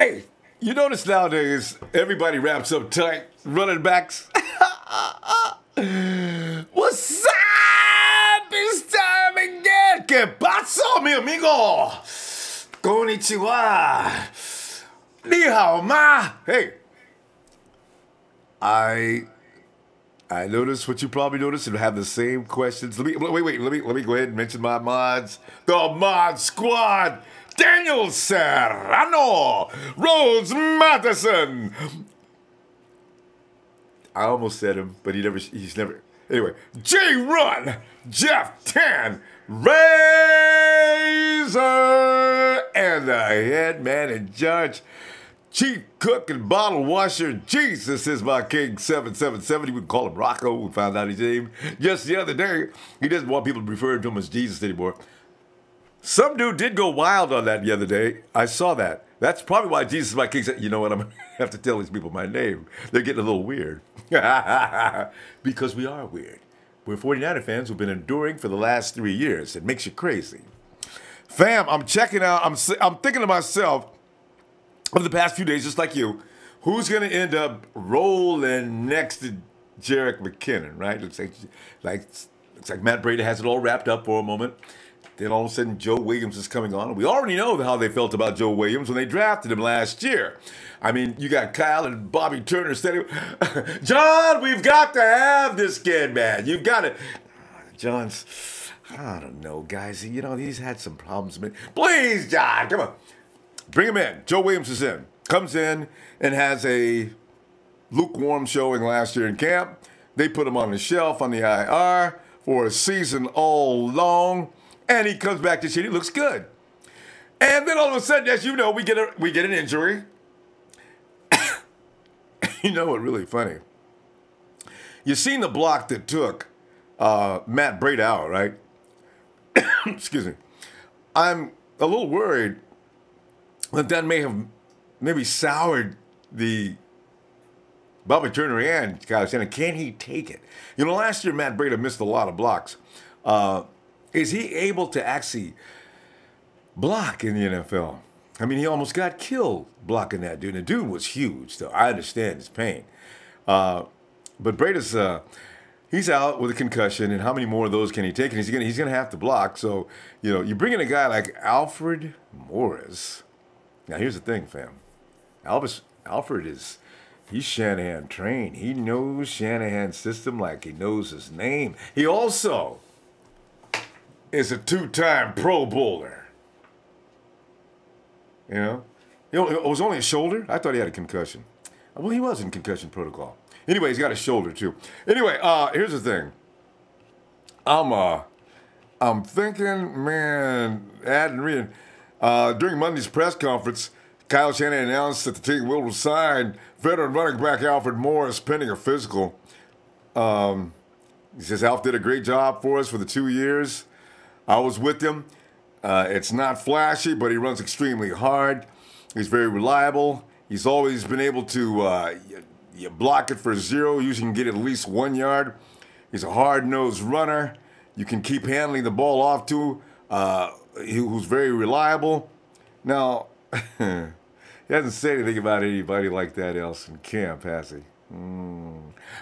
Hey, you notice nowadays everybody wraps up tight, running backs. What's up? It's time again. ¿Qué pasó, mi amigo? Konnichiwa. Ni hao ma. Hey, I noticed what you probably noticed and have the same questions. Let me go ahead and mention my mods. The Mod Squad. Daniel Serrano, Rose Matheson. I almost said him, but he's never. Anyway, J Run, Jeff Tan, Razor, and the head man in charge, chief cook and bottle washer. Jesus is my king, 777. We call him Rocco. We found out his name just the other day. He doesn't want people to refer to him as Jesus anymore. Some dude did go wild on that the other day. I saw that. That's probably why Jesus is my king said, you know what, I'm going to have to tell these people my name. They're getting a little weird. Because we are weird. We're 49er fans who've been enduring for the last 3 years. It makes you crazy. Fam, I'm checking out, I'm thinking to myself, over the past few days, just like you, who's going to end up rolling next to Jerick McKinnon, right? Looks like Matt Breida has it all wrapped up for a moment. Then all of a sudden, Joe Williams is coming on. We already know how they felt about Joe Williams when they drafted him last year. I mean, you got Kyle and Bobby Turner saying, John, we've got to have this kid, man. You've got to. John's, I don't know, guys. You know, he's had some problems. Please, John, come on. Bring him in. Joe Williams is in. Comes in and has a lukewarm showing last year in camp. They put him on the shelf on the IR for a season all long. And he comes back to shit. He looks good. And then all of a sudden, as you know, we get an injury. You know what? Really funny. You seen the block that took Matt Breida out, right? Excuse me. I'm a little worried that may have maybe soured the Bobby Turner and Kyle Shanahan. Can he take it? You know, last year Matt Breida missed a lot of blocks. Is he able to actually block in the NFL? I mean, he almost got killed blocking that dude. The dude was huge, though. I understand his pain. But Breida's, he's out with a concussion, and how many more of those can he take? And he's gonna have to block. So, you know, you bring in a guy like Alfred Morris. Now, here's the thing, fam. Alfred he's Shanahan trained. He knows Shanahan's system like he knows his name. He also is a two-time Pro Bowler. You know? It was only a shoulder? I thought he had a concussion. Well, he was in concussion protocol. Anyway, he's got a shoulder, too. Anyway, here's the thing. I'm thinking, man, adding reading. During Monday's press conference, Kyle Shanahan announced that the team will sign veteran running back Alfred Morris pending a physical. He says, Alf did a great job for us for the 2 years. I was with him. It's not flashy, but he runs extremely hard. He's very reliable. He's always been able to you block it for 0. Usually you can get at least 1 yard. He's a hard-nosed runner. You can keep handling the ball off to who's very reliable. Now, he hasn't said anything about anybody like that else in camp, has he?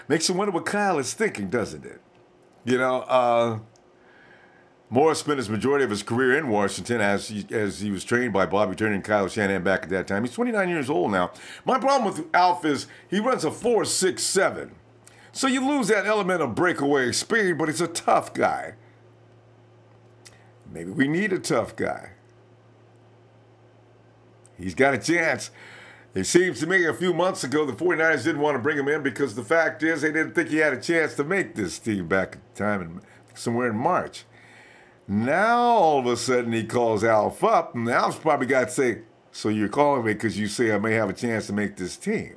Makes you wonder what Kyle is thinking, doesn't it? You know, Morris spent his majority of his career in Washington as he was trained by Bobby Turner and Kyle Shanahan back at that time. He's 29 years old now. My problem with Alf is he runs a 4.67. So you lose that element of breakaway speed, but he's a tough guy. Maybe we need a tough guy. He's got a chance. It seems to me a few months ago the 49ers didn't want to bring him in because the fact is they didn't think he had a chance to make this team back at the time, somewhere in March. Now, all of a sudden, he calls Alf up, and Alf's probably got to say, so you're calling me because you say I may have a chance to make this team.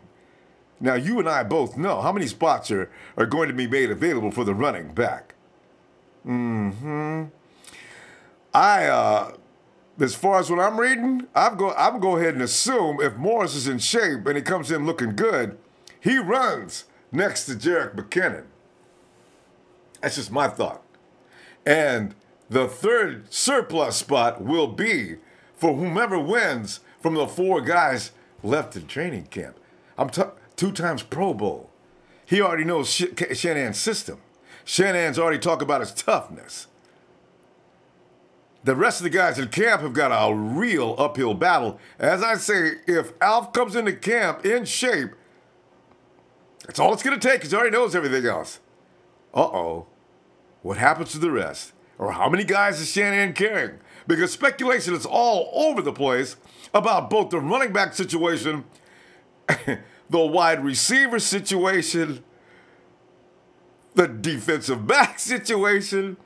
Now, you and I both know how many spots are going to be made available for the running back. As far as what I'm reading, I'm going to go ahead and assume if Morris is in shape and he comes in looking good, he runs next to Jerick McKinnon. That's just my thought. And the third surplus spot will be for whomever wins from the 4 guys left in training camp. I'm 2 times Pro Bowl. He already knows Shanahan's system. Shanahan's already talked about his toughness. The rest of the guys in camp have got a real uphill battle. As I say, if Alf comes into camp in shape, that's all it's going to take because he already knows everything else. Uh-oh. What happens to the rest? Or how many guys is Shanahan carrying? Because speculation is all over the place about both the running back situation, the wide receiver situation, the defensive back situation.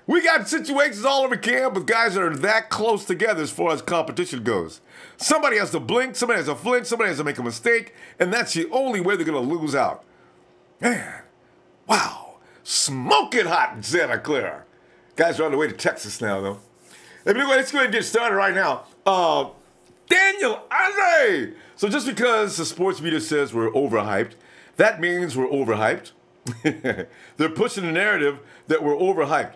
We got situations all over camp with guys that are that close together as far as competition goes. Somebody has to blink, somebody has to flinch, somebody has to make a mistake, and that's the only way they're going to lose out. Man, wow, smoking hot in Santa Clara. Guys are on the way to Texas now, though. Anyway, let's go ahead and get started right now. Daniel Andre! So just because the sports media says we're overhyped, that means we're overhyped. They're pushing the narrative that we're overhyped.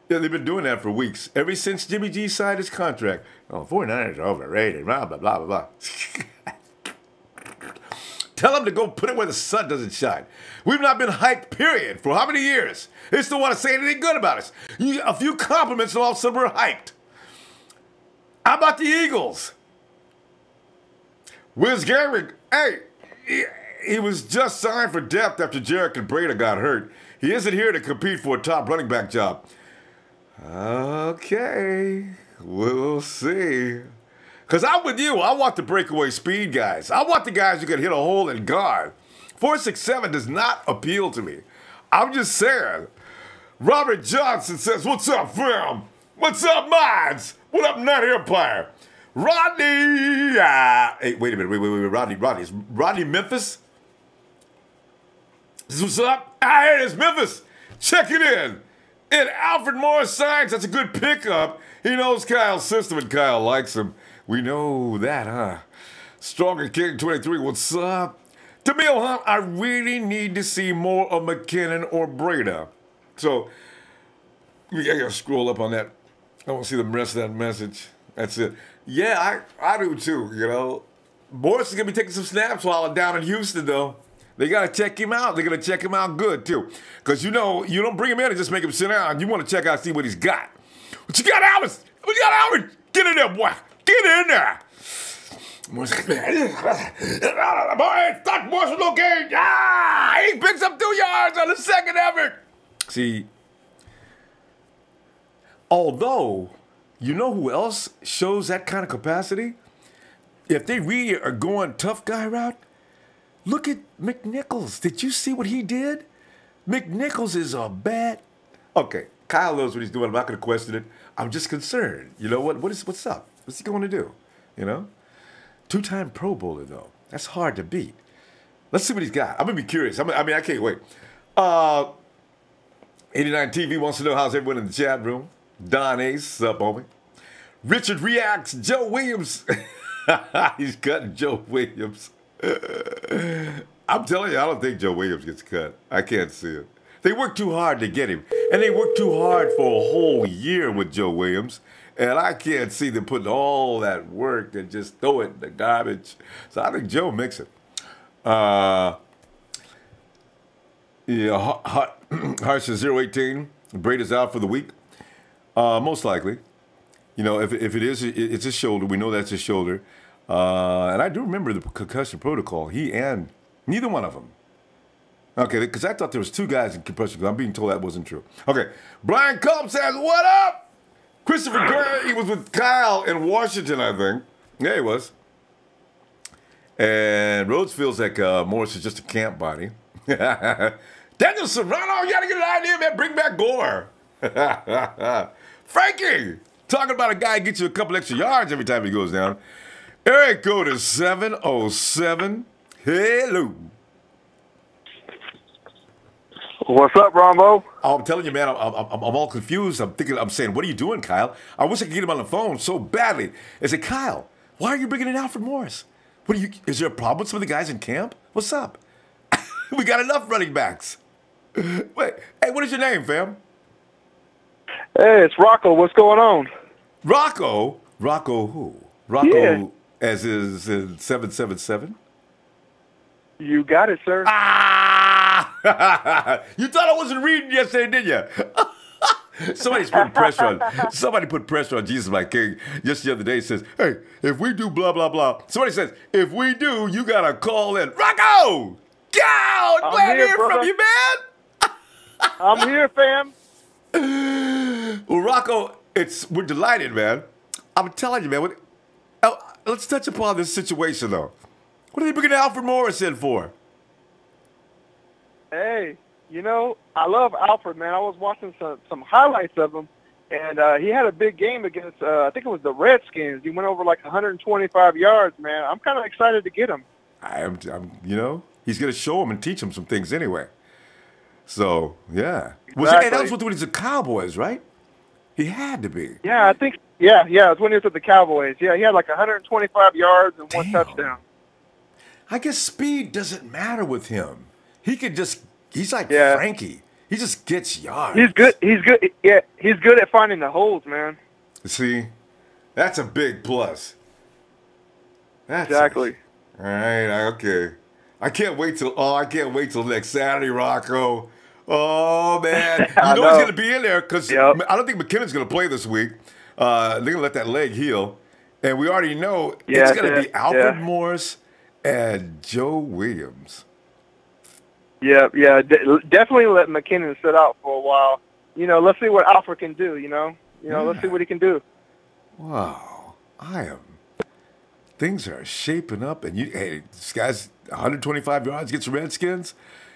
Yeah, they've been doing that for weeks, ever since Jimmy G signed his contract. Oh, 49ers are overrated, blah, blah, blah, blah, blah. Tell them to go put it where the sun doesn't shine. We've not been hyped, period, for how many years? They still want to say anything good about us. A few compliments and all of a sudden we're hyped. How about the Eagles? Wiz Garrick, hey, he was just signed for depth after Jarek and Breda got hurt. He isn't here to compete for a top running back job. Okay, we'll see. Because I'm with you. I want the breakaway speed guys. I want the guys who can hit a hole and guard. 4.67 does not appeal to me. I'm just saying. Robert Johnson says, what's up, fam? What's up, mods? What up, Nut Empire? Rodney. Hey, wait a minute. Wait. Rodney. Is Rodney Memphis? This what's up? Here it is, Memphis. Check it in. And Alfred Morris signs. That's a good pickup. He knows Kyle's system, and Kyle likes him. We know that, huh? Stronger King 23, what's up? Tamil Hunt, I really need to see more of McKinnon or Breda. So, I gotta scroll up on that. I want to see the rest of that message. That's it. Yeah, I do too, you know. Morris is gonna be taking some snaps while I'm down in Houston, though. They got to check him out. They're going to check him out good, too. Because, you know, you don't bring him in and just make him sit down. You want to check out, see what he's got. What you got, Albert? What you got, Albert? Get in there, boy. Get in there. Boy, stop Morris no game. He picks up 2 yards on the second effort. See, although, you know who else shows that kind of capacity? If they really are going tough guy route, look at McNichols. Did you see what he did? McNichols is a bad... Okay, Kyle knows what he's doing. I'm not going to question it. I'm just concerned. You know, what's up? What's he going to do? You know? 2-time Pro Bowler, though. That's hard to beat. Let's see what he's got. I'm going to be curious. I can't wait. 89 TV wants to know how's everyone in the chat room. Don Ace, what's up, homie? Richard reacts. Joe Williams. He's cutting Joe Williams. I'm telling you, I don't think Joe Williams gets cut. I can't see it. They worked too hard to get him. And they worked too hard for a whole year with Joe Williams. And I can't see them putting all that work and just throw it in the garbage. So I think Joe makes it. Harsh is 018. Brady's out for the week. Most likely. You know, if it is, it's his shoulder. We know that's his shoulder. And I do remember the concussion protocol. He and neither one of them. Okay, because I thought there was 2 guys in concussion. I'm being told that wasn't true. Okay, Brian Culp says, what up? Christopher Gray, he was with Kyle in Washington, I think. Yeah, he was. And Rhodes feels like Morris is just a camp body. Daniel Serrano, you got to get an idea, man. Bring back Gore. Frankie, talking about a guy who gets you a couple extra yards every time he goes down. Eric code is 707. Hello. What's up, Ronbo? Oh, I'm telling you, man, I'm all confused. I'm saying, what are you doing, Kyle? I wish I could get him on the phone so badly. I said, Kyle, why are you bringing in Alfred Morris? Is there a problem with some of the guys in camp? What's up? We got enough running backs. Wait, hey, what is your name, fam? Hey, it's Rocco. What's going on? Rocco? Rocco who? Rocco? Yeah. as is in 777? You got it, sir. Ah! You thought I wasn't reading yesterday, did you? Somebody put pressure on Jesus, my King, just the other day. Says, hey, if we do blah, blah, blah. Somebody says, if we do, you got to call in. Rocco! God, glad to hear from you, man. I'm here, fam. Well, Rocco, we're delighted, man. I'm telling you, man. Let's touch upon this situation, though. What are they bringing Alfred Morris in for? Hey, I love Alfred, man. I was watching some highlights of him, and he had a big game against, I think it was the Redskins. He went over like 125 yards, man. I'm kind of excited to get him. He's going to show him and teach him some things anyway. So, yeah. Exactly. That was when he was the Cowboys, right? He had to be. Yeah, I think, yeah, it was when he was with the Cowboys. Yeah, he had like 125 yards and one touchdown. I guess speed doesn't matter with him. He's like Frankie. He just gets yards. He's good. Yeah, he's good at finding the holes, man. See, that's a big plus. Exactly. All right, okay. I can't wait till next Saturday, Rocco. Oh man, he's going to be in there because I don't think McKinnon's going to play this week. They're going to let that leg heal, and we already know it's going to be Alfred Morris and Joe Williams. Yeah, definitely let McKinnon sit out for a while. Let's see what Alfred can do. Let's see what he can do. Wow, things are shaping up, and this guy's 125 yards against the Redskins,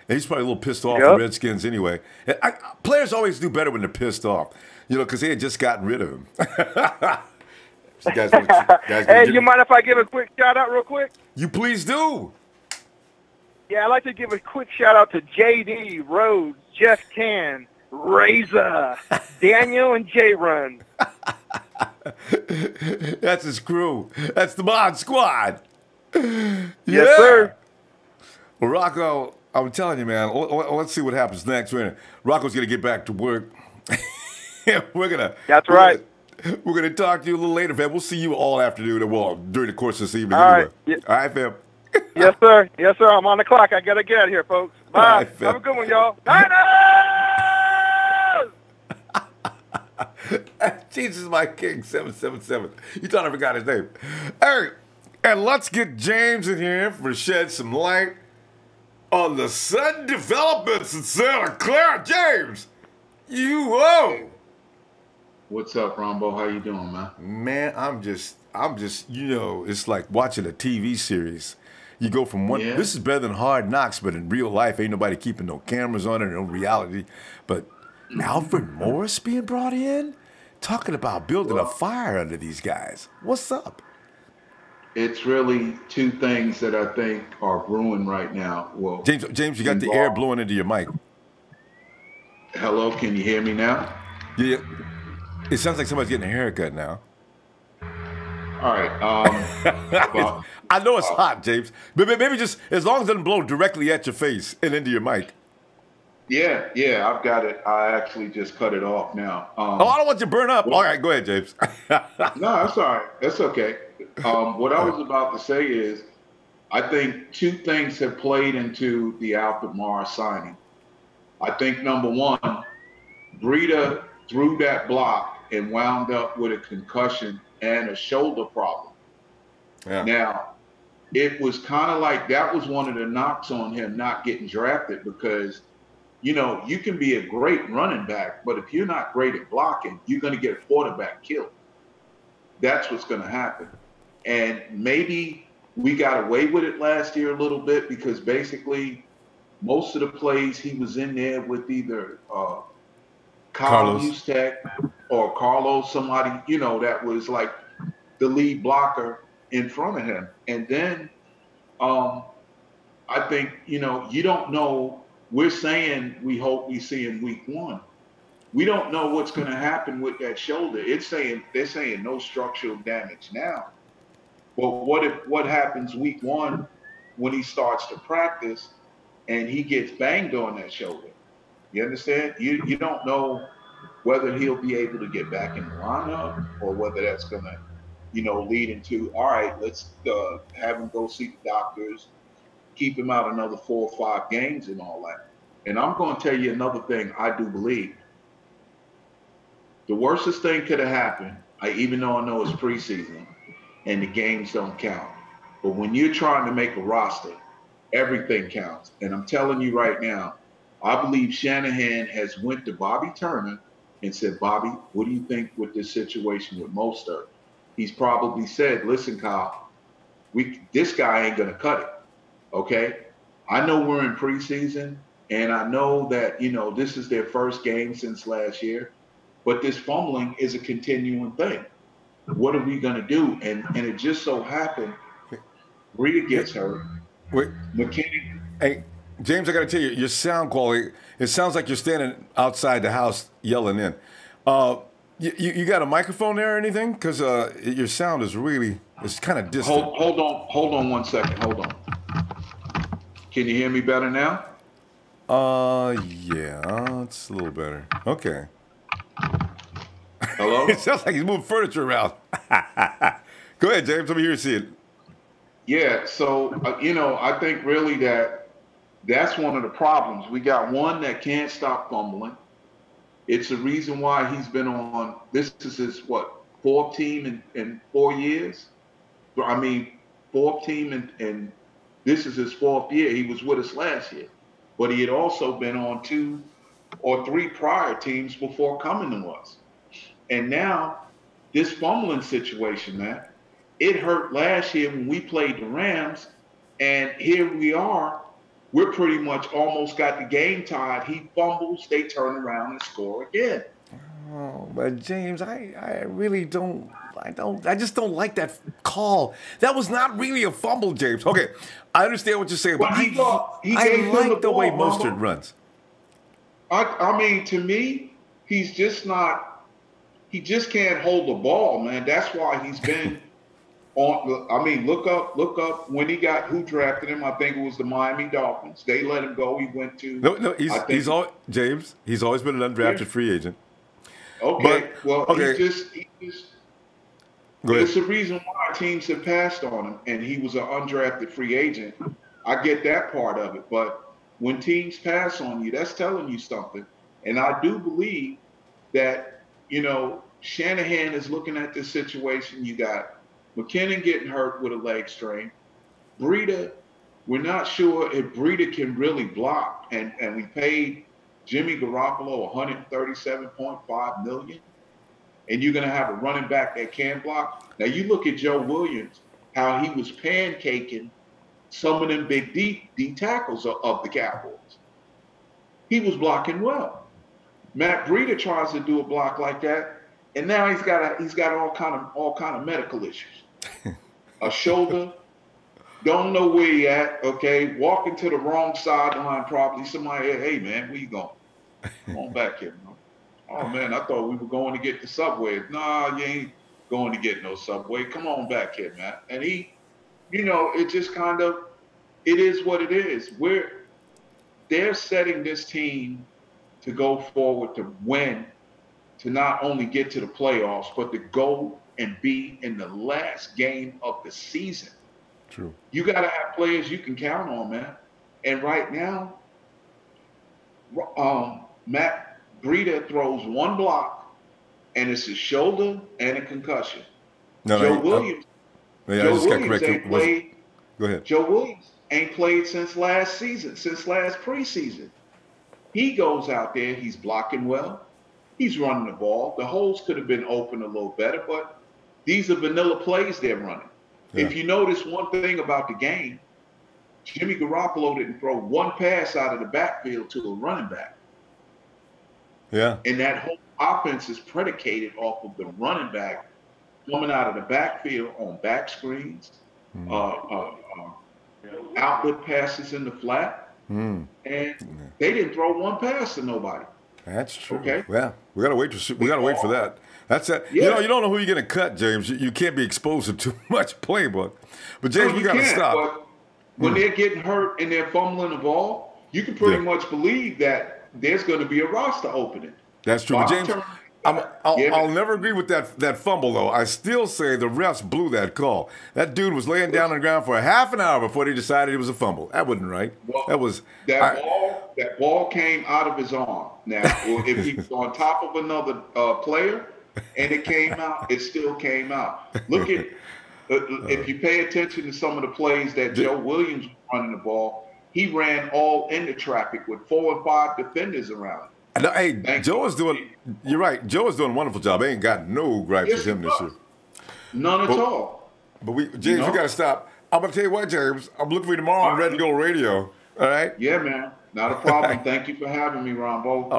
and he's probably a little pissed off the Redskins anyway. And players always do better when they're pissed off, because they had just gotten rid of him. So hey, you mind if I give a quick shout out real quick? You please do. Yeah, I'd like to give a quick shout-out to J.D., Rhodes, Jeff Can, Razor, Daniel, and J-Run. That's his crew. That's the Mod Squad. Yes, sir. Well, Rocco, I'm telling you, man, let's see what happens next. Rocco's going to get back to work. That's right. We're going to talk to you a little later, fam. We'll see you all afternoon, well, during the course of this evening. All anyway. Right. All right, fam. Yes, sir. Yes, sir. I'm on the clock. I got to get out of here, folks. Bye. Right, have a good one, y'all. Jesus, my King, 777. You thought I forgot his name. Hey, and let's get James in here to shed some light on the sudden developments in Santa Clara. James, What's up, Ronbo? How you doing, man? Man, I'm just, it's like watching a TV series. You go from one, this is better than Hard Knocks, but in real life, ain't nobody keeping no cameras on it, no reality. But Alfred Morris being brought in, talking about building a fire under these guys. What's up? It's really two things that I think are brewing right now. Well, James, you got the air blowing into your mic. Hello, can you hear me now? Yeah. It sounds like somebody's getting a haircut now. All right. Well, I know it's hot, James. But maybe just as long as it doesn't blow directly at your face and into your mic. Yeah, I've got it. I actually just cut it off now. I don't want you to burn up. All right, go ahead, James. No, that's all right. That's okay. What I was about to say is I think two things have played into the Alfred Morris signing. I think, number one, Breida threw that block and wound up with a concussion and a shoulder problem. Yeah. Now, it was kind of like that was one of the knocks on him not getting drafted because, you can be a great running back, but if you're not great at blocking, you're going to get a quarterback killed. That's what's going to happen. And maybe we got away with it last year a little bit because basically most of the plays he was in there with either Kyle Juszczyk or Carlos, somebody, that was like the lead blocker in front of him. And then I think, you don't know. We're saying we hope we see in week one. We don't know what's going to happen with that shoulder. They're saying no structural damage now. But what happens week one when he starts to practice and he gets banged on that shoulder? You understand? You don't know whether he'll be able to get back in the lineup or whether that's going to leading to, all right, let's have him go see the doctors, keep him out another 4 or 5 games and all that. And I'm going to tell you another thing I do believe. The worstest thing could have happened, even though I know it's preseason and the games don't count. But when you're trying to make a roster, everything counts. And I'm telling you right now, I believe Shanahan has went to Bobby Turner and said, Bobby, what do you think with this situation with Mostert? He's probably said, listen, Kyle, this guy ain't going to cut it, okay? I know we're in preseason, and I know that, this is their first game since last year, but this fumbling is a continuing thing. What are we going to do? And it just so happened, Rita gets hurt. Wait. McKinnon. Hey, James, I got to tell you, your sound quality, it sounds like you're standing outside the house yelling in. You got a microphone there or anything? Because your sound is really, it's kind of distant. Hold on 1 second. Hold on. Can you hear me better now? Yeah, it's a little better. Okay. Hello? It sounds like he's moving furniture around. Go ahead, James. Let me hear you see it. Yeah, so, I think really that's one of the problems. We got one that can't stop fumbling. It's the reason why he's been on, this is his, fourth team in 4 years? I mean, fourth team, and this is his 4th year. He was with us last year. But he had also been on 2 or 3 prior teams before coming to us. And now, this fumbling situation, man, it hurt last year when we played the Rams, and here we are. We're pretty much almost got the game tied. He fumbles, they turn around and score again. Oh, but James, I really don't. I just don't like that call. That was not really a fumble, James. Okay, I understand what you're saying, but I like the way Mostert runs. I mean, to me, he's just not. He just can't hold the ball, man. That's why he's been on. I mean, look up when he got who drafted him. I think it was the Miami Dolphins. They let him go. He went to. No, he's always been an undrafted free agent. Okay, okay. He just it's the reason why teams have passed on him, and he was an undrafted free agent. I get that part of it, but when teams pass on you, that's telling you something. And I do believe that, Shanahan is looking at this situation. You got McKinnon getting hurt with a leg strain. Breida, we're not sure if Breida can really block, and we paid Jimmy Garoppolo $137.5 million, and you're going to have a running back that can block. Now you look at Joe Williams, how he was pancaking some of them big D tackles of the Cowboys. He was blocking well. Matt Breida tries to do a block like that, and now he's got all kind of medical issues. A shoulder, don't know where he at. Okay, walking to the wrong sideline probably. Somebody, hey man, where you going? Come on back here. Oh man, I thought we were going to get the subway. Nah, you ain't going to get no subway. Come on back here, man. And he, it just kind of, it is what it is. They're setting this team to go forward to win, to not only get to the playoffs, but to go and be in the last game of the season. True. You got to have players you can count on, man. And right now, Matt Breida throws one block, and it's a shoulder and a concussion. Joe Williams ain't played. Go ahead. Joe Williams ain't played since last season, since last preseason. He goes out there, he's blocking well, he's running the ball. The holes could have been open a little better, but these are vanilla plays they're running. Yeah. If you notice one thing about the game, Jimmy Garoppolo didn't throw one pass out of the backfield to a running back. Yeah. And that whole offense is predicated off of the running back coming out of the backfield on back screens, outlet passes in the flat, and they didn't throw one pass to nobody. That's true. Okay. Yeah, we gotta wait for that. That's it. Yeah. You don't know who you're gonna cut, James. You can't be exposed to too much playbook. But James, we gotta stop. But when they're getting hurt and they're fumbling the ball, you can pretty much believe that there's going to be a roster opening. That's true. But James, I'll never agree with that fumble, though. I still say the refs blew that call. That dude was laying down on the ground for a half an hour before they decided it was a fumble. That wasn't right. Well, that ball came out of his arm. Now, if he was on top of another player and it came out, it still came out. Look at if you pay attention to some of the plays that Joe Williams was running the ball, he ran all into traffic with 4 or 5 defenders around him. Hey, Joe is doing. You're right. Joe is doing a wonderful job. I ain't got no gripes with him this year. None at all. But James, we got to stop. I'm gonna tell you what, James. I'm looking for you tomorrow on Red to Go Radio. All right. Yeah, man. Not a problem. Thank you for having me, Ronbo.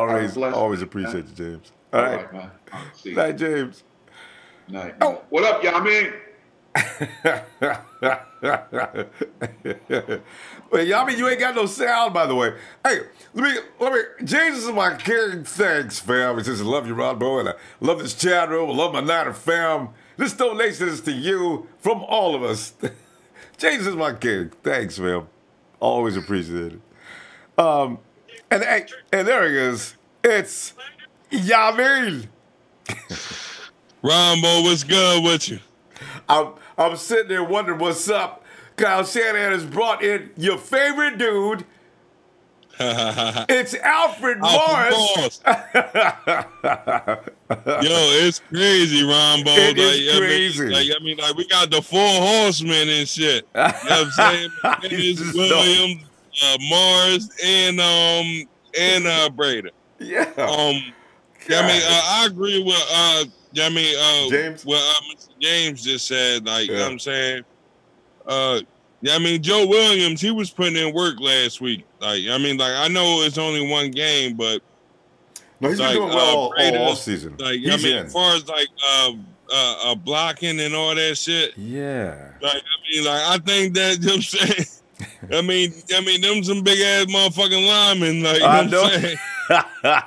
Always appreciate you, James. All right, man. See you. Night, James. Night. Oh. What up, y'all? Well, y'all mean you ain't got no sound, by the way. Hey, let me. James is my king. Thanks, fam. He says, I love you, Ronbo, and I love this chat room. I love my Niner fam. This donation is to you from all of us. James is my king. Thanks, fam. Always appreciate it. And there he is. It's Yamil. Ronbo, what's good with you? I'm sitting there wondering what's up. Kyle Shanahan has brought in your favorite dude. It's Alfred Morris. Yo, it's crazy, Ronbo. It is crazy. Like we got the 4 horsemen and shit. You know what I'm saying? It's Williams, Morris, and Brady. Yeah. I agree with James. What Mr. James just said. Like, you know what I'm saying? Joe Williams, he was putting in work last week. Like, I know it's only one game, but no, he's been doing well all season. Like, as far as like blocking and all that shit. Yeah. Like, I think that, you know what I'm saying? Them some big ass motherfucking linemen. Like, you know what I'm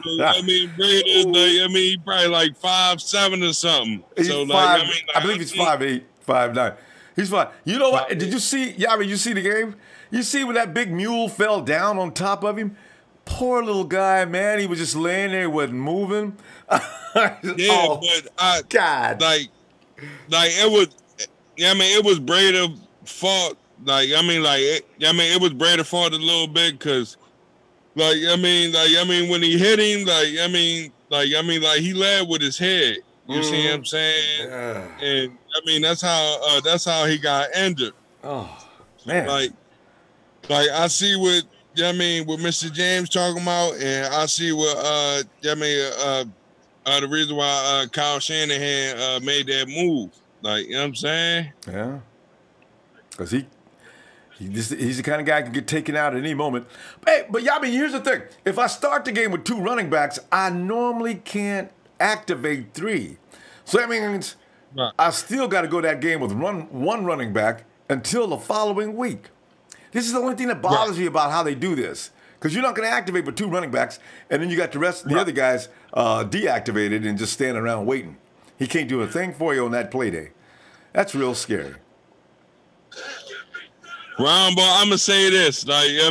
saying? Brady's like, he probably like 5'7" or something. He's I believe he's 5'8", 5'9". He's fine. You know what? Did you see? Yeah, you see the game? You see when that big mule fell down on top of him? Poor little guy, man. He was just laying there, wasn't moving. God. Like it was. It was Brady's fault. It was Brady's fault a little bit because, when he hit him, he led with his head. You see what I'm saying? Yeah. And that's how he got injured. Oh man! Like I see what what Mr. James talking about, and I see what the reason why Kyle Shanahan made that move. Like, you know what I'm saying? Yeah. Because he's the kind of guy who can get taken out at any moment. But here's the thing. If I start the game with 2 running backs, I normally can't activate 3. So that means I still got to go that game with one running back until the following week. This is the only thing that bothers me about how they do this. Because you're not going to activate but 2 running backs, and then you got the other guys deactivated and just standing around waiting. He can't do a thing for you on that play day. That's real scary. Ronbo, I'm gonna say this. Like, you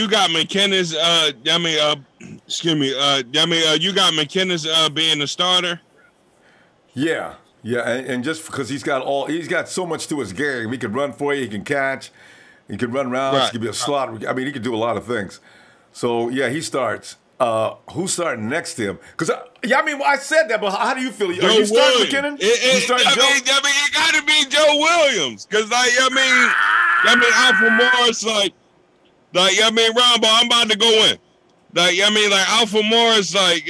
got McKinnon's. You got McKinnon's being the starter. Yeah, and just because he's got so much to his game. He can run for you. He can catch. He can run routes. He can be a slot. He can do a lot of things. So yeah, he starts. Who's starting next to him? Because I said that, but how do you feel? Are you starting McKinnon? It got to be Joe Williams. Because Alfred Morris, Ronbo, I'm about to go in. Alfred Morris, I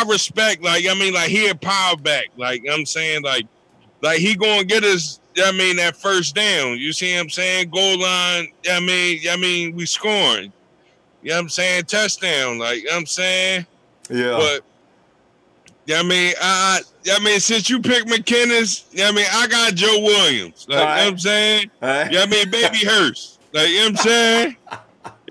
respect, he a power back. I'm saying, he gonna get us, that first down. You see what I'm saying? Goal line, we scoring. You know what I'm saying? Touchdown. Like, you know what I'm saying? Yeah. But, since you picked McKinnon's, I got Joe Williams. Like, you know what I'm saying? Baby Hurst. Like, you know what I'm saying?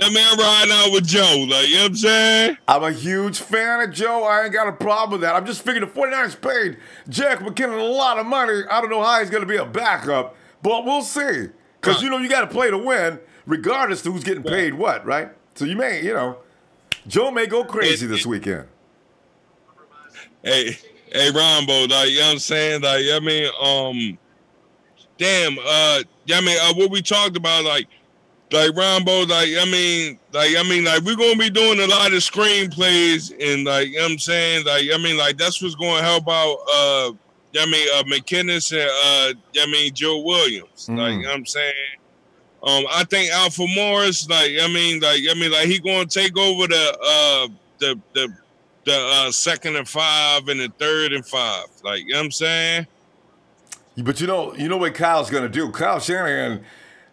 I'm riding out with Joe. Like, you know what I'm saying? I'm a huge fan of Joe. I ain't got a problem with that. I'm just figuring the 49ers paid Jack McKinnon a lot of money. I don't know how he's going to be a backup, but we'll see. Because, you got to play to win, regardless of who's getting paid what, right? So you may, Joe may go crazy this weekend. Hey, Ronbo, like, you know what I'm saying? Like, I mean, damn, what we talked about, like Ronbo, like we're gonna be doing a lot of screenplays, and like, you know what I'm saying, like that's what's gonna help out McKinnon and Joe Williams. Like, you know what I'm saying? I think Alfred Morris, like he gonna take over the second and 5 and the third and 5. Like, you know what I'm saying? But you know what Kyle's gonna do? Kyle Shanahan,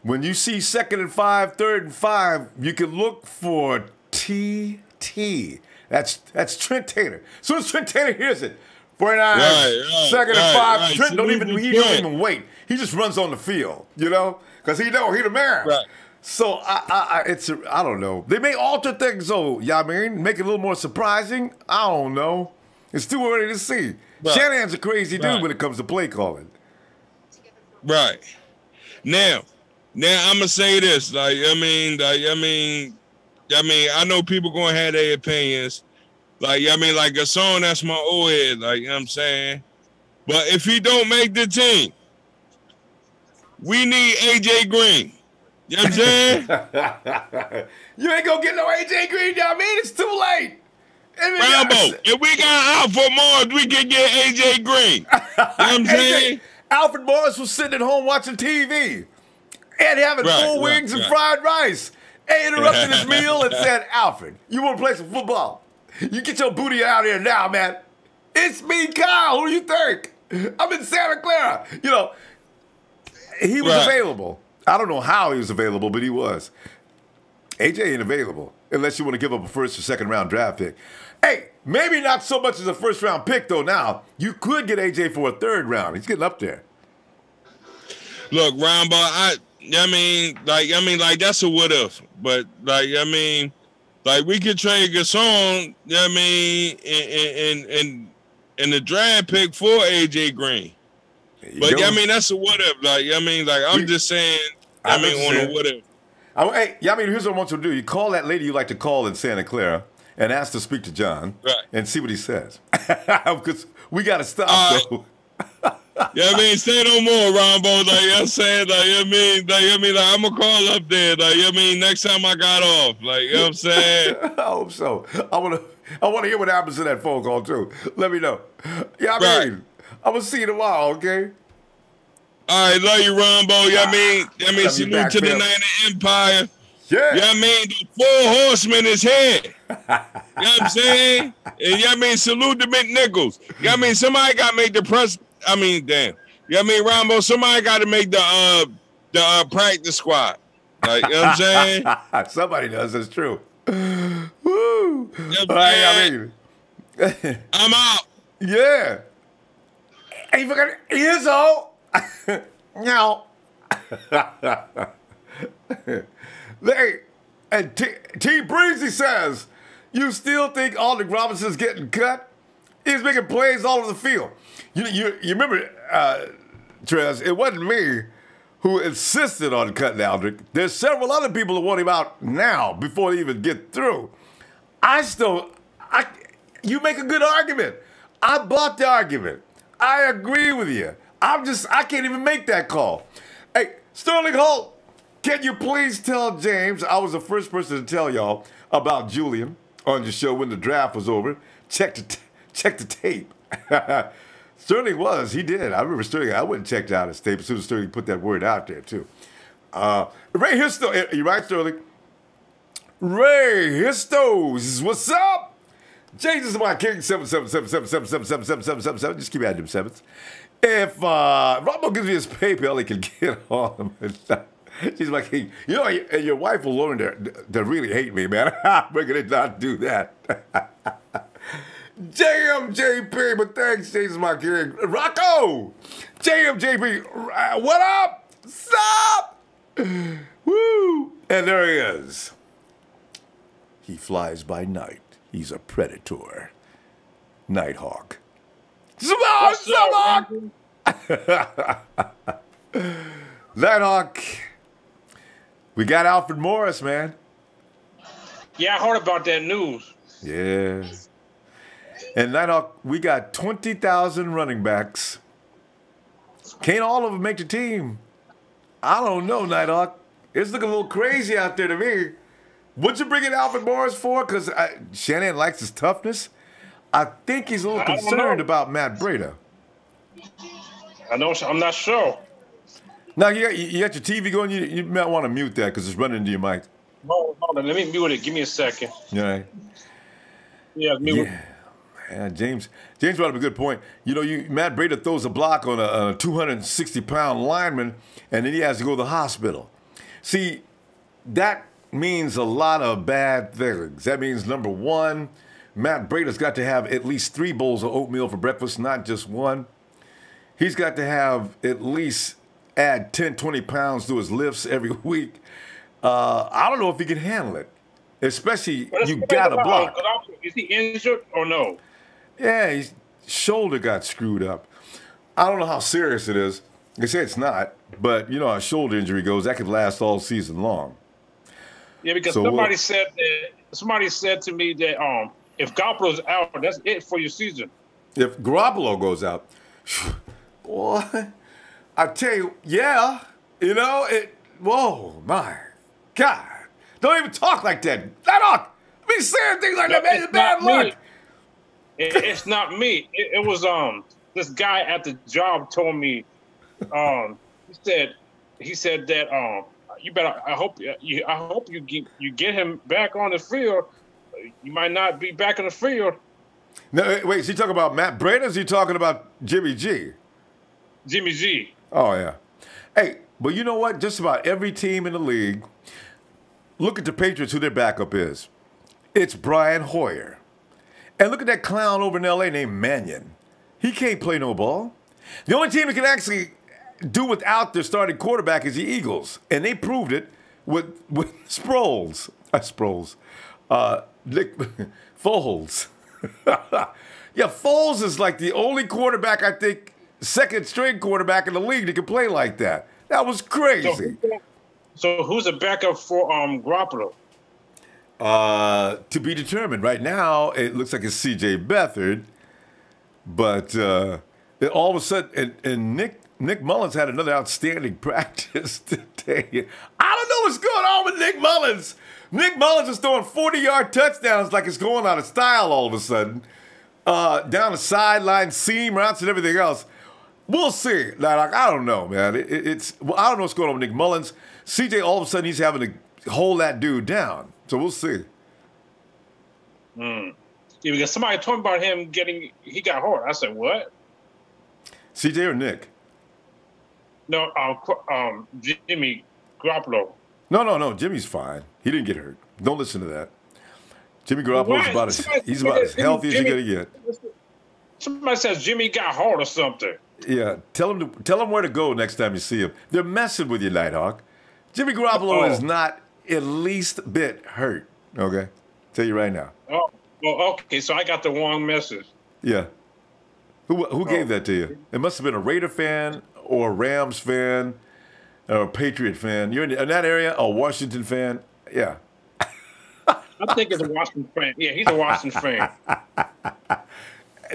when you see second and 5, third and 5, you can look for TT. That's Trent Taylor. As soon as Trent Taylor hears it, 49ers, second and 5, Trent don't even wait. He just runs on the field, because he the man. Right. So I don't know. They may alter things though, make it a little more surprising. I don't know. It's too early to see. Right. Shanahan's a crazy dude when it comes to play calling. Right. Now I'm gonna say this. I know people gonna have their opinions. Like a song, that's my old head. Like, you know what I'm saying? But if he don't make the team, we need AJ Green. You know what I'm saying? You ain't gonna get no AJ Green, it's too late. Rambo, if we got Alfred Morris, we can get AJ Green. You know what I'm saying? Alfred Morris was sitting at home watching TV and having full wings and fried rice. And interrupted his meal and said, Alfred, you want to play some football? You get your booty out here now, man. It's me, Kyle. Who do you think? I'm in Santa Clara. He was available. I don't know how he was available, but he was. AJ ain't available unless you want to give up a first or second round draft pick. Hey, maybe not so much as a first round pick, though, now. You could get AJ for a third round. He's getting up there. Look, Ronbo, that's a what if. But, we could trade Gasson, and the draft pick for AJ Green. But, that's a what if. I'm just saying, on a what if. Here's what I want you to do. You call that lady you like to call in Santa Clara and ask to speak to John and see what he says. Because we got to stop, though. Say no more, Ronbo. I'm saying, I'm going to call up there. Next time I got off. You know what I'm saying? I hope so. I want to hear what happens in that phone call, too. Let me know. I'm going to see you tomorrow, okay? All right, love you, Ronbo. Salute to the Niner Empire. Yeah. The 4 horsemen is here. You know what I'm saying? And salute to McNichols. Somebody got to make the press. Damn. Rambo, somebody got to make the practice squad. You know what I'm saying? Somebody does, that's true. Woo. I'm out. Yeah. Hey, you forgot Izzo. No. And T. Breezy says, you still think Aldred Robinson's getting cut? He's making plays all over the field. You remember, Trez, it wasn't me who insisted on cutting Aldred. There's several other people who want him out now before they even get through. You make a good argument. I bought the argument. I agree with you. I can't even make that call. Hey, Sterling Holt, can you please tell James, I was the first person to tell y'all about Julian on the show when the draft was over. Check the tape. Sterling he did. I remember Sterling, I went and checked out his tape as soon as Sterling put that word out there, too. Ray Histo, you right, Sterling? Ray Histos, what's up? Jesus is my king, 77777777777. Just keep adding them sevens. If Ronbo gives me his PayPal, he can get on them. She's my king. And your wife will learn to really hate me, man. I'm going to not do that. JMJP, but thanks, Jesus, my king. Rocco! JMJP, what up? Sup? Woo! And there he is. He flies by night. He's a predator. Nighthawk. Nighthawk! We got Alfred Morris, man. Yeah, I heard about that news. Yeah. And Nighthawk, we got 20,000 running backs. Can't all of them make the team? I don't know, Nighthawk. It's looking a little crazy out there to me. What'd you bring in Alfred Morris for? Because Shanahan likes his toughness. I think he's a little concerned about Matt Breida. I'm not sure. Now, you got your TV going? You might want to mute that because it's running into your mic. Hold on. Let me mute it. Give me a second. All right. Yeah, mute. Yeah, James brought up a good point. You know, Matt Breida throws a block on a 260-pound lineman, and then he has to go to the hospital. See, that means a lot of bad things. That means, number one, Matt Breida's got to have at least 3 bowls of oatmeal for breakfast, not just one. He's got to have at least add 10, 20 pounds to his lifts every week. I don't know if he can handle it, especially you got to block. Is he injured or no? Yeah, his shoulder got screwed up. I don't know how serious it is. They say it's not, but you know how shoulder injury goes. That could last all season long. Yeah, because somebody said to me that if Garoppolo's out, that's it for your season. If Garoppolo goes out, boy, I tell you, yeah, you know it. Whoa, my God! Don't even talk like that. I be saying things like that, man. It's bad luck. It's not me. It was this guy at the job told me. He said that you better. I hope you get him back on the field. You might not be back in the field. No, wait. Is he talking about Matt Breida? Or is he talking about Jimmy G? Jimmy G. Oh yeah. Hey, but you know what? Just about every team in the league. Look at the Patriots. Who their backup is? It's Brian Hoyer. And look at that clown over in L.A. named Mannion. He can't play no ball. The only team that can actually do without their starting quarterback is the Eagles, and they proved it with Sproles. Nick Foles. Yeah, Foles is like the only quarterback, I think, second-string quarterback in the league that can play like that. That was crazy. So who's the backup for Garoppolo? To be determined. Right now, it looks like it's C.J. Beathard, but all of a sudden, and Nick Mullins had another outstanding practice today. I don't know what's going on with Nick Mullins. Nick Mullins is throwing 40-yard touchdowns like it's going out of style all of a sudden. Down the sideline, seam routes, and everything else. We'll see. Like, I don't know, man. I don't know what's going on with Nick Mullins. CJ, all of a sudden, he's having to hold that dude down. So we'll see. Yeah, because somebody told me about him he got hurt. I said, what? CJ or Nick? No, Jimmy Garoppolo. No. Jimmy's fine. He didn't get hurt. Don't listen to that. Jimmy Garoppolo's about as healthy as you're gonna get. Somebody says Jimmy got hurt or something. Yeah, tell him where to go next time you see him. They're messing with you, Nighthawk. Jimmy Garoppolo is not at least bit hurt. Okay, tell you right now. Oh, okay. So I got the wrong message. Yeah. Who gave that to you? It must have been a Raider fan or a Rams fan or a Patriot fan. You're in that area, a Washington fan. Yeah. I think it's a Washington fan. Yeah, he's a Washington fan.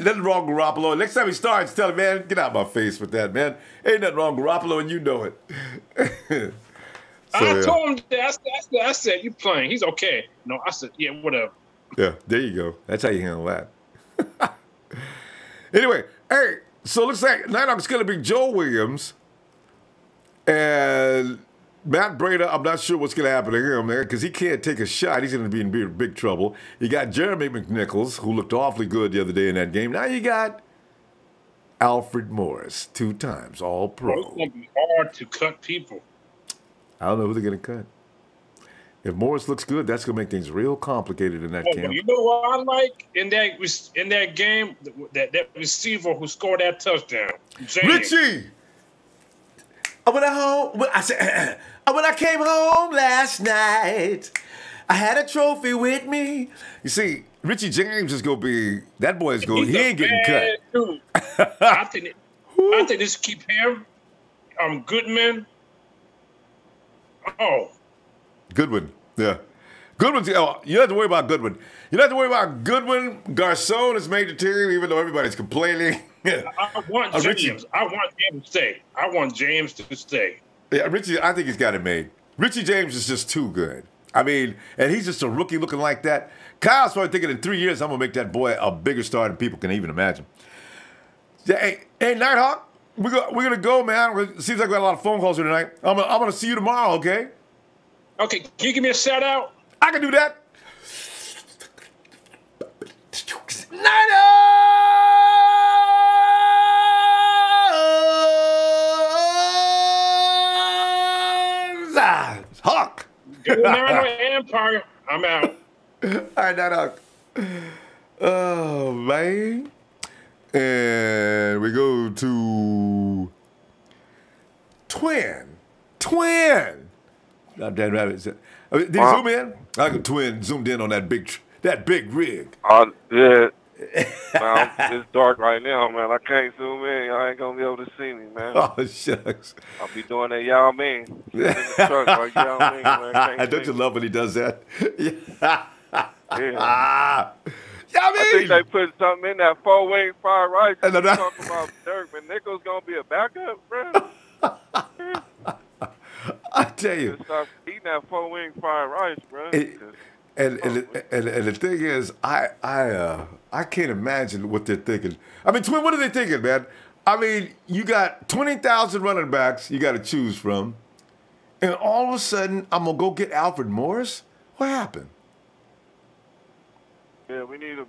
Nothing wrong with Garoppolo. Next time he starts, tell him, man, get out of my face with that, man. Ain't nothing wrong with Garoppolo, and you know it. I told him that. I said, you playing. He's okay. No, I said, yeah, whatever. Yeah, there you go. That's how you handle that. Anyway, hey, so it looks like Nighthawk's going to be Joe Williams and Matt Breida. I'm not sure what's going to happen to him there because he can't take a shot. He's going to be in big trouble. You got Jeremy McNichols, who looked awfully good the other day in that game. Now you got Alfred Morris, 2 times All-Pro. It's going to be hard to cut people. I don't know who they're going to cut. If Morris looks good, that's going to make things real complicated in that camp. You know what I like in that game? That receiver who scored that touchdown. James. Richie! When I came home last night, I had a trophy with me. You see, Richie James is going to be, that boy is going, he ain't getting cut. Dude. I think this keep him, Goodman. Oh. Goodwin, yeah. Goodwin's. Oh, you don't have to worry about Goodwin. You don't have to worry about Goodwin. Garcon has made the team, even though everybody's complaining. I want James. Richie. I want James to stay. I want James to stay. Yeah, Richie, I think he's got it made. Richie James is just too good. I mean, and he's just a rookie looking like that. Kyle's probably thinking in 3 years, I'm going to make that boy a bigger star than people can even imagine. Hey, Nighthawk, we're gonna go, man. It seems like we got a lot of phone calls here tonight. I'm gonna see you tomorrow, okay? Okay, can you give me a shout out? I can do that. Niners! Hawk! Niner Empire. I'm out. All right, Nighthawk. Oh, man. And we go to Twin. God damn rabbit. Did he zoom in? I could Twin zoomed in on that big rig. Yeah. Man, it's dark right now, man. I can't zoom in. Y'all ain't gonna be able to see me, man. Oh, shucks. I'll be doing that Yao Ming. In the truck like Yao Ming, man. Don't you love when he does that? Yeah. I think they put something in that 4-wing fried rice. And talking about Dirk, man. Nichols gonna be a backup, bro. I tell you. Start eating that 4-wing fried rice, bro. And the thing is, I can't imagine what they're thinking. I mean, Twin, what are they thinking, man? I mean, you got 20,000 running backs you got to choose from, and all of a sudden, I'm gonna go get Alfred Morris. What happened? Yeah, we need a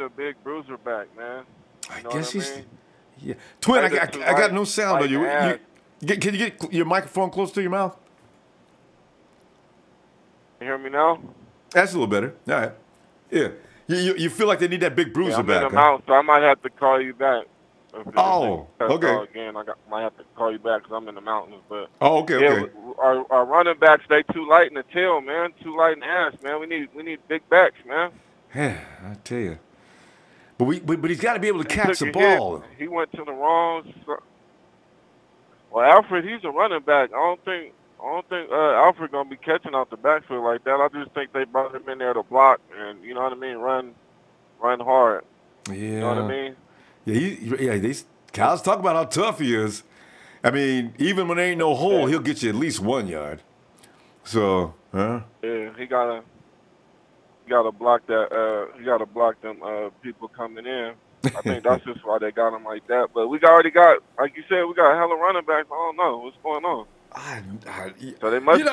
big bruiser back, man. I guess he's. Yeah, Twin, I got no sound on you. Can you get your microphone close to your mouth? You hear me now? That's a little better. All right. Yeah. You feel like they need that big bruiser back, I'm in the mountains, so I might have to call you back. Oh, okay. Again, might have to call you back because I'm in the mountains. But okay. Our running backs, they too light in the tail, man. Too light in the ass, man. We need big backs, man. Yeah, I tell you. But he's got to be able to catch the ball. Hit. He went to the wrong. Well, Alfred, he's a running back. I don't think Alfred gonna be catching out the backfield like that. I just think they brought him in there to block and you know what I mean, run hard. Yeah. You know what I mean? Yeah, Kyle's talking about how tough he is. I mean, even when there ain't no hole, he'll get you at least 1 yard. So, huh? Yeah, he gotta block that. He gotta block them people coming in. I think that's just why they got him like that. But we already got, like you said, we got a hell of running backs. I don't know what's going on. So they must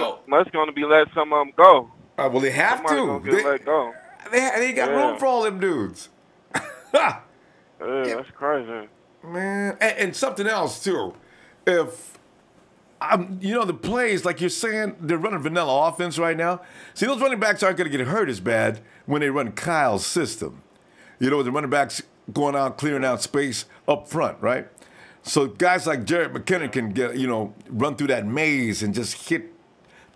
going to be letting some of them go. Well, they have to. They let go. They ain't got room for all them dudes. Yeah, that's crazy. Man, and something else, too. If, the plays, like you're saying, they're running vanilla offense right now. See, those running backs aren't going to get hurt as bad when they run Kyle's system. You know, the running backs going out, clearing out space up front, right? So guys like Jared McKinnon can get, run through that maze and just hit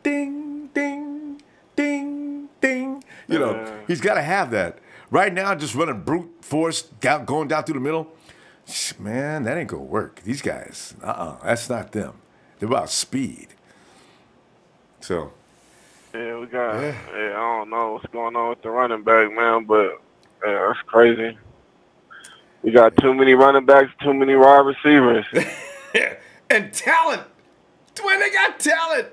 ding, ding, ding, ding. He's got to have that. Right now, just running brute force, going down through the middle, man, that ain't going to work. These guys, that's not them. They're about speed. So. Yeah, we got, I don't know what's going on with the running back, man, but that's crazy. We got too many running backs, too many wide receivers. And talent. Twin, they got talent.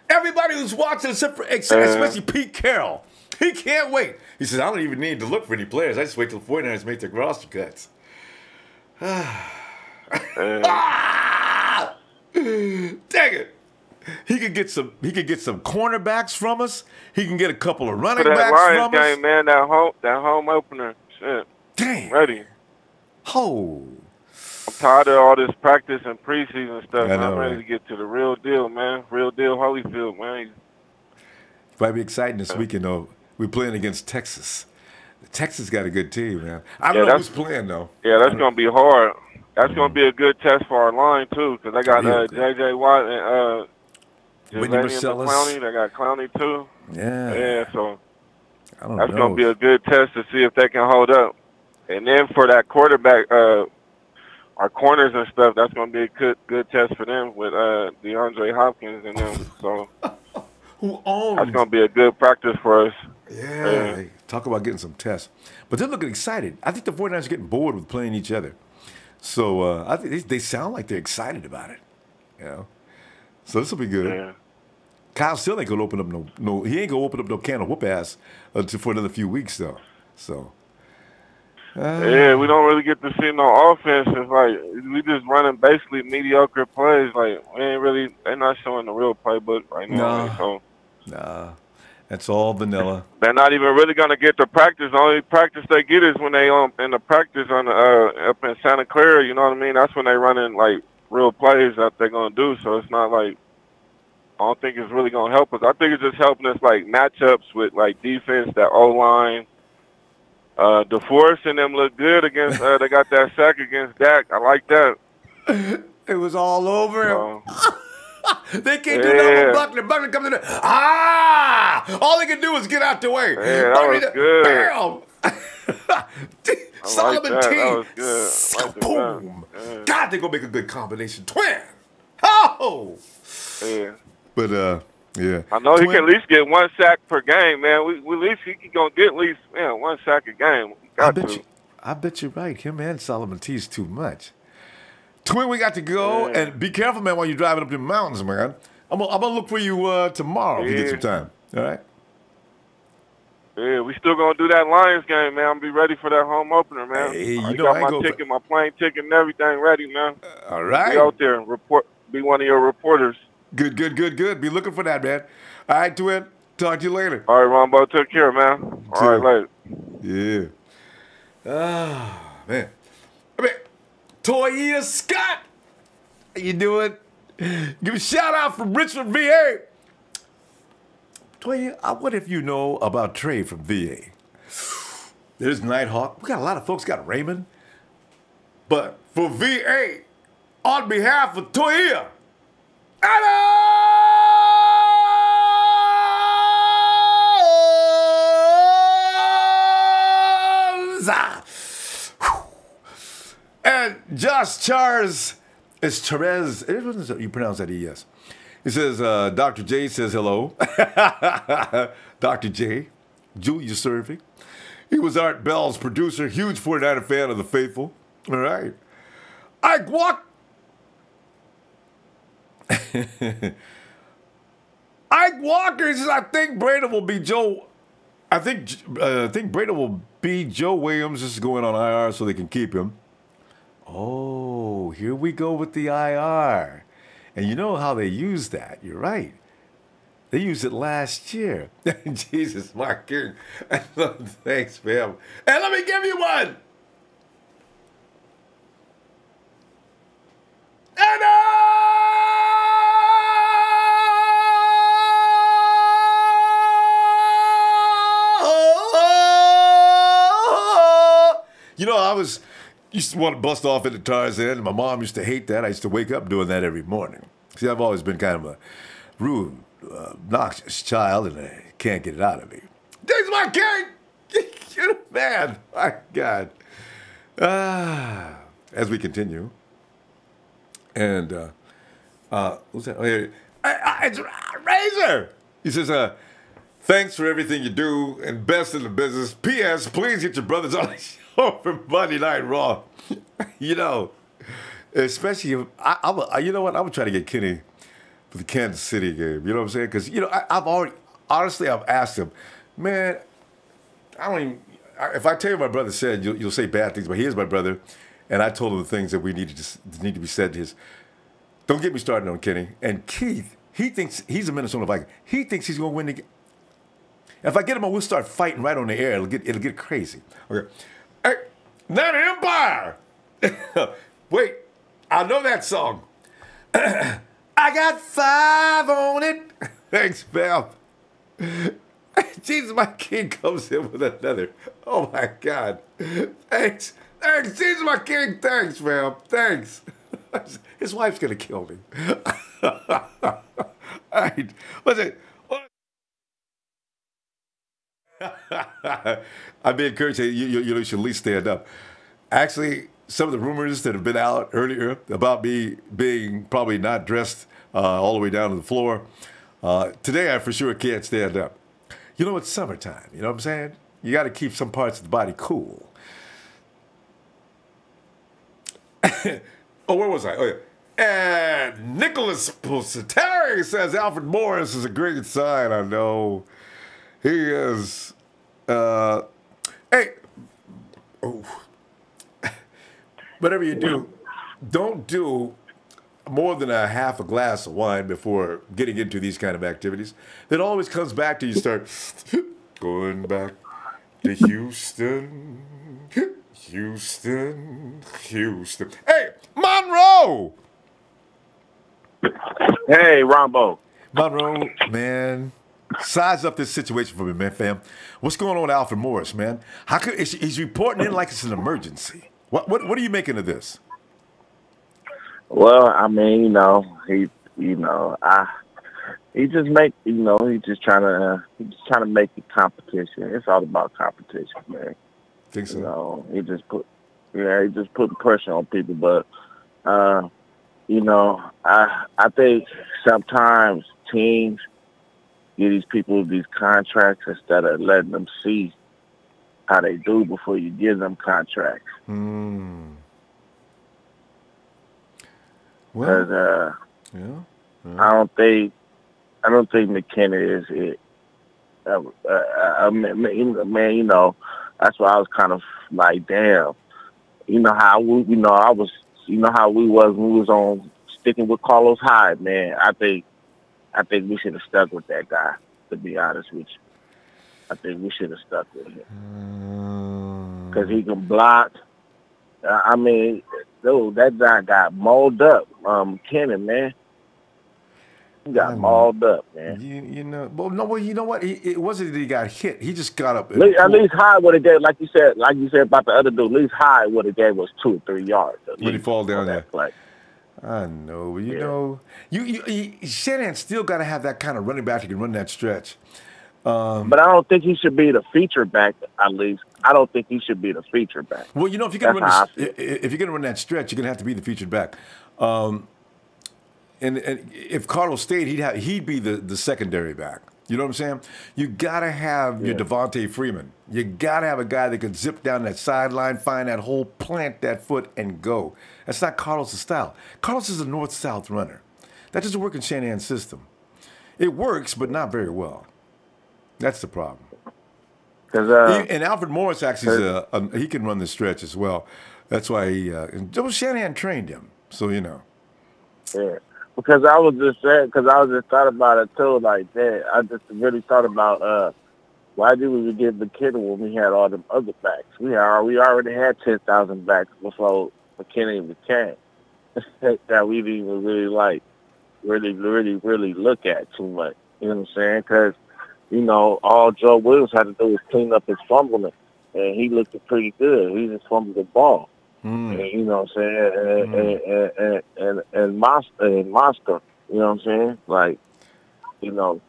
Everybody who's watching, especially Pete Carroll, he can't wait. He says, I don't even need to look for any players. I just wait till the 49ers make their roster cuts. Dang it. He could get some cornerbacks from us. He can get a couple of running backs Lions from us. Game, man, that home opener. Shit. Damn. Ready. Oh. I'm tired of all this practice and preseason stuff. I'm ready to get to the real deal, man. Real deal Holyfield, man. It might be exciting this weekend, though. We're playing against Texas. Texas got a good team, man. I don't know who's playing, though. Yeah, that's going to be hard. That's going to be a good test for our line, too, because they got J.J. Watt and Whitney Marcellus. They got Clowney, too. Yeah, so that's going to be a good test to see if they can hold up. And then for that quarterback, our corners and stuff, that's going to be a good test for them with DeAndre Hopkins and them. So who owns. That's gonna be a good practice for us. Yeah, talk about getting some tests. But they're looking excited. I think the 49ers are getting bored with playing each other. So I think they sound like they're excited about it. You know? So this will be good. Yeah. Kyle still ain't gonna open up he ain't gonna open up no can of whoop ass for another few weeks though. So yeah, we don't really get to see no offense. It's like we just running basically mediocre plays. Like they're not showing the real playbook right now. Nah, that's all vanilla. They're not even really gonna get to practice. The only practice they get is when they in the practice on up in Santa Clara. You know what I mean? That's when they running like real plays that they're gonna do. So it's not like I don't think it's really gonna help us. I think it's just helping us like matchups with like defense, that O line. DeForest and them look good against. They got that sack against Dak. I like that. It was all over him. They can't do nothing with Buckner. Buckner comes in there. All they can do is get out the way. Yeah, that was good. Bam! Solomon T. That was good. Boom. God, they're going to make a good combination. Twin. Oh! Yeah. But, yeah. I know he can at least get 1 sack per game, man. We at least he gonna get at least 1 sack a game. I bet you're right. Him and Solomon T is too much. Twin, we got to go, and be careful, man, while you're driving up the mountains, man. I'm gonna look for you tomorrow if you get some time. All right. Yeah, we still gonna do that Lions game, man. I'm be ready for that home opener, man. Hey, I got my ticket, my plane ticket, and everything ready, man. All right. Be out there and report. Be one of your reporters. Good. Be looking for that, man. All right, Twin. Talk to you later. All right, Ronbo. Take care, man. All right, Yeah. later. Man. I mean, Toya Scott. How you doing? Give a shout out from Richmond, VA. Toya, I wonder if you know about Trey from VA. There's Nighthawk. We got a lot of folks. Got Raymond. But for VA, on behalf of Toya, and Josh Charles is Therese. You pronounce that E-S. He says, Dr. J says hello. Dr. J, Julia Serving. He was Art Bell's producer, huge 49er fan of the faithful. All right. Ike Walk. Ike Walker says, I think Brady will be Joe. I think Brady will be Joe Williams. This is going on IR so they can keep him. Oh, here we go with the IR. And you know how they use that. You're right. They used it last year. Jesus, Mark King. Thanks, fam. And let me give you one. And you know, I used to want to bust off into Tarzan, and my mom used to hate that. I used to wake up doing that every morning. See, I've always been kind of a rude, obnoxious child, and I can't get it out of me. Thanks, my king! You're a man. My God. As we continue. And, who's that? Oh, here. It's Razor! He says, thanks for everything you do, and best in the business. P.S. Please get your brothers on the show for Monday Night Raw. You know, especially if you know what? I would try to get Kenny for the Kansas City game. You know what I'm saying? Because, you know, I've asked him, man, I don't even, if I tell you what my brother said, you'll say bad things, but he is my brother, and I told him the things that need to be said to his. Don't get me started on Kenny. And Keith, he thinks he's a Minnesota Viking. He thinks he's going to win the game. If I get him, we'll start fighting right on the air. It'll get crazy. Okay. Hey, not Empire. Wait, I know that song. I got 5 on it. Thanks, Val. Jesus, my king comes in with another. Oh, my God. Thanks. Jesus, my king. Thanks, Val. Thanks. His wife's going to kill me. All right. What's it? I've been encouraged that you should at least stand up. Actually, some of the rumors that have been out earlier about me being probably not dressed all the way down to the floor, Today, I for sure can't stand up. You know, it's summertime. You know what I'm saying? You got to keep some parts of the body cool. Oh, where was I? Oh, yeah. And Nicholas Pusateri says Alfred Morris is a great sign. I know. He is. Hey. Oh. Whatever you do, don't do more than a half a glass of wine before getting into these kind of activities. It always comes back to you start going back to Houston. Houston. Hey, Monroe! Hey, Ronbo. Monroe, man, size up this situation for me, man, fam. What's going on with Alfred Morris, man? How could he's reporting in like it's an emergency? What are you making of this? Well, I mean, he just he's just trying to make the competition. It's all about competition, man. Think so? He just put pressure on people, but I think sometimes teams give these people these contracts instead of letting them see how they do before you give them contracts. Well, yeah. I don't think McKinnon is it. Man, that's why I was kind of like, damn. How we was when we was on sticking with Carlos Hyde, man. I think we should have stuck with that guy, to be honest with you. I think we should have stuck with him. Because he can block. I mean, dude, that guy got mauled up. McKinnon, man. He got mauled up, man. You know what? It wasn't that he got hit. He just got up. At least Hyde would have gave, like you said about the other dude. At least Hyde would have gave us 2 or 3 yards. When he fall down there. Play. I know. Shanahan still got to have that kind of running back who can run that stretch. But I don't think he should be the feature back. At least I don't think he should be the feature back. Well, if you're going to run that stretch, you're going to have to be the featured back. And if Carlos stayed, he'd be the secondary back. You know what I'm saying? You got to have your Devontae Freeman. You got to have a guy that can zip down that sideline, find that hole, plant that foot, and go. That's not Carlos' style. Carlos is a north-south runner. That doesn't work in Shanahan's system. It works, but not very well. That's the problem. And Alfred Morris actually he can run the stretch as well. That's why Shanahan trained him. So Yeah, because I was just thought about it too. Like that, I just really thought about why did we get McKinnon when we had all them other backs? We already had 10,000 backs before McKinnon even came. That we didn't even really look at too much. You know what I'm saying? Because all Joe Williams had to do was clean up his fumbling, and he looked pretty good. He just fumbled the ball. And, you know what I'm saying? And Monster, you know what I'm saying? Like, and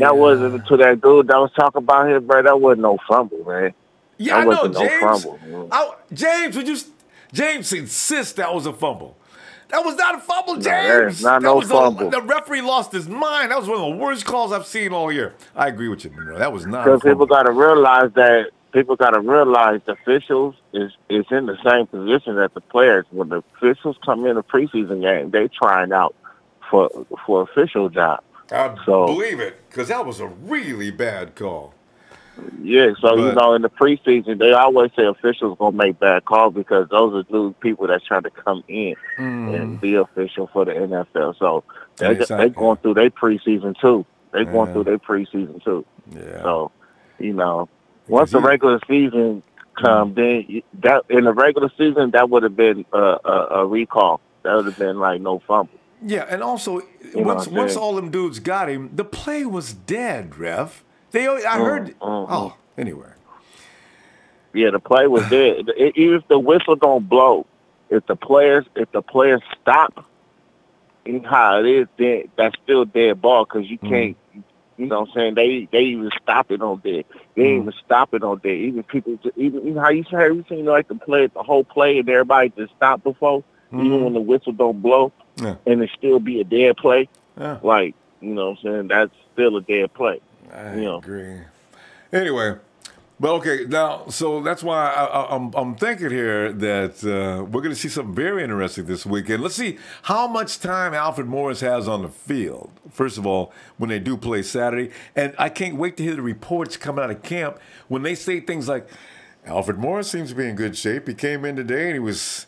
that wasn't to that dude that was talking about him, bro. That wasn't no fumble, man. Yeah, that I know, James. No fumble, James insists that was a fumble. That was not a fumble, James. No fumble. The referee lost his mind. That was one of the worst calls I've seen all year. I agree with you, Monroe. That was not a fumble. Because people got to realize the officials is in the same position as the players. When the officials come in a preseason game, they trying out for official job. I believe it, because that was a really bad call. Yeah, so in the preseason, they always say officials gonna make bad calls because those are new people that's trying to come in and be official for the NFL. So they going through their preseason too. Yeah. So once the regular season come, then that in the regular season that would have been a recall. That would have been like no fumble. Yeah, and also once all them dudes got him, the play was dead, ref. Anyway. Yeah, the play was dead. Even if the whistle don't blow, if the players stop, how it is, then that's still dead ball because you can't. You know what I'm saying? They even stop it on dead. They even stop it on dead. Even people, even how you seen like the whole play, and everybody just stop before, even when the whistle don't blow, and it still be a dead play. Yeah. Like you know what I'm saying, that's still a dead play. I agree. Anyway, but okay, now, so that's why I'm thinking here that we're going to see something very interesting this weekend. Let's see how much time Alfred Morris has on the field, first of all, when they do play Saturday. And I can't wait to hear the reports coming out of camp when they say things like, Alfred Morris seems to be in good shape. He came in today and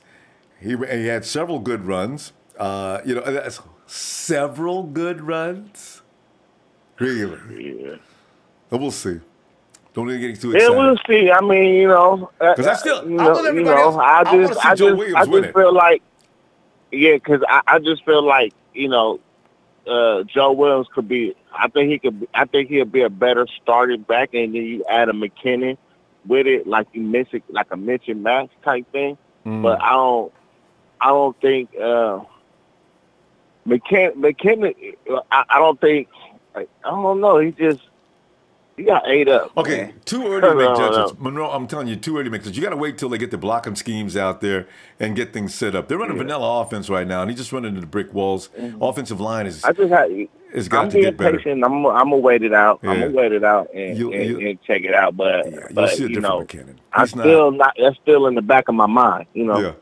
he had several good runs. That's several good runs. Really? Yeah. But we'll see. Don't even get too excited. Yeah, we'll see. I mean, because I just feel like, because I just feel like, Joe Williams could be. I think he'll be a better starting back, and then you add a McKinnon with it, like you miss it, like a Mitch and Max type thing. But I don't think McKinnon. I don't think. I don't know. He got ate up. Okay, man. Too early to make judgments. Monroe, I'm telling you, too early to make judgments. You got to wait till they get the blocking schemes out there and get things set up. They're running vanilla offense right now, and he's just running into the brick walls. Offensive line has got to get better. Patient. I'm gonna wait it out. I'm gonna wait it out and check it out. But you'll see a different McKinnon. That's still in the back of my mind. Yeah.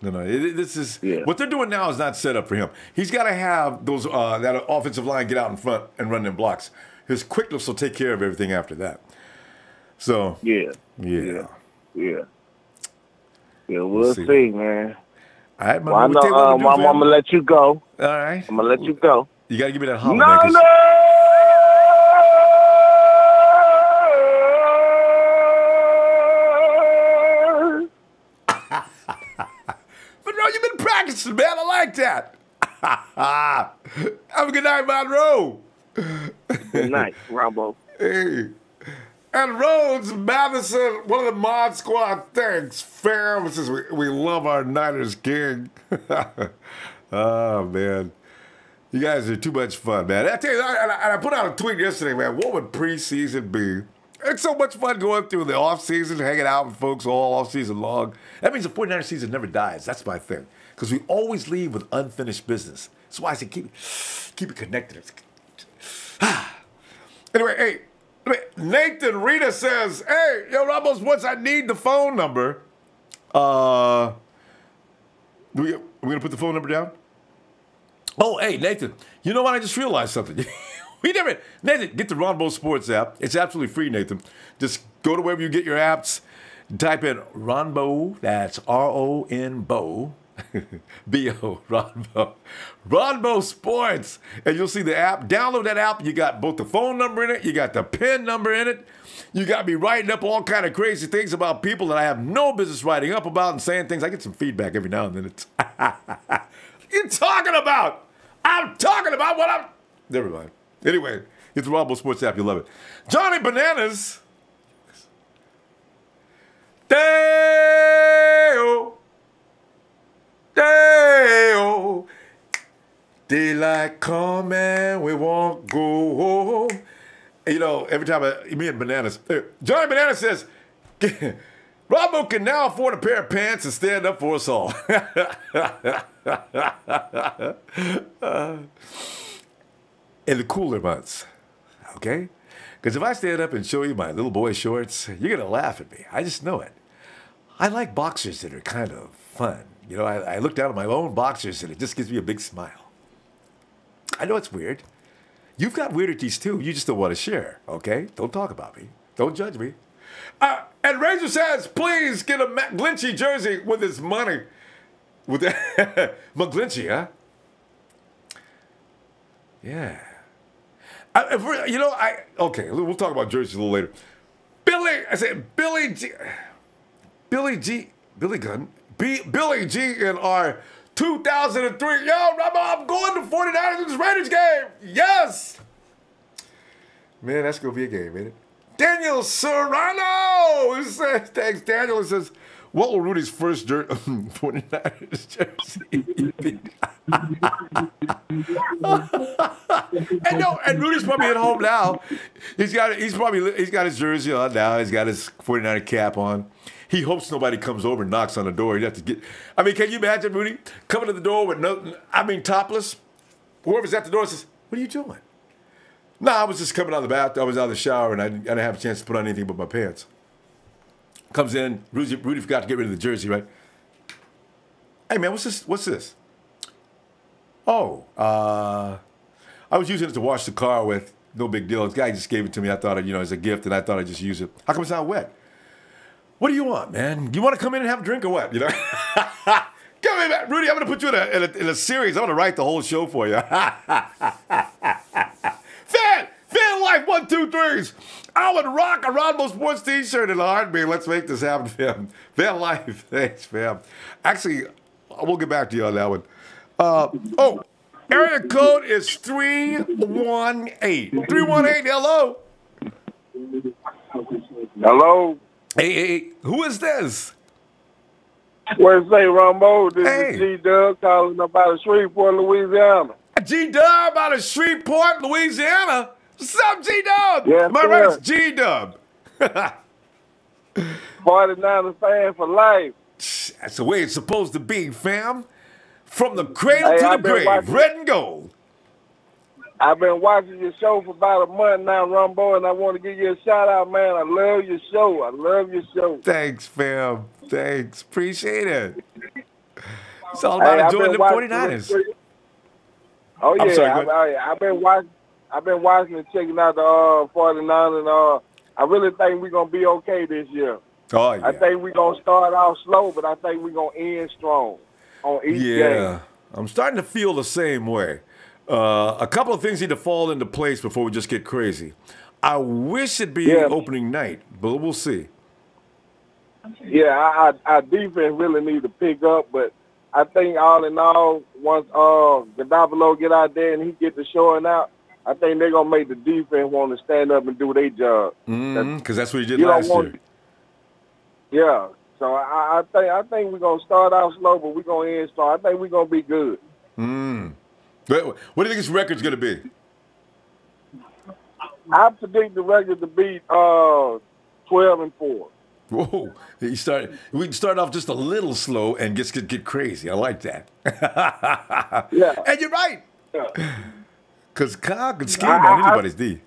No. This is what they're doing now is not set up for him. He's got to have those that offensive line get out in front and run them blocks. His quickness will take care of everything after that. So yeah. We'll see, man. All right, I'm gonna let you go. All right, I'm gonna let you go. You got to give me that holler, No. Monroe, you've been practicing, man. I like that. Have a good night, Monroe. Good night, Ronbo. Hey. And Rhodes Madison, one of the Mod Squad, thanks, fam. Says we love our Niners king. Oh, man. You guys are too much fun, man. I tell you, I put out a tweet yesterday, man. What would preseason be? It's so much fun going through the offseason, hanging out with folks all offseason long. That means the 49ers season never dies. That's my thing. Because we always leave with unfinished business. That's why I say keep it connected. Anyway, hey, Nathan Rita says, hey, yo, Ronbo Sports, I need the phone number. We're going to put the phone number down? Oh, hey, Nathan, you know what? I just realized something. Nathan, get the Ronbo Sports app. It's absolutely free, Nathan. Just go to wherever you get your apps. Type in Ronbo, that's R-O-N-BO. B-O, Ronbo Sports. And you'll see the app. Download that app. You got both the phone number in it. You got the PIN number in it. You got me writing up all kind of crazy things about people that I have no business writing up about and saying things. I get some feedback every now and then. It's you're talking about? I'm talking about what I'm... Never mind. Anyway, it's the Ronbo Sports app. You'll love it. Johnny Bananas. Day-o. Day-o. Daylight come and we won't go home. You know, every time me and Bananas, Johnny Bananas says, Ronbo can now afford a pair of pants and stand up for us all. In the cooler months, okay? Because if I stand up and show you my little boy shorts, you're going to laugh at me. I just know it. I like boxers that are kind of fun. You know, I look down at my own boxers and it just gives me a big smile. I know it's weird. You've got weirdities too. You just don't want to share, okay? Don't talk about me. Don't judge me. And Razor says, please get a McGlinchey jersey with his money. With that McGlinchey, huh? Yeah. Okay, we'll talk about jerseys a little later. Billy G in our 2003. Yo, Ronbo, I'm going to 49ers in this Raiders game. Yes. Man, that's going to be a game, ain't it? Daniel Serrano says, thanks, Daniel. It says, what will Rudy's first 49ers jersey be? and Rudy's probably at home now. He's got his jersey on now. He's got his 49er cap on. He hopes nobody comes over and knocks on the door. He'd have to get. I mean, can you imagine Rudy coming to the door with topless? Whoever's at the door says, "What are you doing?" No, I was just coming out of the bath. I was out of the shower, and I didn't have a chance to put on anything but my pants. Comes in. Rudy forgot to get rid of the jersey, right? Hey, man, what's this? What's this? Oh, I was using it to wash the car with. No big deal. This guy just gave it to me. I thought, as a gift, and I thought I'd just use it. How come it's not wet? What do you want, man? You want to come in and have a drink or what? Come in, man. Rudy, I'm going to put you in a series. I'm going to write the whole show for you. Fan Life 1, 2, 3s. I would rock a Ronbo Sports t-shirt in a heartbeat. Let's make this happen, fam. Fan Life. Thanks, fam. Actually, we'll get back to you on that one. Area code is 318. 318, hello. Hello. Hey, who is this? Where's say Ronbo? This Hey. is G-Dub calling about Shreveport, Louisiana. G-Dub out of Shreveport, Louisiana. What's up, G-Dub? Yes, Am I right? sir. It's G-Dub. 49er fan for life. That's the way it's supposed to be, fam. From the cradle Hey, to the I've been grave, watching- red and gold. I've been watching your show for about a month now, Ronbo, and I want to give you a shout out, man. I love your show. I love your show. Thanks, fam. Thanks. Appreciate it. It's all about enjoying the 49ers. Oh I'm yeah, sorry, go I've been watching and checking out the 49ers, and I really think we're gonna be okay this year. Oh, yeah. I think we're gonna start out slow, but I think we're gonna end strong on each game. I'm starting to feel the same way. A couple of things need to fall into place before we just get crazy. I wish it'd be opening night, but we'll see. Yeah, our defense really need to pick up, but I think all in all, once Gadapolo get out there and he get the showing out, I think they're gonna make the defense want to stand up and do their job. Because that's what he did You don't last want- year. Yeah, so I think we're gonna start out slow, but we're gonna end strong. I think we're gonna be good. What do you think his record's going to be? I predict the record to be 12-4. Whoa! We can start off just a little slow and just get crazy. I like that. Yeah, And you're right. yeah. Because Kyle can scheme on anybody's D.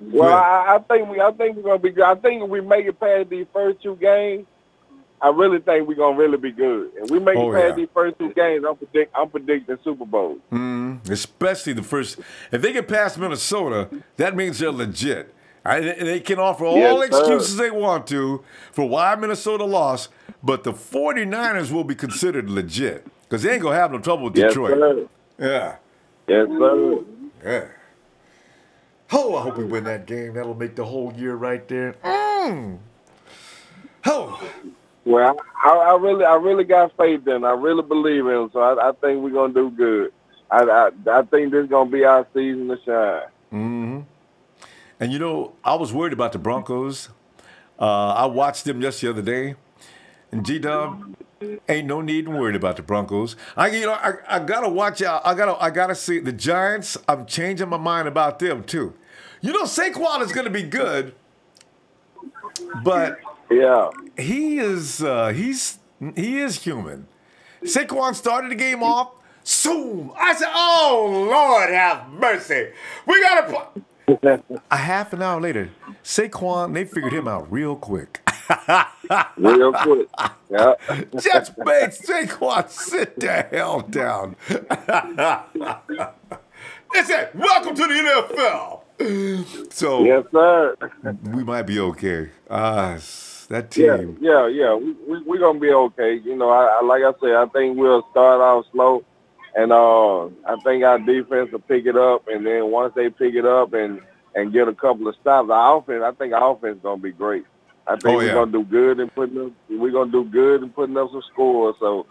Well, I think we're gonna be good. I think if we make it past these first two games, I really think we're gonna really be good. And we make it past these first two games, I'm predicting Super Bowl. Especially the first. If they get past Minnesota, that means they're legit. They can offer all excuses they want to for why Minnesota lost, but the 49ers will be considered legit because they ain't going to have no trouble with Detroit. Sir. Yeah. Yes, sir. Yeah. Oh, I hope we win that game. That'll make the whole year right there. Oh. Well, I really got faith in him. I really believe in him, so I think we're going to do good. I think this is going to be our season to shine. Mm-hmm. And, I was worried about the Broncos. I watched them just the other day. And, G-Dub, ain't no need in worrying about the Broncos. I got to watch out. I got to see the Giants. I'm changing my mind about them, too. Saquon is going to be good, but yeah, he is human. Saquon started the game off. Zoom. I said, "Oh Lord, have mercy. We got to." A half an hour later, Saquon, they figured him out real quick. Real quick. Yeah. Just made Saquon sit the hell down. That's it. Welcome to the NFL. So yes, sir. We might be okay. That team. Yeah. We're gonna be okay. Like I said, I think we'll start out slow, and I think our defense will pick it up, and then once they pick it up and get a couple of stops, I think our offense is gonna be great. I think we're gonna do good in putting up. We're gonna do good in putting up some scores. So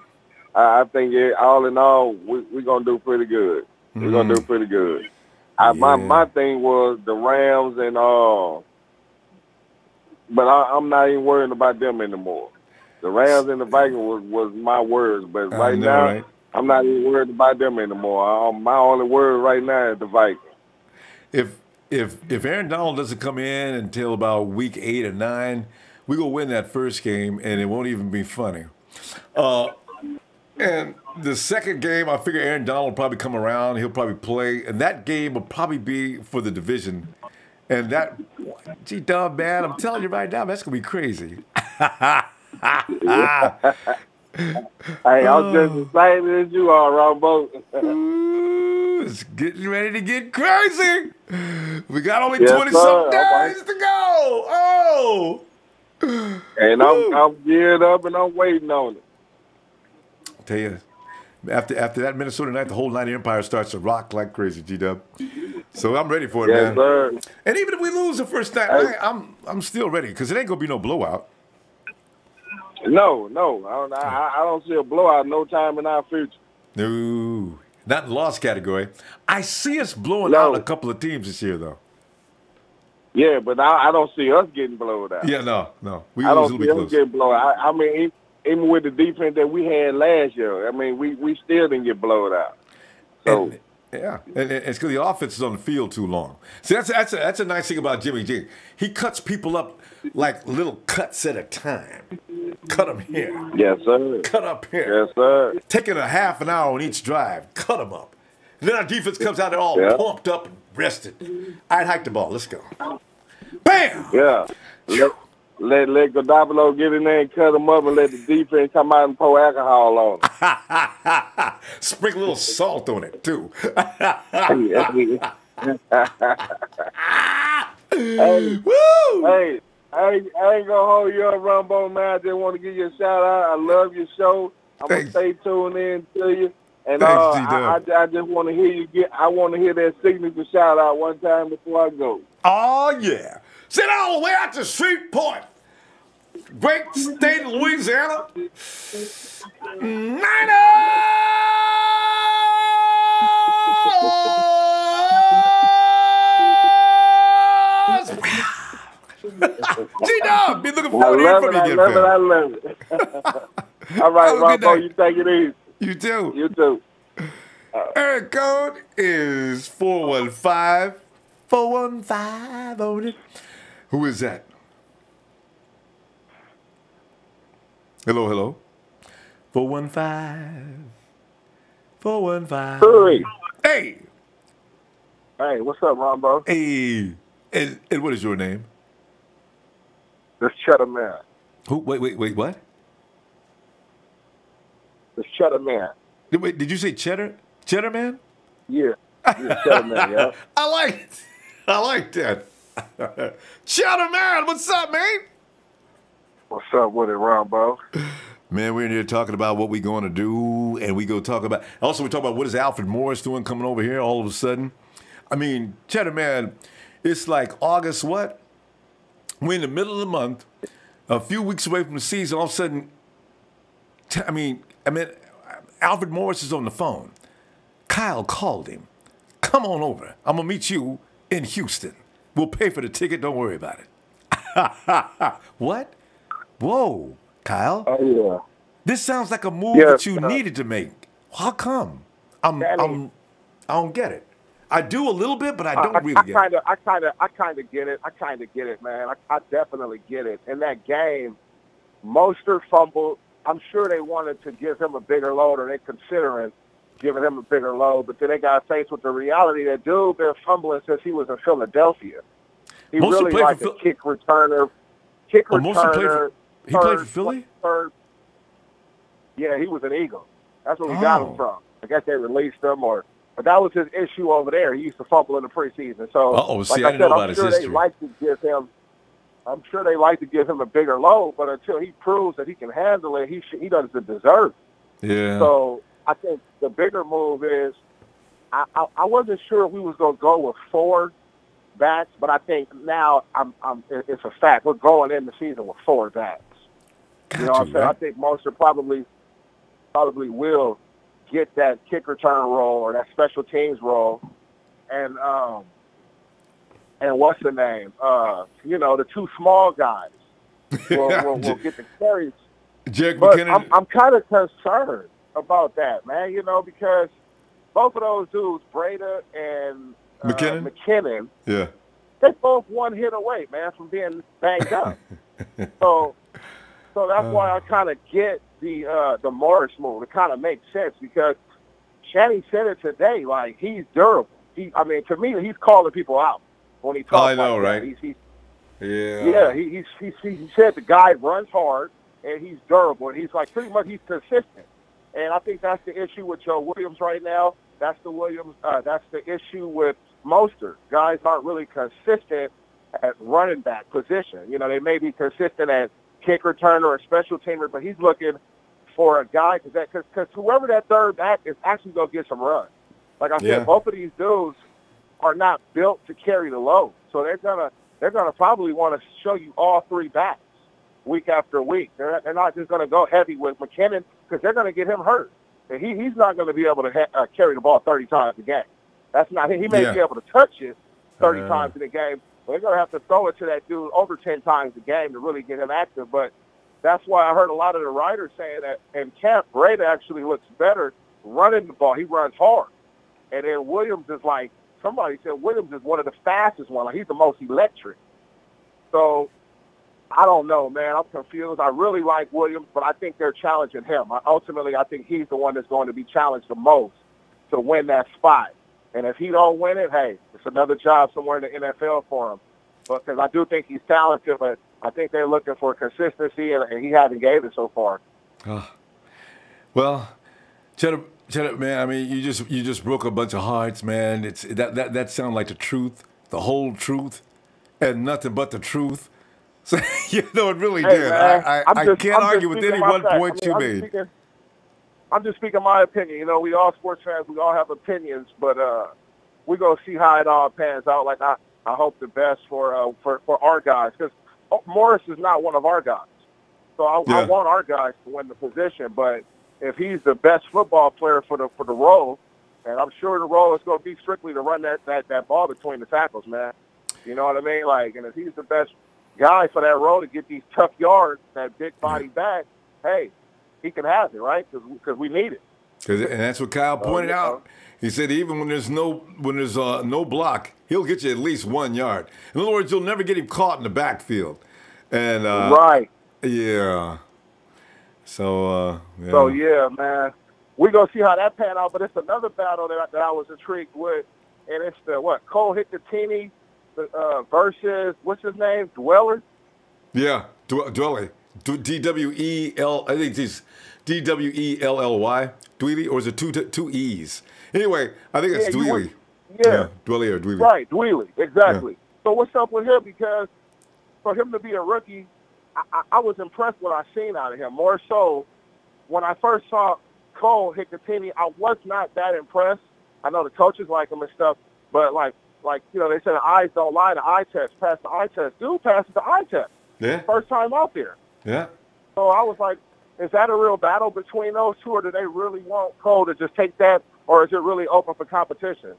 I think all in all, we're gonna do pretty good. We're gonna do pretty good. My thing was the Rams and but I'm not even worrying about them anymore. The Rams and the Vikings was my words, but right now I'm not even worried about them anymore. My only worry right now is the Vikings. If Aaron Donald doesn't come in until about week 8 or 9, we gonna win that first game, and it won't even be funny. And the second game, I figure Aaron Donald will probably come around. He'll probably play. And that game will probably be for the division. And that, G-Dub, man, I'm telling you right now, that's going to be crazy. Hey, I'm just as excited as you are, Ronbo. It's getting ready to get crazy. We got only 20-something days to go. Oh. And I'm geared up and I'm waiting on it. I'll tell you, after that Minnesota night, the whole night Empire starts to rock like crazy, G-Dub. So I'm ready for it, man. Sir. And even if we lose the first night, I'm still ready because it ain't going to be no blowout. No. I don't see a blowout no time in our future. No, not in the loss category. I see us blowing out a couple of teams this year, though. Yeah, but I don't see us getting blown out. Yeah, no. I don't see us getting blown out. I mean, even with the defense that we had last year, I mean, we still didn't get blown out. So. And it's because the offense is on the field too long. See, that's a nice thing about Jimmy G. He cuts people up like little cuts at a time. Cut them here. Yes, sir. Cut up here. Yes, sir. Taking a half an hour on each drive. Cut them up. And then our defense comes out there all pumped up and rested. All right, hike the ball. Let's go. Bam! Yeah. Let Godopolo get in there and cut them up and let the defense come out and pour alcohol on them. Sprinkle a little salt on it, too. Hey, Woo! hey, I ain't going to hold you up, Ronbo, man. I just want to give you a shout-out. I love your show. I'm going to stay tuned in to you. And I just want to hear you I want to hear that signature shout-out one time before I go. Oh, yeah. Sit all the way out to Shreveport. Great state of Louisiana. Niners! G-Dog, be looking forward to hearing from you again, I love it. All right, Ronbo, you take it easy. You too. You too. Area code is 415. 415 on it. Who is that? Hello. 415. 415. Hurry. Hey. Hey, what's up, Ronbo? Hey. And what is your name? This Cheddar Man. Who? Wait, what? This Cheddar Man. Wait, did you say Cheddar? Cheddar Man? Yeah. Cheddar Man, yeah. I like that. Cheddar Man, what's up, man? What's up with it, Ronbo? Man, we're in here talking about what we're going to do, and we go talk about. Also, we talk about what is Alfred Morris doing coming over here all of a sudden. I mean, Cheddar Man, it's like August what? We're in the middle of the month, a few weeks away from the season. All of a sudden, I mean, Alfred Morris is on the phone. Kyle called him. Come on over. I'm gonna meet you in Houston. We'll pay for the ticket. Don't worry about it. What? Whoa, Kyle. Oh, yeah. This sounds like a move that you needed to make. How come? I don't get it. I do a little bit, but I don't really get it. I kind of get it. I kind of get it, man. I definitely get it. In that game, Mostert fumbled. I'm sure they wanted to give him a bigger load, or they're considering giving him a bigger load, but then they got faced with the reality that dude been fumbling since he was in Philadelphia. He really like a kick returner. He played for Philly? Yeah, he was an Eagle. That's where we got him from. I guess they released him, but that was his issue over there. He used to fumble in the preseason. So, I didn't know about his history. I'm sure they like to give him a bigger load, but until he proves that he can handle it, he doesn't deserve it. Yeah. So I think the bigger move is I wasn't sure if we was going to go with 4 backs, but I think now it's a fact. We're going in the season with 4 backs. You know what I'm saying? I think Mostert probably will get that kick return role or that special teams role, and what's the name? The 2 small guys will get the carries. Jack but McKinnon. I'm kind of concerned about that, man. Because both of those dudes, Breda and McKinnon, yeah, they both 1 hit away, man, from being banged up. So So that's why I kind of get the Morris move. It kind of makes sense because Shanny said it today. Like, he's durable. To me, he's calling people out when he talks. I know, like right? He said the guy runs hard and he's durable, and he's like pretty much he's consistent. And I think that's the issue with Joe Williams right now. That's the issue with Mostert. Guys aren't really consistent at running back position. You know, they may be consistent at kick returner or special teamer, but he's looking for a guy because whoever that third back is actually going to get some run. Like I said, both of these dudes are not built to carry the load, so they're gonna probably want to show you all three backs week after week. They're not just going to go heavy with McKinnon because they're going to get him hurt. And he's not going to be able to carry the ball 30 times a game. That's not him. He may be able to touch it 30 times in a game, but they're going to have to throw it to that dude over 10 times a game to really get him active. But that's why I heard a lot of the writers saying that in camp, Brady actually looks better running the ball. He runs hard. And then Williams is like, somebody said Williams is one of the fastest ones. Like, he's the most electric. So I don't know, man. I'm confused. I really like Williams, but I think they're challenging him. Ultimately, I think he's the one that's going to be challenged the most to win that spot. And if he don't win it, hey, it's another job somewhere in the NFL for him. Because I do think he's talented, but I think they're looking for consistency, and he hasn't gave it so far. Well, Cheddar, man, I mean, you just broke a bunch of hearts, man. It's that sounds like the truth, the whole truth, and nothing but the truth. So, it really did. Man, I can't argue with any one point you made. I'm just speaking my opinion. You know, we all sports fans, we all have opinions, but we're going to see how it all pans out. Like, I hope the best for our guys, because Morris is not one of our guys. So I want our guys to win the position, but if he's the best football player for the role, and I'm sure the role is going to be strictly to run that ball between the tackles, man. You know what I mean? Like, and if he's the best guy for that role to get these tough yards, that big body back, hey, he can have it, right? Because we need it. And that's what Kyle pointed out. He said even when there's no block, he'll get you at least 1 yard. In other words, you'll never get him caught in the backfield. And right. Yeah. So So yeah, man, we're gonna see how that pan out. But it's another battle that I was intrigued with, and it's the Cole Hicatini versus what's his name, Dweller. Yeah, Dwelly. D-W-E-L. I think it's D-W-E-L-L-Y. Dweely, or is it two E's? Anyway, I think it's Dweely. Dwelly or Dweely. Right, Dweely, exactly. Yeah. So what's up with him? Because for him to be a rookie, I was impressed with what I seen out of him. More so, when I first saw Cole Hicatini, I was not that impressed. I know the coaches like him and stuff, but like you know, they say the eyes don't lie. The eye test, pass the eye test. Dude passes the eye test. Yeah. First time out there. Yeah. So I was like, is that a real battle between those two, or do they really want Cole to just take that, or is it really open for competition?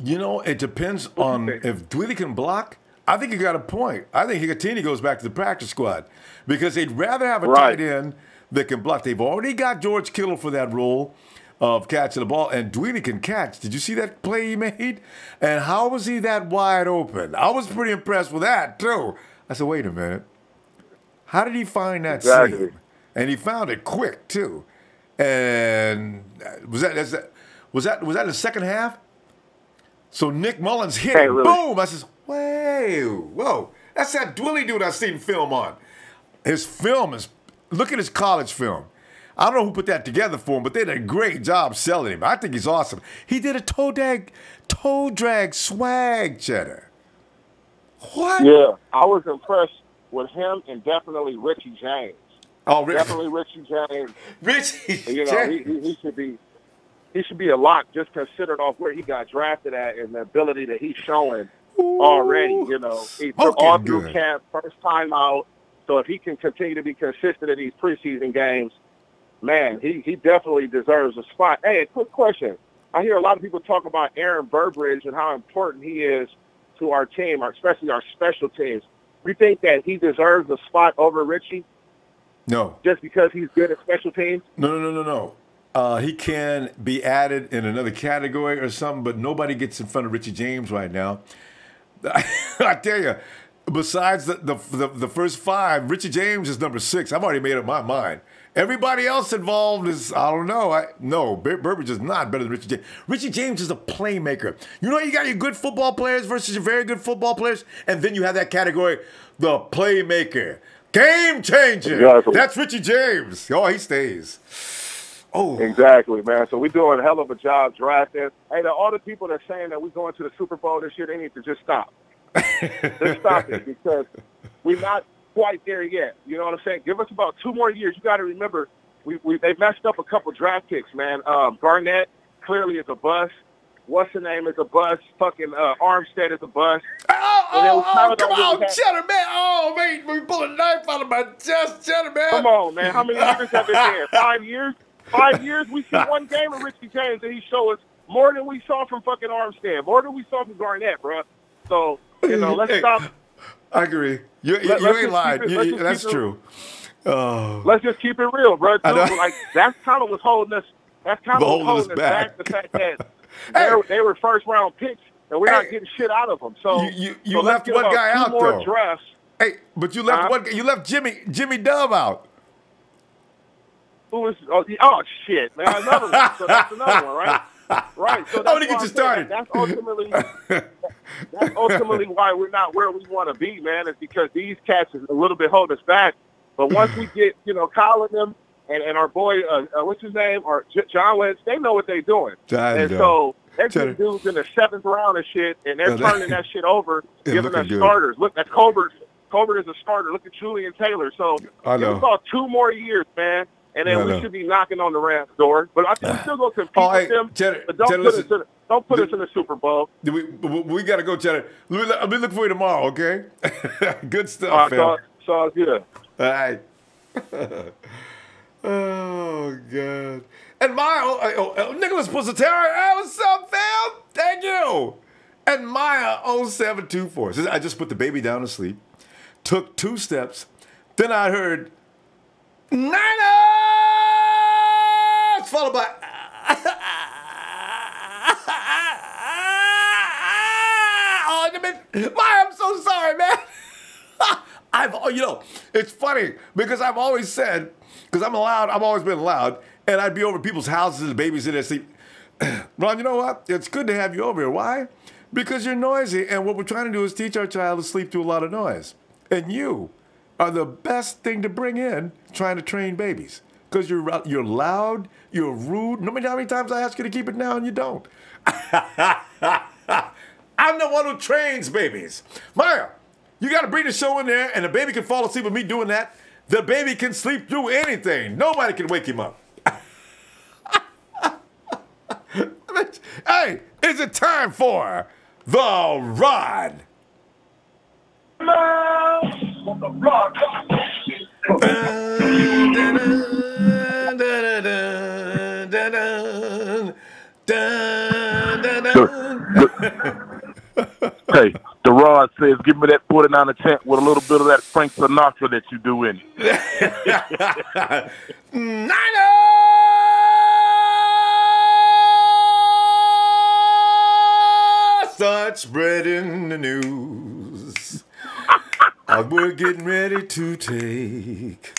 You know, it depends on if Dweely can block. I think you got a point. I think Hicatini goes back to the practice squad because they'd rather have a tight end that can block. They've already got George Kittle for that role of catching the ball, and Dweely can catch. Did you see that play he made? And how was he that wide open? I was pretty impressed with that, too. I said, wait a minute. How did he find that seam? And he found it quick, too. And was that in the second half? So Nick Mullins hit it. Really. Boom! I says, whoa. That's that Dweely dude I seen film on. His film is, look at his college film. I don't know who put that together for him, but they did a great job selling him. I think he's awesome. He did a toe drag swag, Cheddar. What? Yeah, I was impressed with him and definitely Richie James. Oh, definitely Richie James. James. He should be a lock just considered off where he got drafted at and the ability that he's showing already. You know, he took all through camp, first time out. So if he can continue to be consistent in these preseason games, man, he definitely deserves a spot. Hey, a quick question. I hear a lot of people talk about Aaron Burbridge and how important he is to our team, especially our special teams. Do you think that he deserves a spot over Richie? No. Just because he's good at special teams? No. He can be added in another category or something, but nobody gets in front of Richie James right now. I tell you, besides the first five, Richie James is number 6. I've already made up my mind. Everybody else involved is, I don't know. No, Burbridge is not better than Richie James. Richie James is a playmaker. You know, you got your good football players versus your very good football players, and then you have that category, the playmaker. Game changer. Exactly. That's Richie James. Oh, he stays. Oh. Exactly, man. So we're doing a hell of a job drafting. Hey, all the people that are saying that we're going to the Super Bowl this year, they need to just stop. Just stop it, because we're not quite there yet. You know what I'm saying? Give us about 2 more years. You got to remember, they messed up a couple draft picks, man. Garnett clearly is a bust. What's the name is a bust. Fucking Armstead is a bust. Come on, Cheddar, man. Oh, man, we pull a knife out of my chest, Cheddar, man. Come on, man. How many years have been there? 5 years? 5 years? We see one game of Richie James, and he showed us more than we saw from fucking Armstead, more than we saw from Garnett, bro. So, you know, let's stop. I agree. You ain't lying. That's true. Let's just keep it real, bro. Like, that's kind of what's holding us. That's kind of what's holding us back. The fact that they were first round picks, and we're not getting shit out of them. So you left one guy out though. Drafts. Hey, but you left one. You left Jimmy Dove out. Who was? Oh shit, man! Another one. So that's another one, right? Right. So I want to get you started. That's ultimately why we're not where we want to be, man. Is because these cats is a little bit holding us back. But once we get, Kyle and them and our boy, what's his name, or John Wentz, they know what they're doing. So they're getting dudes in the 7th round and shit, and they're turning that shit over, giving us starters. Look, that's Colbert. Colbert is a starter. Look at Julian Taylor. So give us about 2 more years, man. And then we should be knocking on the Rams' door. But I think we're still going to compete with them. Cheddar, but don't put us in the Super Bowl. We got to go, Cheddar. I'll be looking for you tomorrow, okay? Good stuff, fam. Sounds good. All right. Oh, God. And Maya, Nicholas Pusateri, hey, what's up, fam? Thank you. And Maya 0724 says, I just put the baby down to sleep, took 2 steps, then I heard, Niners! Followed by, Maya, I'm so sorry, man. It's funny because I've always said, because I've always been loud, and I'd be over people's houses and babies in their sleep. Ron, you know what? It's good to have you over here. Why? Because you're noisy, and what we're trying to do is teach our child to sleep through a lot of noise. And you are the best thing to bring in trying to train babies. Because you're loud, you're rude. No matter how many times I ask you to keep it down, you don't. I'm the one who trains babies. Maya, you got to bring the show in there, and the baby can fall asleep with me doing that. The baby can sleep through anything. Nobody can wake him up. Hey, is it time for The Rod? Hey, the Rod says, give me that 49 chant with a little bit of that Frank Sinatra that you do in it. Niners! Start spreading the news. We're getting ready to take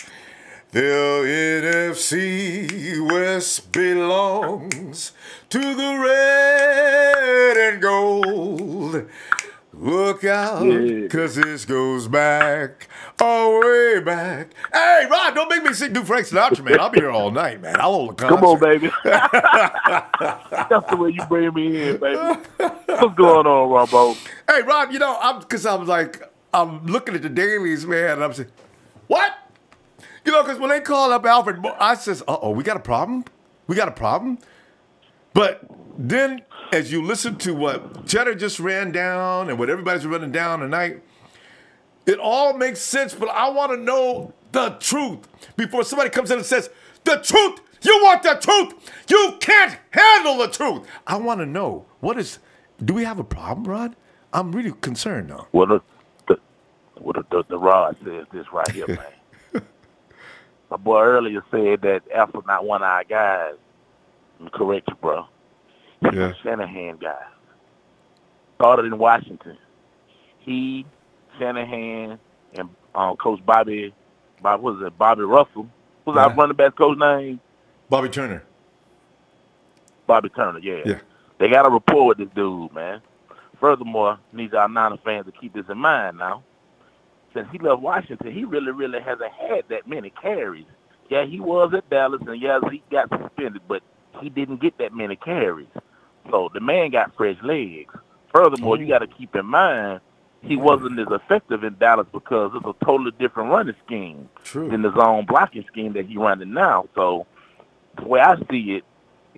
the NFC West belongs to the red and gold. Look out, because this goes back, way back. Hey, Rob, don't make me do Frank Sinatra, man. I'll be here all night, man. I'll hold the concert. Come on, baby. That's the way you bring me in, baby. What's going on, Ronbo? Hey, Rob, I'm looking at the dailies, man, and I'm saying, what? Because when they call up Alfred Morris, I says, we got a problem? We got a problem? But then, as you listen to what Cheddar just ran down and what everybody's running down tonight, it all makes sense, but I want to know the truth before somebody comes in and says, the truth! You want the truth! You can't handle the truth! I want to know, do we have a problem, Rod? I'm really concerned now. Well, the Rod says this right here, man. My boy earlier said that Alfred not one of our guys. I'm correct you, bro. He's a Shanahan guy. Started in Washington. He, Shanahan and Coach Bobby Russell. What's our running back coach name? Bobby Turner. Bobby Turner, yeah. Yeah. They got a rapport with this dude, man. Furthermore, need y'all Niner fans to keep this in mind now. Since he left Washington, he really, really hasn't had that many carries. Yeah, he was at Dallas, and yes, he got suspended, but he didn't get that many carries. So the man got fresh legs. Furthermore, you got to keep in mind, he wasn't as effective in Dallas because it's a totally different running scheme than the zone blocking scheme that he's running now. So the way I see it,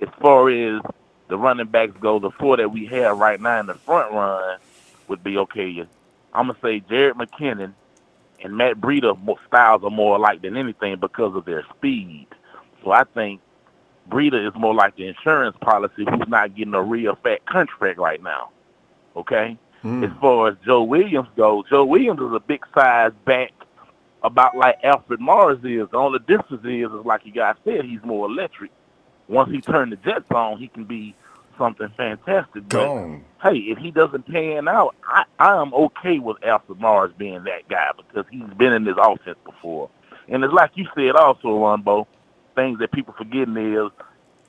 as far as the running backs go, the four that we have right now in the front run would be, okay, I'm going to say Jared McKinnon and Matt Breida styles are more alike than anything because of their speed. So I think Breida is more like the insurance policy who's not getting a real fat contract right now. Okay? As far as Joe Williams goes, Joe Williams is a big size back about like Alfred Morris is. The only difference is like you guys said, he's more electric. Once he turned the jets on, he can be something fantastic. But, hey, if he doesn't pan out, I am okay with Alfred Morris being that guy because he's been in this offense before. And it's like you said also, Ronbo, things that people forgetting is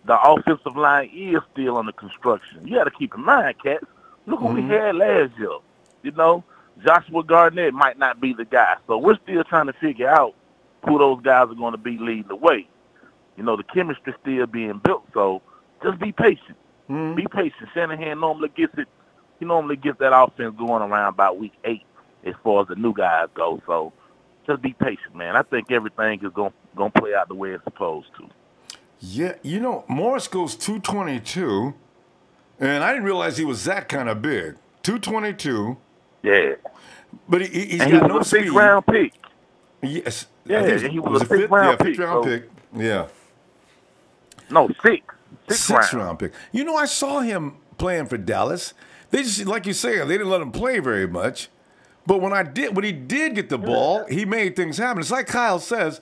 the offensive line is still under construction. You got to keep in mind, cats, look what we had last year. You know, Joshua Garnett might not be the guy. So we're still trying to figure out who those guys are going to be leading the way. You know, the chemistry's still being built, so just be patient. Be patient. Shanahan normally gets it. He normally gets that offense going around about week 8 as far as the new guys go. So just be patient, man. I think everything is going to play out the way it's supposed to. Yeah, you know, Morris goes 222, and I didn't realize he was that kind of big. 222. Yeah. But he's and got he no was a speed. 6th-round pick. Yes. Yeah, and he was a fifth-round pick. Yeah. No, Sixth round pick. You know, I saw him playing for Dallas. They just, like you say, they didn't let him play very much. But when he did get the ball, he made things happen. It's like Kyle says,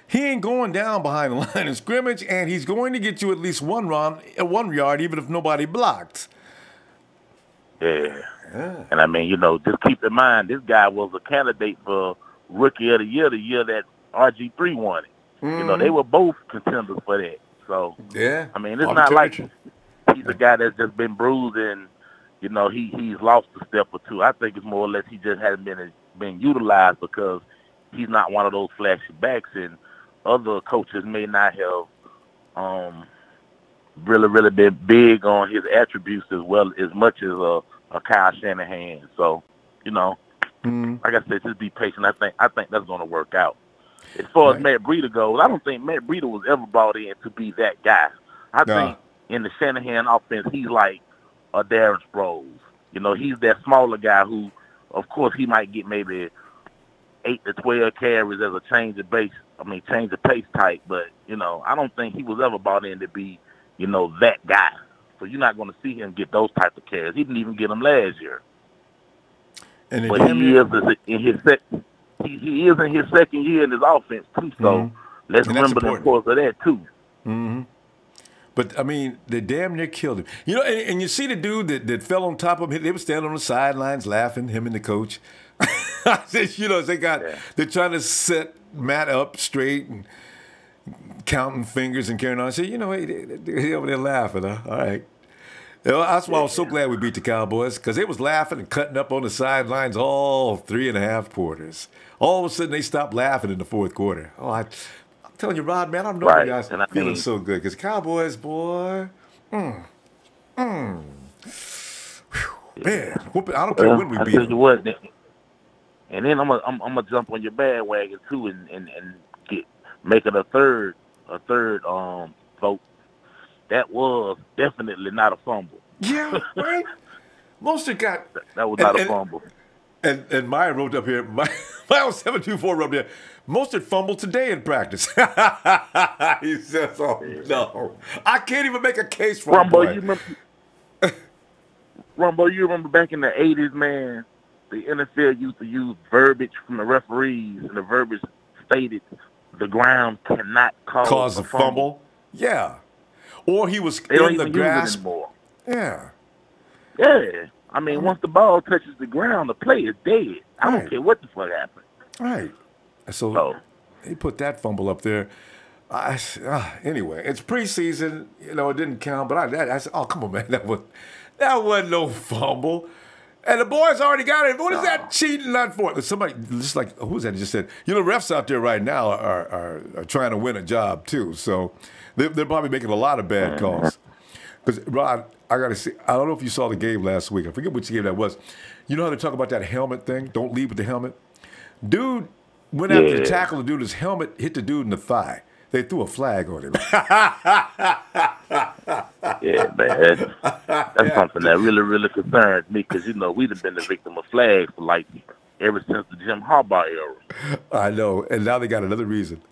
he ain't going down behind the line of scrimmage, and he's going to get you at least 1 yard, even if nobody blocked. Yeah. And I mean, you know, just keep in mind, this guy was a candidate for Rookie of the year that RG3 won it. You know, they were both contenders for that. So, yeah, I mean, it's not like he's a guy that's just been bruised and, you know, he's lost a step or two. I think it's more or less he just hasn't been utilized because he's not one of those flashy backs, and other coaches may not have really been big on his attributes as much as a Kyle Shanahan. So, you know, like I said, just be patient. I think that's going to work out. As far as Matt Breida goes, I don't think Matt Breida was ever brought in to be that guy. I think in the Shanahan offense, he's like a Darren Sproles. You know, he's that smaller guy who, of course, he might get maybe 8 to 12 carries as a change of pace type. But, you know, I don't think he was ever brought in to be, you know, that guy. So you're not going to see him get those type of carries. He didn't even get them last year. But he is in his second. He is in his second year in his offense, too, so let's remember the importance of that, too. But, I mean, they damn near killed him. You know, and you see the dude that fell on top of him, they were standing on the sidelines laughing, him and the coach. You know, they're trying to set Matt up straight and counting fingers and carrying on. I said, you know, they over there laughing, huh? All right. You know, that's why I was so glad we beat the Cowboys, because they was laughing and cutting up on the sidelines all 3.5 quarters. All of a sudden, they stopped laughing in the 4th quarter. Oh, I'm telling you, Rod, man, I know you guys feeling so good, because Cowboys, boy, man, I don't care when we beat them. You what, and then I'm gonna jump on your bandwagon too, and make it a third vote. That was definitely not a fumble. Yeah, right. Mostert got that was not a fumble. And Meyer wrote up here. My 724 wrote there. Mostert fumbled today in practice. He says, "Oh no, I can't even make a case for him." Ronbo, you remember back in the 80s, man? The NFL used to use verbiage from the referees, and the verbiage stated the ground cannot cause a fumble. Yeah. Or he was in the grasp. anymore. Yeah. Yeah. I mean, once the ball touches the ground, the play is dead. I don't Right. care what the fuck happened. Right. So he put that fumble up there. Anyway, it's preseason. You know, it didn't count. But I said, oh, come on, man. That wasn't no fumble. And the boys already got it. What is that cheating not for? Somebody, just like, who was that? Just said, you know, refs out there right now are trying to win a job, too. So they're probably making a lot of bad calls. Because, Rod, I got to see, I don't know if you saw the game last week. I forget which game that was. You know how they talk about that helmet thing? Don't leave with the helmet? Dude went after the tackle the dude. His helmet hit the dude in the thigh. They threw a flag on him. Yeah, man. That's something that really, really concerns me because, you know, we've been the victim of flags for, like, ever since the Jim Harbaugh era. I know, and now they got another reason.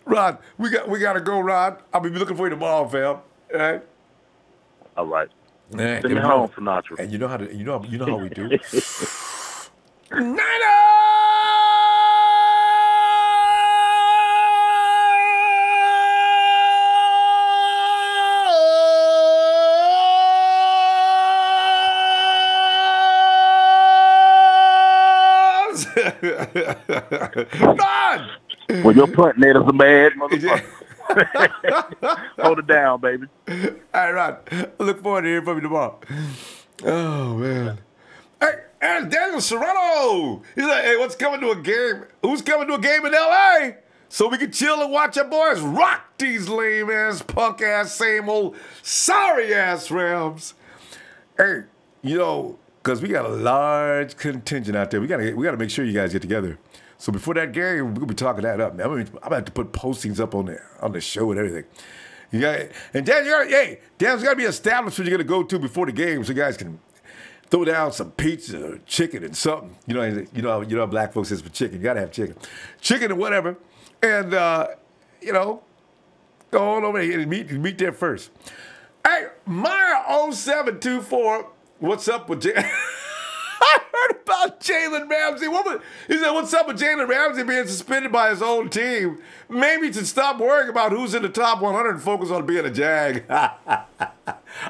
Rod, we got to go, Rod. I'll be looking for you tomorrow, fam. All right? All right. Send me home, Sinatra. And you know how we do. Rod! Well, your punt net is a bad motherfucker. Hold it down, baby. All right, Rod. I look forward to hearing from you tomorrow. Oh, man. Hey, and Daniel Serrano. He's like, hey, what's coming to a game? Who's coming to a game in L.A.? So we can chill and watch our boys rock these lame-ass, punk-ass, same old, sorry-ass Rams. Hey, you know, because we got a large contingent out there. We gotta make sure you guys get together. So before that game, we're gonna be talking that up. Man, I'm about to put postings up on the show and everything. And Dan, Dan's got to be established where you're gonna go to before the game, so you guys can throw down some pizza or chicken and something. You know how black folks says for chicken. You gotta have chicken or whatever. And go on over there and meet there first. Hey, Meyer 0724. What's up with I heard about Jalen Ramsey. He said, what's up with Jalen Ramsey being suspended by his own team? Maybe to stop worrying about who's in the top 100 and focus on being a Jag. I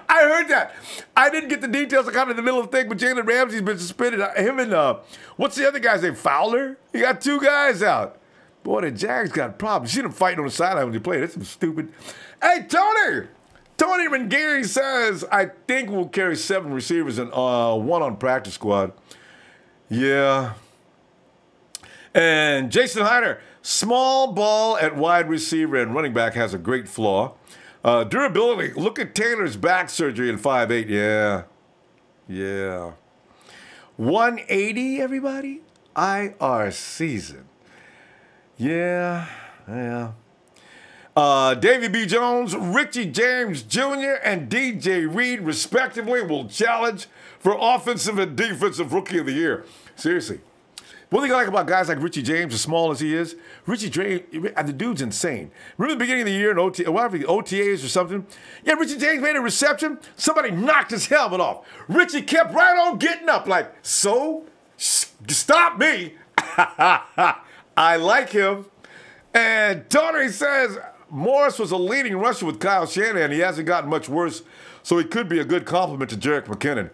heard that. I didn't get the details. I kind of in the middle of the thing, but Jalen Ramsey's been suspended. Him and, what's the other guy's name? Fowler? He got 2 guys out. Boy, the Jags got problems. You see them fighting on the sideline when they play. That's some stupid. Hey, Tony! Tony Rengeri says, I think we'll carry 7 receivers and 1 on practice squad. Yeah. And Jason Hyder, small ball at wide receiver and running back has a great flaw. Durability, look at Taylor's back surgery in 5'8". Yeah. 180, everybody? IR season. Yeah. Davy B. Jones, Richie James Jr., and DJ Reed, respectively, will challenge for Offensive and Defensive Rookie of the Year. Seriously. One thing I like about guys like Richie James, as small as he is, Richie James, the dude's insane. Remember the beginning of the year in OTAs or something? Yeah, Richie James made a reception. Somebody knocked his helmet off. Richie kept right on getting up like, so? Stop me. I like him. And Tony says, Morris was a leading rusher with Kyle Shanahan. He hasn't gotten much worse, so he could be a good compliment to Jerick McKinnon.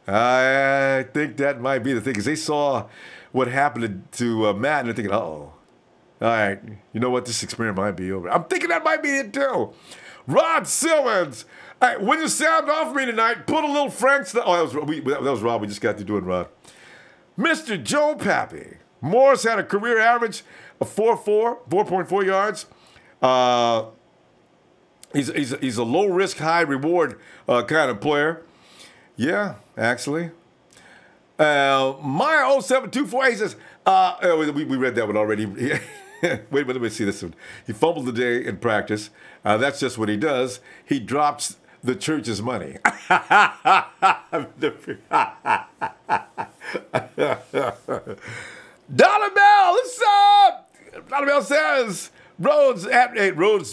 I think that might be the thing, because they saw what happened to Matt, and they're thinking, uh-oh. All right, you know what? This experiment might be over. I'm thinking that might be it, too. Rod Simmons. All right, when you sound off me tonight, put a little Frank Snow. Oh, that was Rod. We just got to doing Rod. Mr. Joe Pappy. Morris had a career average of 4.4 yards. He's a low risk, high reward kind of player. Yeah, actually. Meyer 0724, he says, we read that one already. Wait, let me see this one. He fumbled the day in practice. That's just what he does. He drops the church's money. Dollar Bell, what's up? Dollar Bell says, Rhodes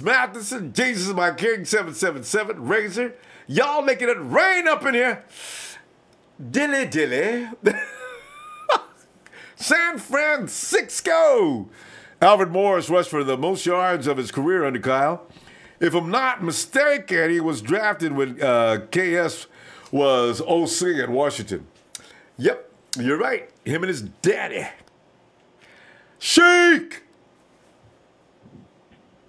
Matheson, Jesus my King, 777, Razor. Y'all making it rain up in here. Dilly. San Francisco. Alfred Morris rushed for the most yards of his career under Kyle. If I'm not mistaken, he was drafted when KS was OC at Washington. Yep, you're right. Him and his daddy. Sheik!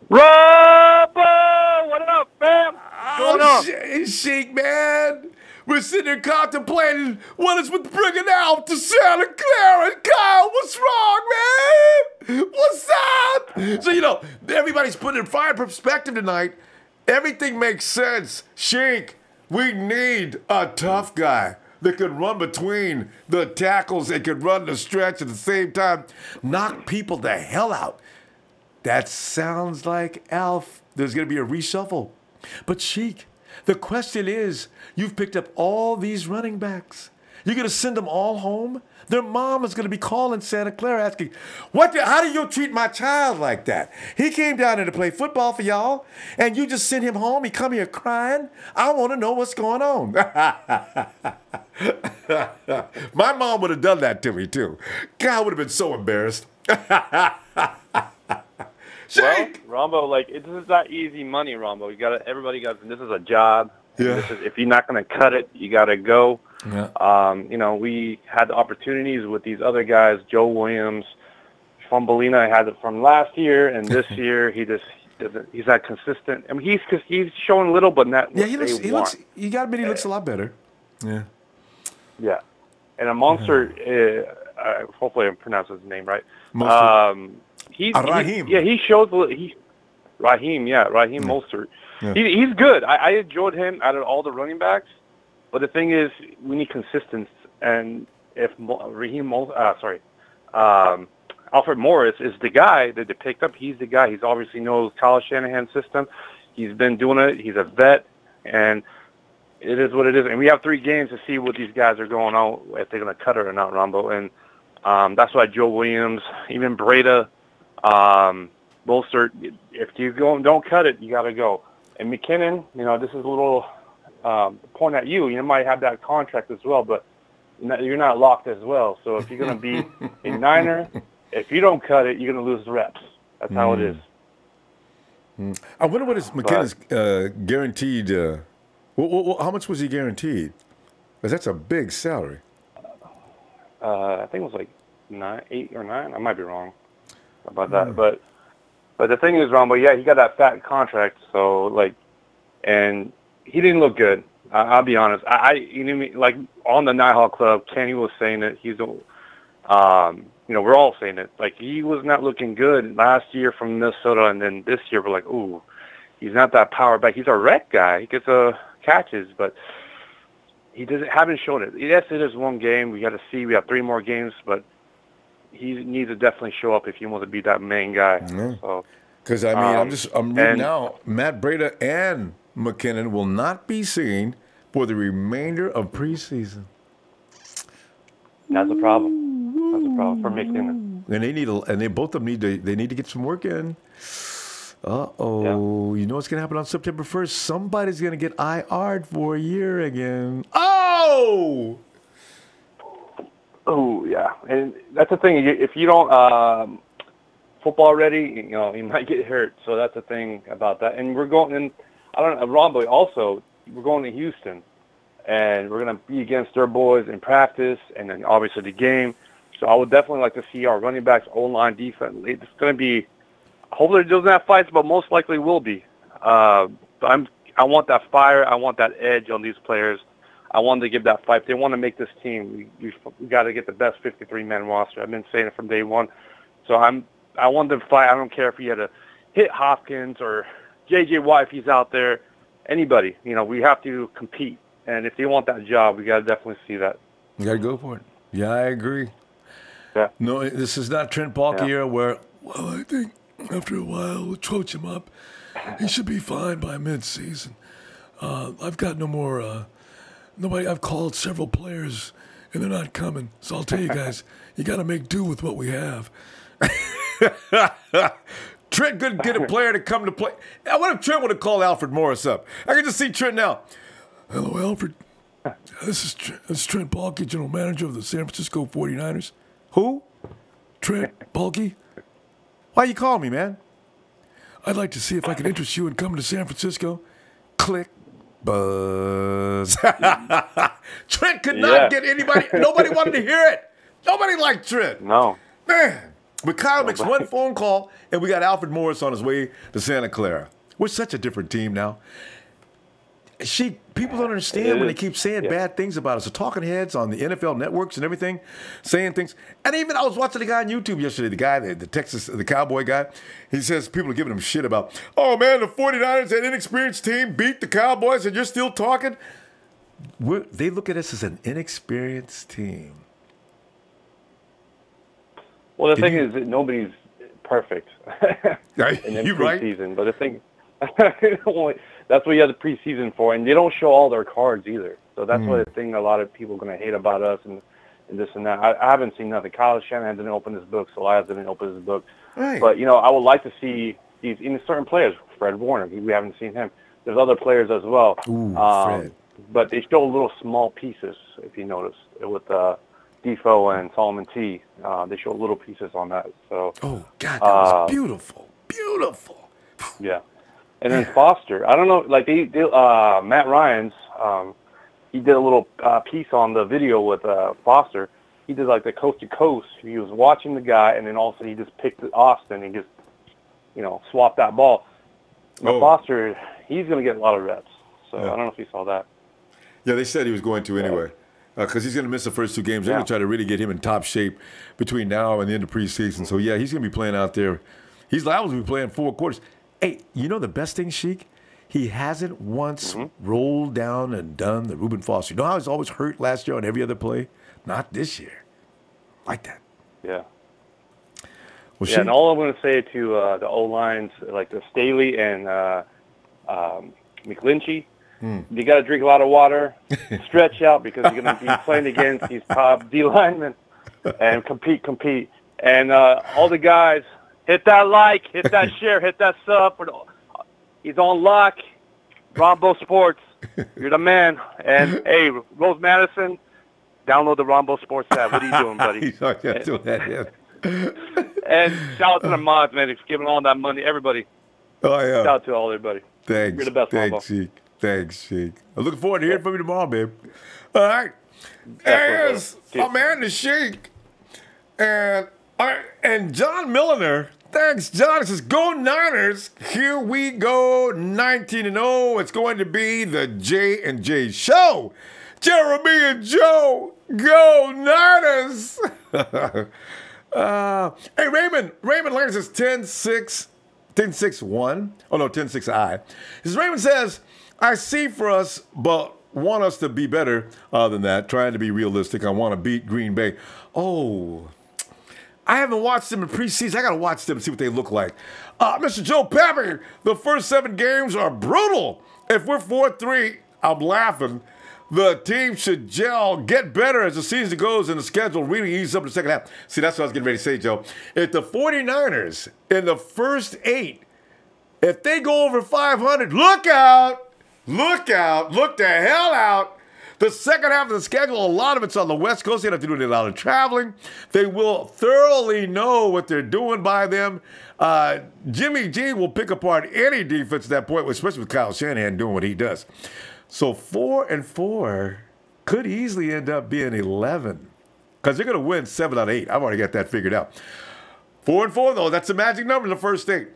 Ronbo! What up, fam? What's going on? Sheik, man. We're sitting there contemplating what is with bringing out to Santa Clara. Kyle, what's wrong, man? What's up? So, everybody's putting in fire perspective tonight. Everything makes sense. Sheik, we need a tough guy that could run between the tackles and could run the stretch at the same time, knock people the hell out. That sounds like Alf. There's going to be a reshuffle. But Sheik, the question is, you've picked up all these running backs. You're going to send them all home? Their mom is going to be calling Santa Clara asking, how do you treat my child like that? He came down here to play football for y'all, and you just sent him home? He come here crying? I want to know what's going on. My mom would have done that to me, too. God would have been so embarrassed. Sheik! Well, Ronbo, this is not easy money, Ronbo. Everybody got, this is a job. Yeah. If you're not going to cut it, you got to go. Yeah. We had the opportunities with these other guys, Joe Williams, Fumbelina. I had it from last year, and this year he's not consistent. I mean, he's showing little, but not. Yeah, he looks. You got to admit, he looks a lot better. Yeah. Yeah, and a monster. Hopefully, I pronounced his name right. Raheem. He shows. Raheem Mostert. Yeah. He's good. I enjoyed him out of all the running backs. But the thing is, we need consistency. And if Alfred Morris is the guy that they picked up, he's the guy. He's obviously knows Kyle Shanahan's system. He's been doing it. He's a vet, and it is what it is. And we have 3 games to see what these guys are going on, if they're going to cut it or not, Ronbo. And that's why Joe Williams, even Breda, Mostert, if you don't cut it, you got to go. And McKinnon, this is a little point at you. You might have that contract as well, but you're not locked as well. So if you're going to be a Niner, if you don't cut it, you're going to lose the reps. That's how it is. I wonder what is McKinnon's guaranteed. How much was he guaranteed? Because that's a big salary. I think it was like 8 or 9. I might be wrong about that, but the thing is, Ronbo, he got that fat contract, so and he didn't look good. I'll be honest. On the Nighthawk Club, Kenny was saying it. He's, we're all saying it. He was not looking good last year from Minnesota, and then this year we're like, ooh, he's not that power back. He's a rec guy. He gets catches, but he haven't shown it. Yes, it is one game. We got to see. We have 3 more games, but he needs to definitely show up if he wants to be that main guy. Because I'm reading now, Matt Breda and McKinnon will not be seen for the remainder of preseason. That's a problem. That's a problem for McKinnon. And they both of them need to get some work in. Uh-oh. Yeah. You know what's going to happen on September 1st? Somebody's going to get IR'd for a year again. Oh! Oh, yeah. And that's the thing. If you don't football ready, you might get hurt. So that's the thing about that. And we're going in, Ronbo also, we're going to Houston. And we're going to be against their boys in practice and then obviously the game. So I would definitely like to see our running backs, O-line, defense. It's going to be, hopefully it doesn't have fights, but most likely will be. But I want that fire. I want that edge on these players. I want to give that fight. If they want to make this team, we got to get the best 53-man roster. I've been saying it from day one. So I want them to fight. I don't care if he had to hit Hopkins or J.J. Watt if he's out there. Anybody. We have to compete. And if they want that job, we got to definitely see that. You got to go for it. Yeah, I agree. Yeah. No, this is not Trent Baalke era where, I think after a while we'll coach him up. He should be fine by mid-season. I've got no more... Nobody. I've called several players, and they're not coming. So I'll tell you guys, you got to make do with what we have. Trent couldn't get a player to come to play. What if Trent would have called Alfred Morris up? I can just see Trent now. Hello, Alfred. This is Trent Baalke, general manager of the San Francisco 49ers. Who? Trent Baalke. Why you calling me, man? I'd like to see if I can interest you in coming to San Francisco. Click. Buzz. Trent could not get anybody. Nobody wanted to hear it. Nobody liked Trent. No. Man. But Kyle makes one phone call, and we got Alfred Morris on his way to Santa Clara. We're such a different team now. People don't understand when they keep saying bad things about us. The talking heads on the NFL networks and everything, saying things. And even I was watching the guy on YouTube yesterday, the Cowboy guy. He says people are giving him shit about, oh, man, the 49ers, that inexperienced team, beat the Cowboys, and you're still talking. They look at us as an inexperienced team. Well, the thing is that nobody's perfect in the preseason. Right? But the thing, that's what you have the preseason for, and they don't show all their cards either. So that's what the thing a lot of people are going to hate about us and this and that. I haven't seen nothing. Kyle Shanahan didn't open his book. Elias didn't open his book. Right. But, I would like to see these certain players. Fred Warner, we haven't seen him. There's other players as well. Ooh, Fred. But they show little small pieces, if you notice, with Defoe and Solomon T. They show little pieces on that. So. Oh God, that was beautiful, beautiful. Yeah, and then Foster. I don't know, like Matt Ryan's. He did a little piece on the video with Foster. He did like the coast to coast. He was watching the guy, and then also he just picked Austin and just, swapped that ball. Foster, he's going to get a lot of reps. So I don't know if you saw that. Yeah, they said he was going to anyway. Because he's going to miss the first 2 games. They're going to try to really get him in top shape between now and the end of preseason. So, yeah, he's going to be playing out there. He's liable to be playing 4 quarters. Hey, the best thing, Sheik? He hasn't once rolled down and done the Reuben Foster. You know how he's always hurt last year on every other play? Not this year. Like that. Yeah. Well, and all I'm going to say to the O-lines, like the Staley and McGlinchey, you got to drink a lot of water, stretch out because you're going to be playing against these top D linemen, and compete. And all the guys, hit that like, hit that share, hit that sub. He's on lock. Ronbo Sports, you're the man. And hey, Rose Madison, download the Ronbo Sports app. What are you doing, buddy? He's not doing that yet. And shout out to the mods, man. He's giving all that money. Everybody. Oh yeah. Shout out to all everybody. Thanks. You're the best, Thanks, Sheik. Thanks, Sheik. I'm looking forward to hearing from you tomorrow, babe. All right. There's my man, the Sheik. And John Milliner. Thanks, John. It says, go Niners. Here we go, 19-0. It's going to be the J&J show. Jeremy and Joe, go Niners. Hey, Raymond Lang says 10-6-1. Oh, no, 10-6-I. Raymond says, I see for us, but want us to be better than that. Trying to be realistic. I want to beat Green Bay. Oh, I haven't watched them in preseason. I got to watch them and see what they look like. Mr. Joe Pappy, the first 7 games are brutal. If we're 4-3, I'm laughing. The team should gel, get better as the season goes, and the schedule really eases up in the second half. See, that's what I was getting ready to say, Joe. If the 49ers in the first 8, if they go over 500, look out, look the hell out. The second half of the schedule, a lot of it's on the West Coast. They don't have to do a lot of traveling. They will thoroughly know what they're doing by them. Jimmy G will pick apart any defense at that point, especially with Kyle Shanahan doing what he does. So 4-4 could easily end up being 11 because they're going to win 7 out of 8. I've already got that figured out. 4-4, though, that's the magic number in the first 8.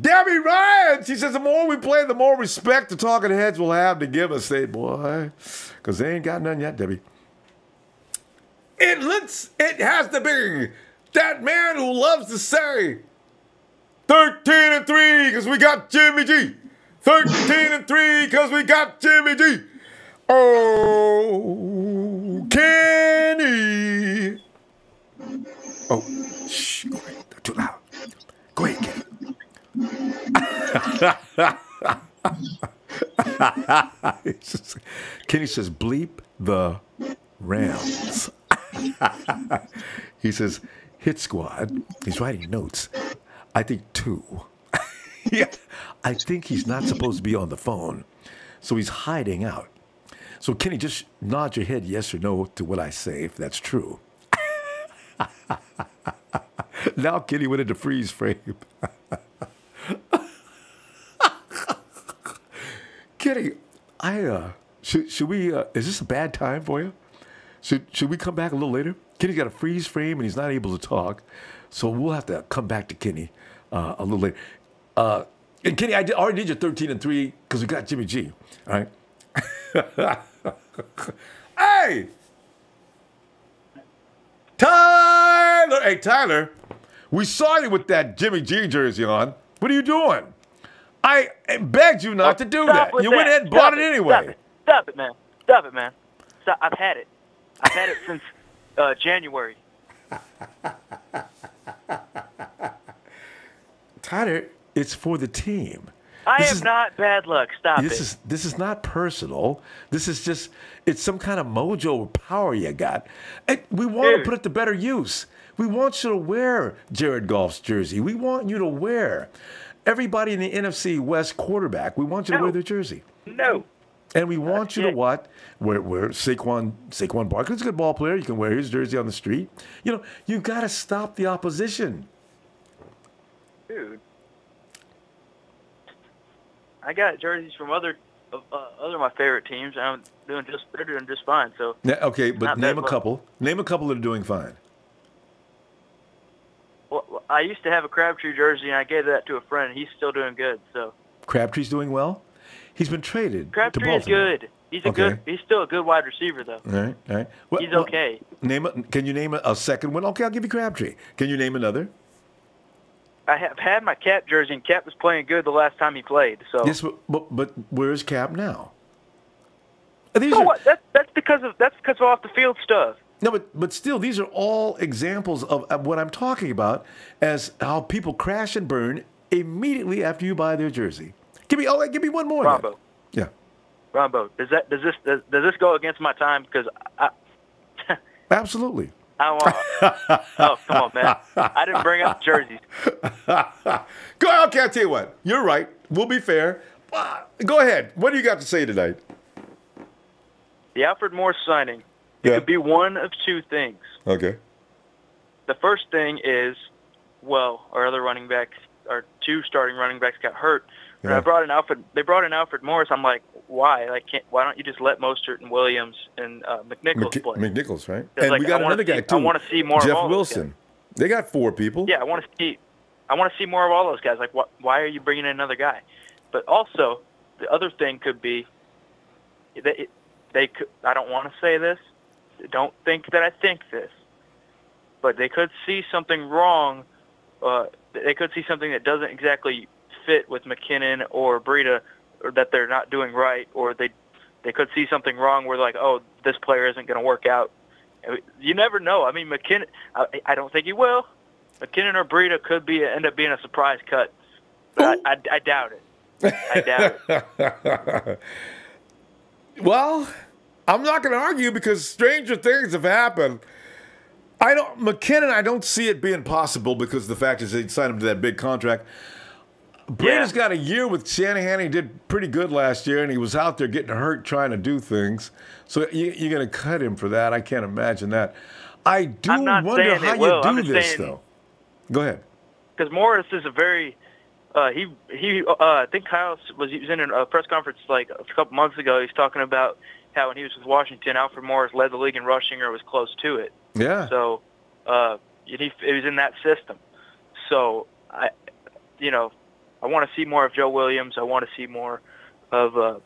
Debbie Ryan, she says, the more we play, the more respect the talking heads will have to give us. Say, boy, because they ain't got none yet, Debbie. It has to be that man who loves to say 13-3 because we got Jimmy G. 13-3 because we got Jimmy G. Oh, Kenny. Oh, shh, go ahead. They're too loud. Go ahead, Kenny. Kenny says, bleep the Rams. He says, hit squad. He's writing notes. I think 2. Yeah, I think he's not supposed to be on the phone, so he's hiding out. So Kenny, just nod your head yes or no to what I say, if that's true. Now Kenny went into freeze frame. Kenny, Should we? Is this a bad time for you? Should we come back a little later? Kenny's got a freeze frame and he's not able to talk, so we'll have to come back to Kenny a little later. And Kenny, already did your 13-3 because we got Jimmy G. All right. Hey, Tyler. Hey, Tyler. We saw you with that Jimmy G jersey on. What are you doing? I begged you not to do that. You went ahead and bought it anyway. Stop it, man. Stop it, man. Stop. I've had it. I've had it since January. Tyler, it's for the team. I am not bad luck. Stop it. This is not personal. This is just, it's some kind of mojo or power you got. And we want to put it to better use. We want you to wear Jared Goff's jersey. We want you to wear everybody in the NFC West quarterback. We want you to wear their jersey. No. And we want you to what? Wear Saquon Barkley's a good ball player. You can wear his jersey on the street. You know, you've got to stop the opposition. Dude. I got jerseys from other of my favorite teams. They're doing just fine. So yeah, okay, but name a couple. Name a couple that are doing fine. Well, I used to have a Crabtree jersey, and I gave that to a friend. He's still doing good. So Crabtree's doing well. He's been traded. Crabtree is good. He's He's still a good wide receiver, though. All right. He's okay. Can you name a second one? Okay, I'll give you Crabtree. Can you name another? I have had my Cap jersey, and Cap was playing good the last time he played. So yes, but where's Cap now? What? That's because of off the field stuff. No, but still, these are all examples of what I'm talking about as how people crash and burn immediately after you buy their jersey. Give me one more. Ronbo. Yeah. Ronbo, does this go against my time? Because absolutely. Oh, come on, man. I didn't bring up jerseys. Okay, I'll tell you what. You're right. We'll be fair. Go ahead. What do you got to say tonight? The Alfred Morris signing. It could be one of two things. Okay. The first thing is, our other running backs, our two starting running backs got hurt. When they brought in Alfred Morris, I'm like, why? Why don't you just let Mostert and Williams and McNichols play? McNichols, right? And we got another guy too. I want to see more. Jeff of all Wilson. They got 4 people. Yeah, I want to see more of all those guys. Like, why are you bringing in another guy? But also, the other thing could be they could. I don't want to say this. Don't think that I think this, but they could see something wrong. They could see something that doesn't exactly fit with McKinnon or Breida, or that they're not doing right, or they could see something wrong where like, oh, this player isn't going to work out. You never know. I mean, McKinnon, I don't think he will. McKinnon or Breida could end up being a surprise cut, but I doubt it. I doubt it. Well, I'm not going to argue because stranger things have happened. McKinnon, I don't see it being possible because of the fact is they signed him to that big contract. Breida's got a year with Shanahan. He did pretty good last year, and he was out there getting hurt trying to do things. So you're going to cut him for that. I can't imagine that. I do wonder how you do this, though. Go ahead. Because Morris is a very I think Kyle was in a press conference like a couple months ago. He's talking about how when he was with Washington, Alfred Morris led the league in rushing or was close to it. Yeah. So he was in that system. So I want to see more of Joe Williams. I want to see more of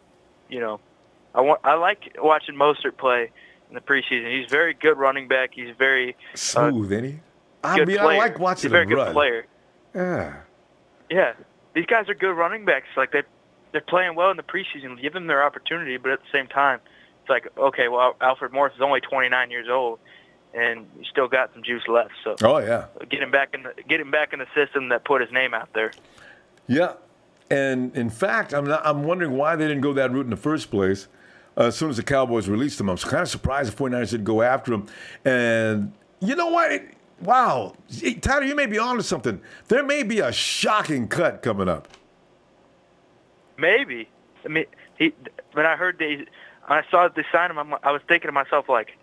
I like watching Mostert play in the preseason. He's a very good running back. He's very smooth, isn't he? I like watching him run. He's a very good player. Yeah. Yeah. These guys are good running backs. Like they're playing well in the preseason. Give them their opportunity, but at the same time, it's like, okay, well, Alfred Morris is only 29 years old, and he still got some juice left. So get him back in the system that put his name out there. Yeah, and in fact, I'm wondering why they didn't go that route in the first place. As soon as the Cowboys released him, I was kind of surprised the 49ers didn't go after him. And you know what? Wow, Tyler, you may be onto something. There may be a shocking cut coming up. Maybe. I mean, when I heard when I saw that they signed him, I was thinking to myself, like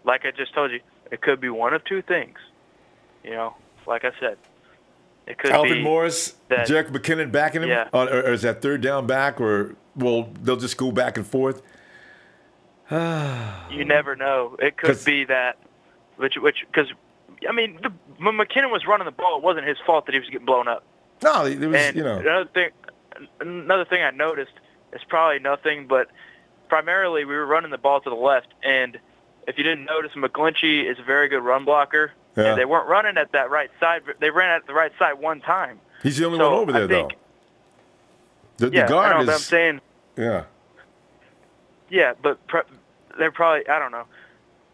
I just told you, it could be one of two things. Like I said. It could Alfred be Morris, that, Jerick McKinnon backing him? Yeah. Or is that third down back? Or, well, they'll just go back and forth? You never know. It could be that, because, I mean, when McKinnon was running the ball, it wasn't his fault that he was getting blown up. No, it was, and another thing I noticed is probably nothing, but primarily we were running the ball to the left, and if you didn't notice, McGlinchey is a very good run blocker, and they weren't running at that right side. They ran at the right side one time. He's the only one over there, though. The guard I know, is. But I'm saying. Yeah. Yeah, but they're probably, I don't know.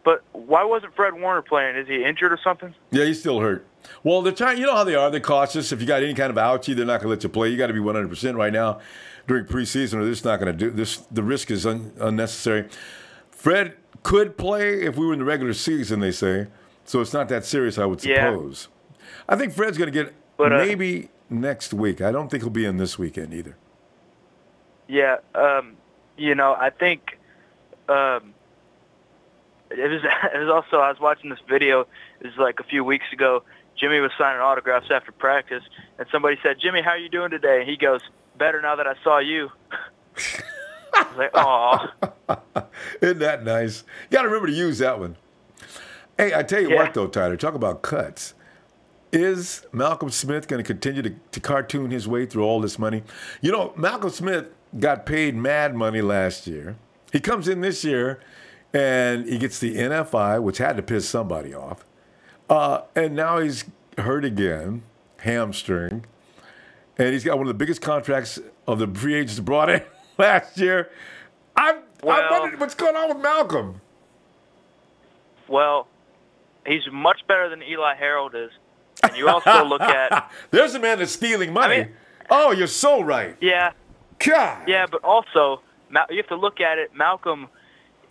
But why wasn't Fred Warner playing? Is he injured or something? Yeah, he's still hurt. Well, they're trying. You know how they are. They're cautious. If you got any kind of ouchie, they're not going to let you play. You got to be 100% right now during preseason, or they're just not going to do this. The risk is unnecessary. Fred could play if we were in the regular season, they say. So it's not that serious, I would suppose. I think Fred's going to get maybe next week. I don't think he'll be in this weekend either. Yeah, I think it was also, I was watching this video, it was like a few weeks ago. Jimmy was signing autographs after practice, and somebody said, "Jimmy, how are you doing today?" And he goes, "Better now that I saw you." I was like, "Aw." Isn't that nice? You got to remember to use that one. Hey, I tell you what, though, Tyler, talk about cuts. Is Malcolm Smith going to continue to cartoon his way through all this money? You know, Malcolm Smith got paid mad money last year. He comes in this year, and he gets the NFI, which had to piss somebody off. And now he's hurt again, hamstring. And he's got one of the biggest contracts of the free agents brought in last year. I'm wondering what's going on with Malcolm. Well, he's much better than Eli Harold is. And you also look at... There's a man that's stealing money. You're so right. Yeah. God. Yeah, but also, you have to look at it. Malcolm,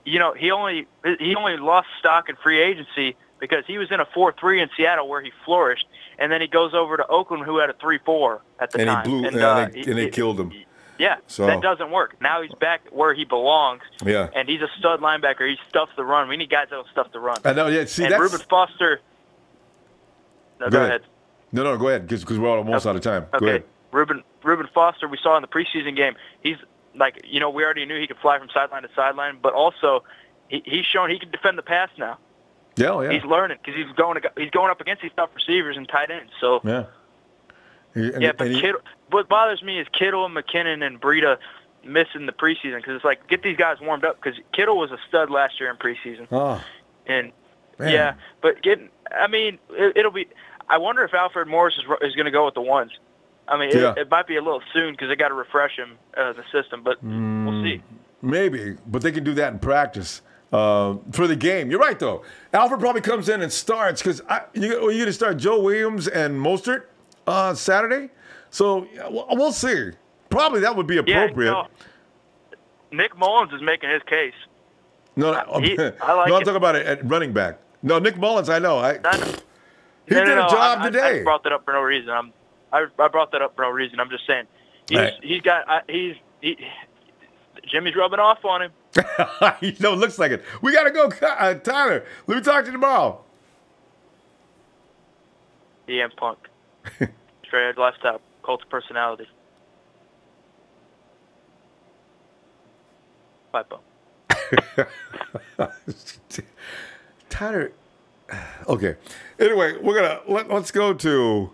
he only lost stock in free agency because he was in a 4-3 in Seattle where he flourished, and then he goes over to Oakland, who had a 3-4 at the time. And they killed him. Yeah, so that doesn't work. Now he's back where he belongs. Yeah. And he's a stud linebacker. He stuffs the run. We need guys that will stuff the run. I know. Yeah. See, and Reuben Foster. No, go ahead. No, go ahead, because we're almost out of time. Okay. Go ahead. Reuben Foster, we saw in the preseason game. He's like, we already knew he could fly from sideline to sideline, but also he's shown he can defend the pass now. Yeah. He's learning because he's going up against these tough receivers and tight ends. So Kittle, what bothers me is Kittle and McKinnon and Breida missing the preseason because it's like get these guys warmed up because Kittle was a stud last year in preseason. Oh, and man. but it'll be. I wonder if Alfred Morris is going to go with the ones. I mean, it might be a little soon because they got to refresh him the system, but we'll see. Maybe, but they can do that in practice for the game. You're right, though. Alfred probably comes in and starts because you're going to start Joe Williams and Mostert Saturday. So we'll see. Probably that would be appropriate. Yeah, Nick Mullins is making his case. No, I'm talking about it at running back. No, Nick Mullins, I know. He did a job today. I brought that up for no reason. I brought that up for no reason. I'm just saying Jimmy's rubbing off on him. It looks like it. We got to go, Tyler. Let me talk to you tomorrow. DM Punk. Straight edge lifestyle. Cult of personality. Bye, Punk. Tyler. Okay. Anyway, let's go to.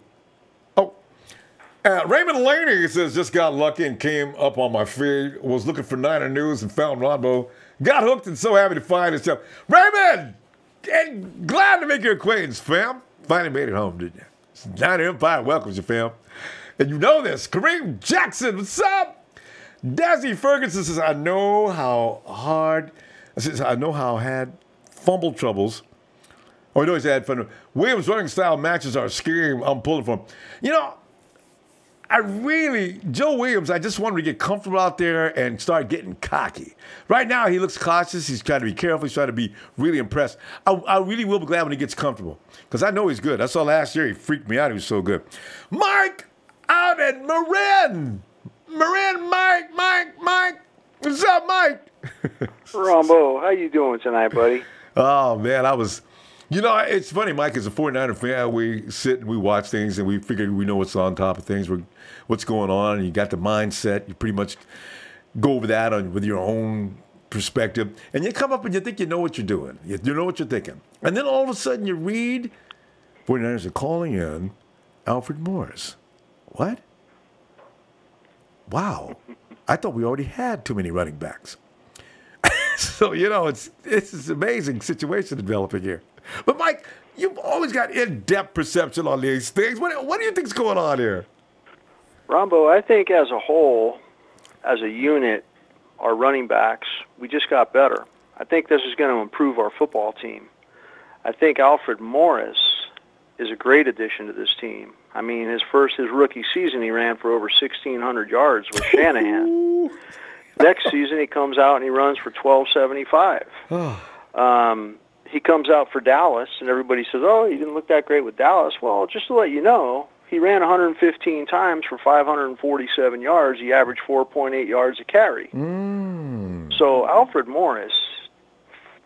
Raymond Laney says, just got lucky and came up on my feed. Was looking for Niner news and found Ronbo. Got hooked and so happy to find his stuff. Raymond! Glad to make your acquaintance, fam. Finally made it home, didn't you? Niner Empire welcomes you, fam. And you know this. Kareem Jackson, what's up? Dazzy Ferguson says, I know how had fumble troubles. Oh, he knows he had fun. Williams' running style matches our scheme. I'm pulling for him. Joe Williams, I just wanted to get comfortable out there and start getting cocky. Right now, he looks cautious. He's trying to be careful. He's trying to be really impressed. I really will be glad when he gets comfortable because I know he's good. I saw last year he freaked me out. He was so good. Mike out at Marin. Mike. What's up, Mike? Ronbo, how you doing tonight, buddy? Oh, man, I was You know, it's funny, Mike, as a 49er fan, we sit and we watch things and we figure we know what's on top of things, what's going on, and you got the mindset. You pretty much go over that with your own perspective, and you come up and you think you know what you're doing. You know what you're thinking. And then all of a sudden you read 49ers are calling in Alfred Morris. What? Wow. I thought we already had too many running backs. So, you know, it's this amazing situation developing here. But, Mike, you've always got in-depth perception on these things. What do you think's going on here? Ronbo, I think as a whole, as a unit, our running backs, we just got better. I think this is going to improve our football team. I think Alfred Morris is a great addition to this team. I mean, his rookie season, he ran for over 1,600 yards with Shanahan. Next season, he comes out and he runs for 1,275. He comes out for Dallas, and everybody says, oh, he didn't look that great with Dallas. Well, just to let you know, he ran 115 times for 547 yards. He averaged 4.8 yards a carry. So Alfred Morris,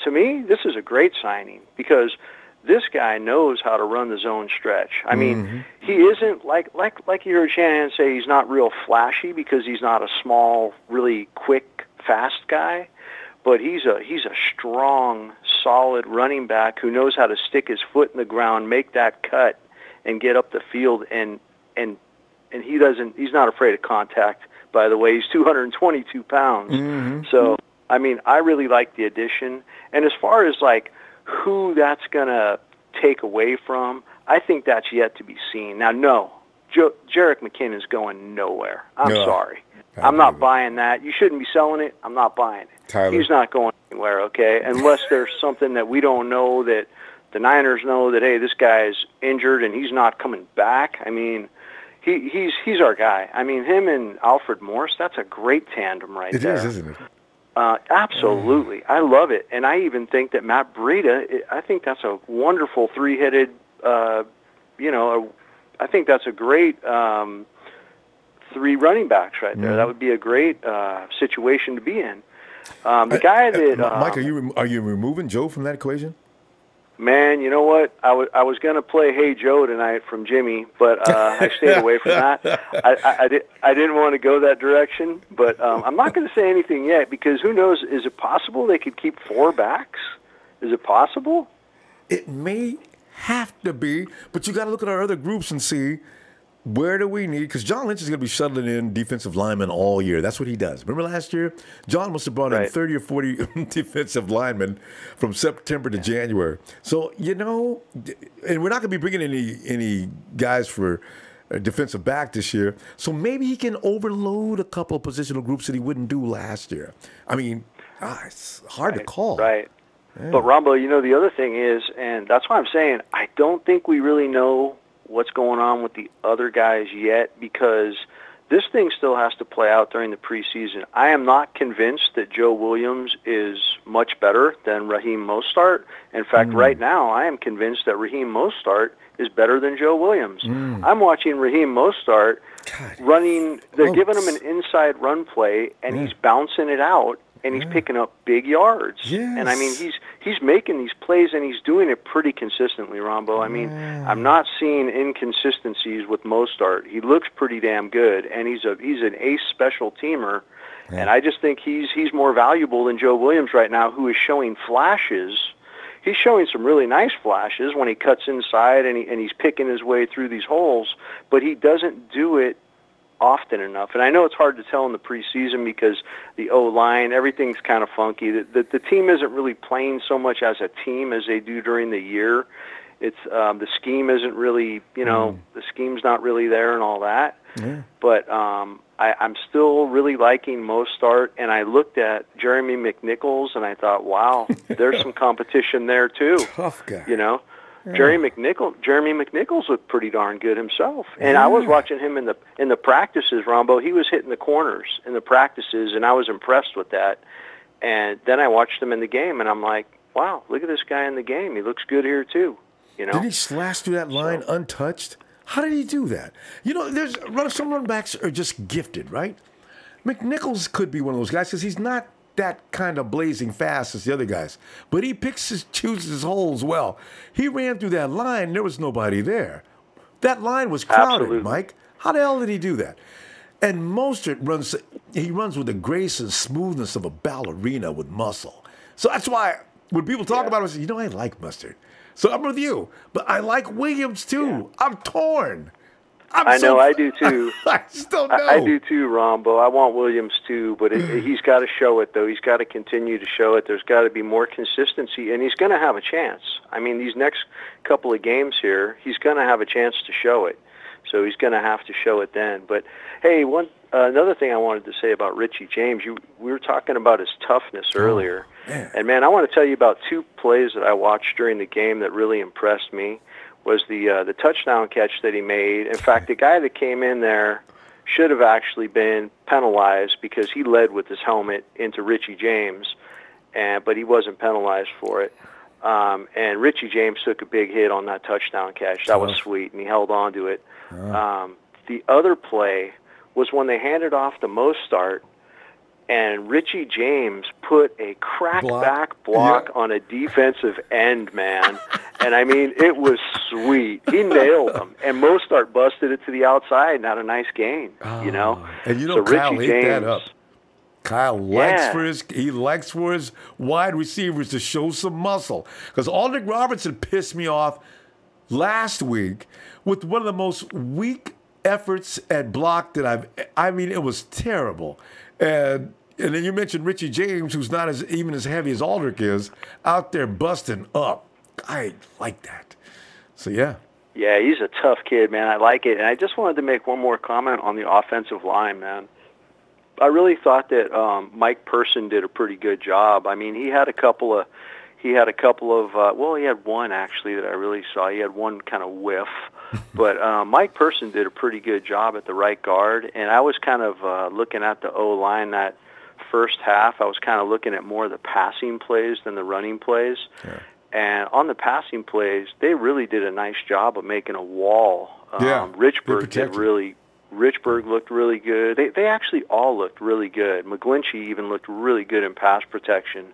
to me, this is a great signing because this guy knows how to run the zone stretch. I mean, he isn't like you heard Shanahan say, he's not real flashy because he's not a small, really quick, fast guy, but he's a strong, solid running back who knows how to stick his foot in the ground, make that cut, and get up the field. And he's not afraid of contact. By the way, he's 222 pounds. So I mean, I really like the addition. And as far as like who that's going to take away from, I think that's yet to be seen. Now, no, Jerick McKinnon's going nowhere. I'm sorry. I'm not buying that. You shouldn't be selling it. I'm not buying it. Tyler. He's not going anywhere, okay, unless there's something that we don't know, that the Niners know that, hey, this guy's injured and he's not coming back. I mean, he's our guy. I mean, him and Alfred Morris, that's a great tandem right there. It is, isn't it? Absolutely. I love it. And I even think that Matt Breida, I think that's a wonderful three-headed, I think that's a great three running backs right there. That would be a great situation to be in. The guy that... Mike, are you removing Joe from that equation? Man, you know what? I was going to play Hey Joe tonight from Jimmy, but I stayed away from that. I didn't want to go that direction, but I'm not going to say anything yet because who knows? Is it possible they could keep four backs? Is it possible? It may have to be, but you got to look at our other groups and see where do we need, because John Lynch is going to be shuttling in defensive linemen all year. That's what he does. Remember last year? John must have brought in 30 or 40 defensive linemen from September to January. So, you know, and we're not going to be bringing any guys for a defensive back this year. So maybe he can overload a couple of positional groups that he wouldn't do last year. I mean, it's hard to call. Right. Yeah. But, Ronbo, you know, the other thing is, and that's why I'm saying, I don't think we really know what's going on with the other guys yet because this thing still has to play out during the preseason. I am not convinced that Joe Williams is much better than Raheem Mostert. In fact, right now I am convinced that Raheem Mostert is better than Joe Williams. I'm watching Raheem Mostert running. They're giving him an inside run play, and he's bouncing it out, and he's picking up big yards. And I mean, he's making these plays, and he's doing it pretty consistently, Ronbo. I mean, I'm not seeing inconsistencies with Mostert. He looks pretty damn good, and he's an ace special teamer. And I just think he's more valuable than Joe Williams right now, who is showing flashes. He's showing some really nice flashes when he cuts inside and he's picking his way through these holes, but he doesn't do it often enough. And I know it's hard to tell in the preseason because the O-line, everything's kind of funky. The team isn't really playing so much as a team as they do during the year. It's the scheme isn't really, the scheme's not really there and all that. But I'm still really liking Mostert, and I looked at Jeremy McNichols, and I thought, wow, there's some competition there too. Tough guy. You know, Jeremy McNichols looked pretty darn good himself, and I was watching him in the practices. Ronbo, he was hitting the corners in the practices, and I was impressed with that. And then I watched him in the game, and I'm like, wow, look at this guy in the game. He looks good here too. You know, did he slash through that line untouched? How did he do that? You know, some running backs are just gifted, right? McNichols could be one of those guys because he's not that kind of blazing fast as the other guys. But he chooses his holes well. He ran through that line. There was nobody there. That line was crowded, Absolutely. Mike. How the hell did he do that? And Mostert runs with the grace and smoothness of a ballerina with muscle. So that's why when people talk about him, I say, I like Mustard. So I'm with you. But I like Williams, too. Yeah. I'm torn. I know, I do, too. I just don't know. I do, too, Ronbo. I want Williams, too. But he's got to show it, though. He's got to continue to show it. There's got to be more consistency. And he's going to have a chance. I mean, these next couple of games here, he's going to have a chance to show it. So he's going to have to show it then. But, hey, another thing I wanted to say about Richie James, we were talking about his toughness earlier. And, man, I want to tell you about two plays that I watched during the game that really impressed me. Was the touchdown catch that he made. In fact, the guy that came in there should have actually been penalized because he led with his helmet into Richie James, but he wasn't penalized for it. And Richie James took a big hit on that touchdown catch. That was sweet, and he held on to it. The other play was when they handed off to Mostert, and Richie James put a crackback block on a defensive end, man. And, I mean, it was sweet. He nailed him. And Mostert busted it to the outside and had a nice gain, And, so Kyle Richie ate James, that up. Kyle likes for his wide receivers to show some muscle. Because Aldred Robertson pissed me off last week with one of the most weak efforts at block that it was terrible. And then you mentioned Richie James, who's not even as heavy as Aldrich is, out there busting up. I like that. So, yeah. Yeah, he's a tough kid, man. I like it. And I just wanted to make one more comment on the offensive line, man. I really thought that Mike Person did a pretty good job. I mean, he had a couple of he had one actually that I really saw. He had one kind of whiff. But Mike Person did a pretty good job at the right guard. And I was kind of looking at the O-line that first half. I was kind of looking at more of the passing plays than the running plays. Yeah. And on the passing plays, they really did a nice job of making a wall. Richburg looked really good. They actually all looked really good. McGlinchey even looked really good in pass protection.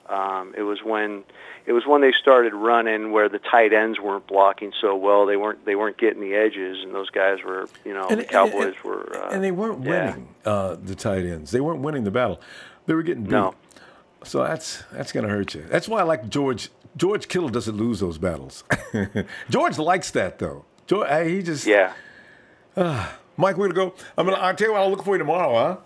It was when they started running where the tight ends weren't blocking so well. They weren't getting the edges, and those guys were, the Cowboys were. And they weren't winning the tight ends. They weren't winning the battle. They were getting beat. No. So that's going to hurt you. That's why I like George. George Kittle doesn't lose those battles. George likes that, though. He just... Yeah. Mike, we're going to go. I'll tell you what, I'll look for you tomorrow, huh?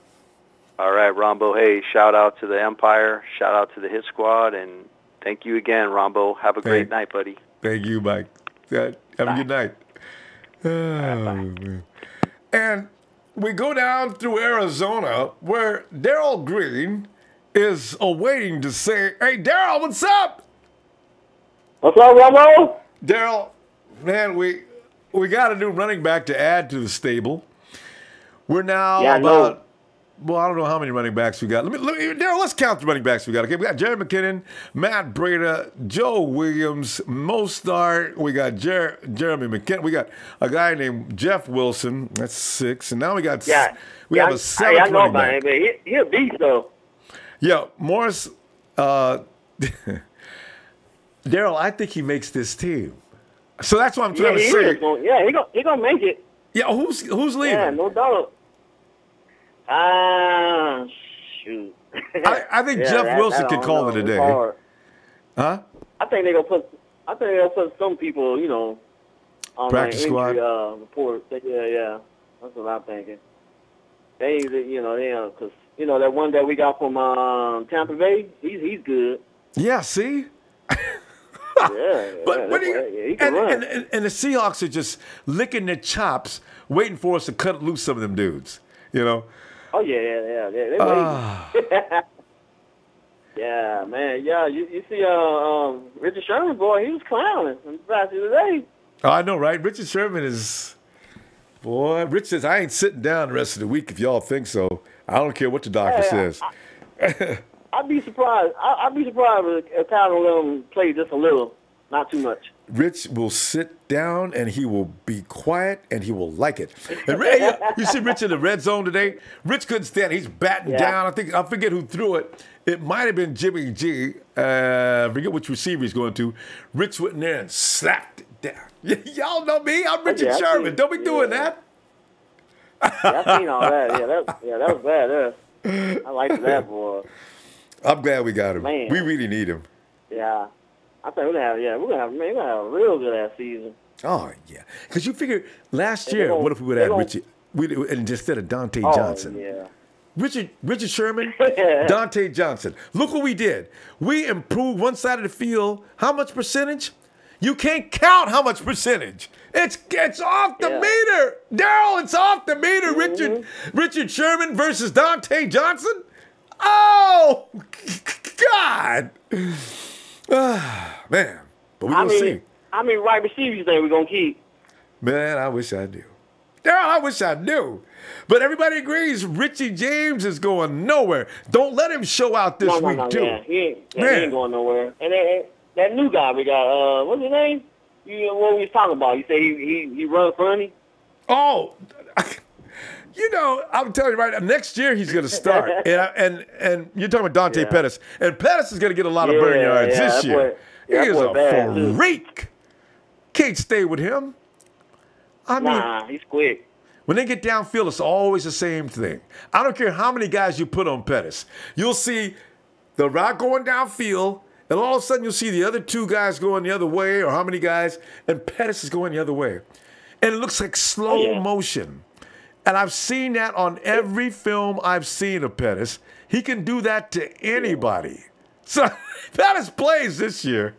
All right, Ronbo. Hey, shout out to the Empire. Shout out to the Hit Squad. And thank you again, Ronbo. Have a great night, buddy. Thank you, Mike. Have a good night. Man. And we go down through Arizona where Darryl Green is awaiting to say, hey, Darryl, what's up? What's up, Ronbo? Darryl, man, we got a new running back to add to the stable. We're now I don't know how many running backs we got. Darryl, let's count the running backs we got. Okay, we got Jerry McKinnon, Matt Breida, Joe Williams, Mostert. We got Jeremy McKinnon. We got a guy named Jeff Wilson. That's 6. And now we got have a 7th running back. He a beast, though. Yeah, Morris. Darryl, I think he makes this team. So that's what I'm trying to say. He gonna make it. Yeah, who's leaving? Yeah, no doubt. Shoot. I think Jeff Wilson could call it a day. Huh? I think they're gonna put some people, on practice the squad report. Yeah. That's what I'm thinking. Because that one that we got from Tampa Bay, he's good. Yeah, see? But he can run. And the Seahawks are just licking their chops, waiting for us to cut loose some of them dudes. Oh yeah. They waiting. Yeah, man. Yeah, you see, Richard Sherman, boy, he was clowning in practice today. Oh, I know, right? Richard Sherman is, boy. Rich says I ain't sitting down the rest of the week if y'all think so. I don't care what the doctor says. I'd be surprised. I'd be surprised if Kyle let him play just a little, not too much. Rich will sit down and he will be quiet and he will like it. And you see Rich in the red zone today? Rich couldn't stand it. He's batting down. I forget who threw it. It might have been Jimmy G. I forget which receiver he's going to. Rich went in there and slapped it down. Y'all know me. I'm Richard Sherman. Don't be doing that. I seen all that. That was bad. I liked that, boy. I'm glad we got him. Man. We really need him. Yeah. I think we're gonna have a real good ass season. Oh yeah, because you figure last year, what if we would have Richie and instead of Dante Johnson? Yeah. Richard Sherman, Dante Johnson. Look what we did. We improved one side of the field. How much percentage? You can't count how much percentage. It's off the meter, Daryl. It's off the meter. Richard Sherman versus Dante Johnson. Oh God. Man, but we're going to see. How many right receivers you think we're going to keep? Man, I wish I knew. Daryl, I wish I knew. But everybody agrees Richie James is going nowhere. Don't let him show out this week, too. Yeah. He ain't going nowhere. And that new guy we got, what's his name? What we was talking about? You say he run funny? Oh, you know, I'm telling you right now, next year he's going to start. and you're talking about Dante Pettis. And Pettis is going to get a lot of burn yards this year. He is a freak. Can't stay with him. I mean, he's quick. When they get downfield, it's always the same thing. I don't care how many guys you put on Pettis. You'll see the route going downfield, and all of a sudden you'll see the other two guys going the other way, or how many guys, and Pettis is going the other way. And it looks like slow motion. And I've seen that on every film I've seen of Pettis. He can do that to anybody. So Pettis plays this year.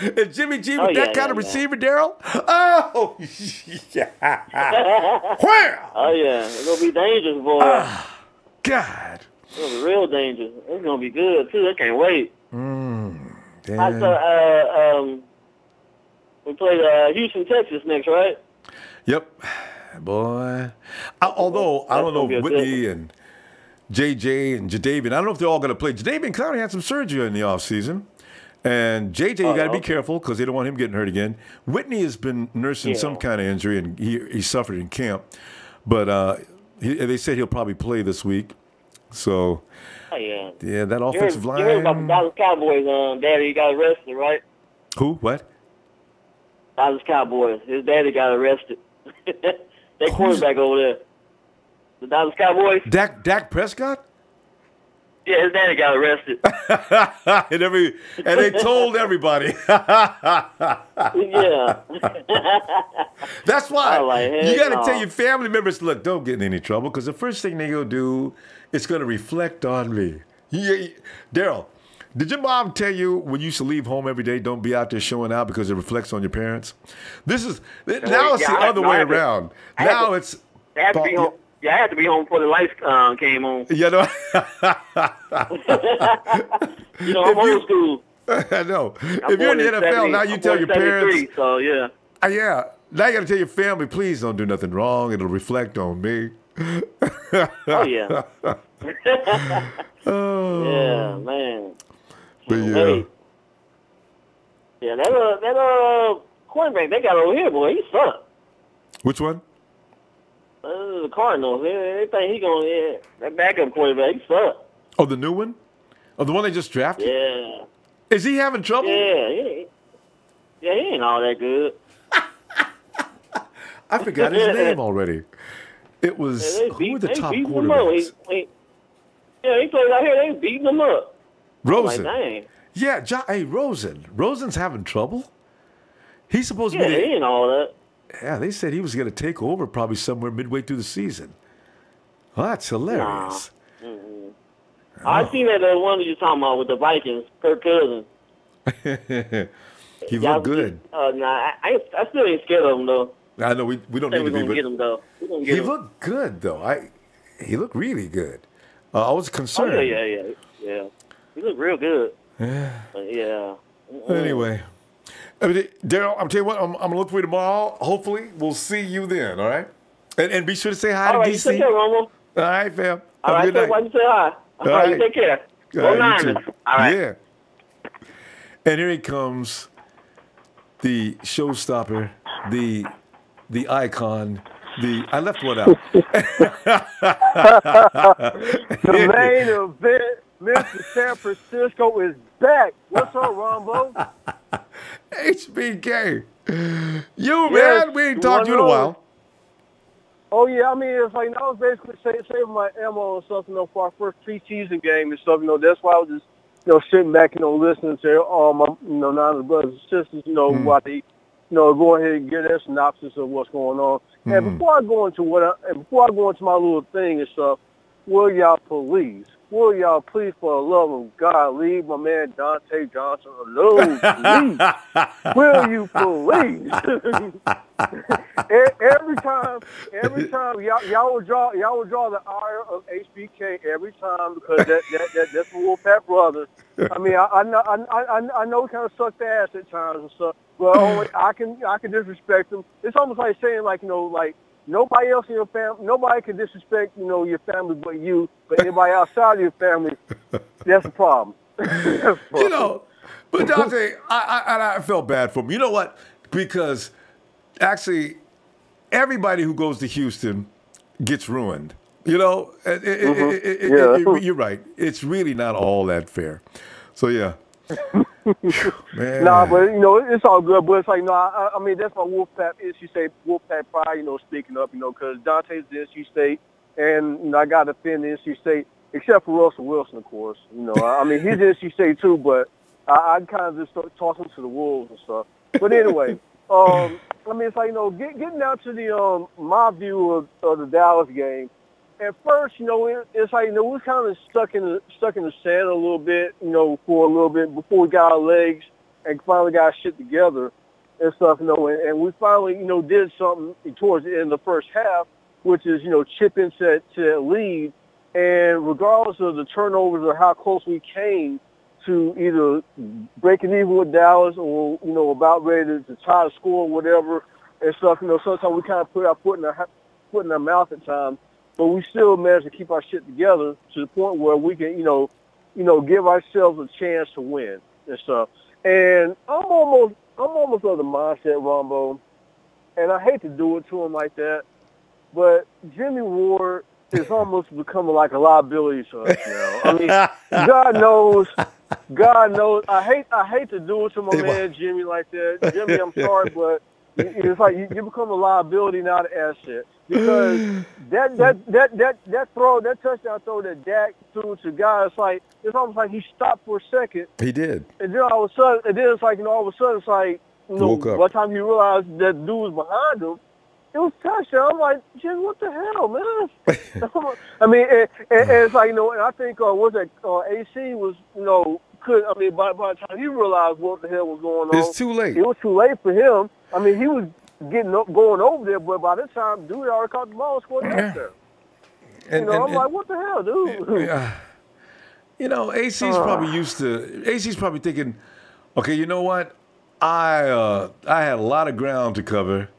And Jimmy G with that kind of receiver, Daryl? Oh, yeah. Where? Oh, yeah. It's going to be dangerous, boy. God. It's going to be real dangerous. It's going to be good, too. I can't wait. We play Houston, Texas next, right? Yep. Boy. Although, I don't know if Whitney and JJ and Jadavian, I don't know if they're all going to play. Jadavian Clowney had some surgery in the offseason. And JJ, you got to be careful because they don't want him getting hurt again. Whitney has been nursing some kind of injury, and he suffered in camp. But they said he'll probably play this week. So, yeah, that offensive line. You heard about the Dallas Cowboys, daddy got arrested, right? Who? What? Dallas Cowboys. His daddy got arrested. That quarterback over there. The Dallas Cowboys. Dak Prescott? Yeah, his daddy got arrested. and they told everybody. Yeah. That's why you got to tell your family members, look, don't get in any trouble, because the first thing they're going to do is going to reflect on me. Daryl, did your mom tell you when you used to leave home every day, don't be out there showing out because it reflects on your parents? Now it's the other way around. Now it's... I had to be home. Yeah, I had to be home before the lights came on. You know, I'm old school. I know. If you're in the NFL, now you tell your parents. So, yeah. Yeah. Now you got to tell your family, please don't do nothing wrong. It'll reflect on me. Oh, yeah. Oh. Yeah, man. But yeah. Hey. Yeah, that quarterback they got over here, boy, he sucked. Which one? The Cardinals. They think he gonna that backup quarterback. He sucked. Oh, the new one? Oh, the one they just drafted? Yeah. Is he having trouble? Yeah, he ain't all that good. I forgot his name already. It was who were the top quarterbacks? He plays out here. They beating him up. Rosen. Like, dang. Yeah, Rosen. Rosen's having trouble. He's supposed to be. Yeah, he ain't all that. Yeah, they said he was going to take over probably somewhere midway through the season. Oh, that's hilarious. Nah. Mm-hmm. I seen that one that you're talking about with the Vikings, Kirk Cousins. He looked good. I still ain't scared of him, though. I know we don't need to be. We're get him, though. He looked good, though. He looked really good. I was concerned. Oh, yeah. He looked real good. Yeah. Anyway. Daryl, I'm telling you what, I'm going to look for you tomorrow. Hopefully, we'll see you then, all right? And be sure to say hi to DC. Take care, Ronbo. All right, fam. All right, say why you say hi. All right, you take care. Go Niners. All right. Yeah. And here he comes, the showstopper, the icon, I left one out. The main event, Mr. San Francisco is back. What's up, Ronbo? HBK. Man, we ain't talked to you in a while. Oh, yeah, I mean, it's like, I was basically saving my ammo and stuff, for our first preseason game and stuff, that's why I was just, sitting back, listening to all my, nine brothers and sisters, what they, go ahead and get a synopsis of what's going on. Mm-hmm. And before I go into my little thing and stuff, will y'all please, for the love of God, leave my man Dante Johnson alone, please? Will you please? every time y'all will draw the ire of HBK every time, because that's my Wolfpack brother. I mean, I know he kind of sucked ass at times and stuff, but only I can disrespect him. It's almost like saying like nobody else in your family, nobody can disrespect your family but you. But anybody outside of your family, that's a problem. But Dante, I felt bad for him. You know what? Because actually, everybody who goes to Houston gets ruined. You're right. It's really not all that fair. So, yeah. Man. Nah, but, it's all good. But it's like, I mean, that's my Wolfpack, Wolfpack pride, speaking up, because Dante's the NC State, and, I got to defend the NC State, except for Russell Wilson, of course. I mean, he's NC State, too, but I kind of just start talking to the Wolves and stuff. But anyway, I mean, it's like, getting down to the my view of the Dallas game. At first, it's like, we're kind of stuck in the sand a little bit, for a little bit before we got our legs and finally got our shit together and stuff, and we finally, did something towards the end of the first half, which is, chip into that lead. And regardless of the turnovers or how close we came to either breaking even with Dallas or, about ready to try to score or whatever and stuff, sometimes we kind of put our foot in our mouth at times. But we still managed to keep our shit together to the point where we can, give ourselves a chance to win and stuff. And I'm almost of the mindset, Ronbo, and I hate to do it to him like that, but Jimmy Ward is almost becoming like a liability to us now. I mean, God knows. I hate to do it to my man Jimmy like that. Jimmy, I'm sorry, but it's like you become a liability, not an asset. Because that touchdown throw that Dak threw to guys, it's almost like he stopped for a second. He did. And then all of a sudden, it's like by the time you realize that dude was behind him, it was touchdown. I'm like, Jim, what the hell, man? I mean, and it's like, and I think AC was, by the time he realized what the hell was going on, it's too late. It was too late for him. I mean, he was going over there, but by this time, dude already caught the ball and scored a touchdown. I'm like, what the hell, dude? AC's probably AC's probably thinking, okay, you know what? I had a lot of ground to cover,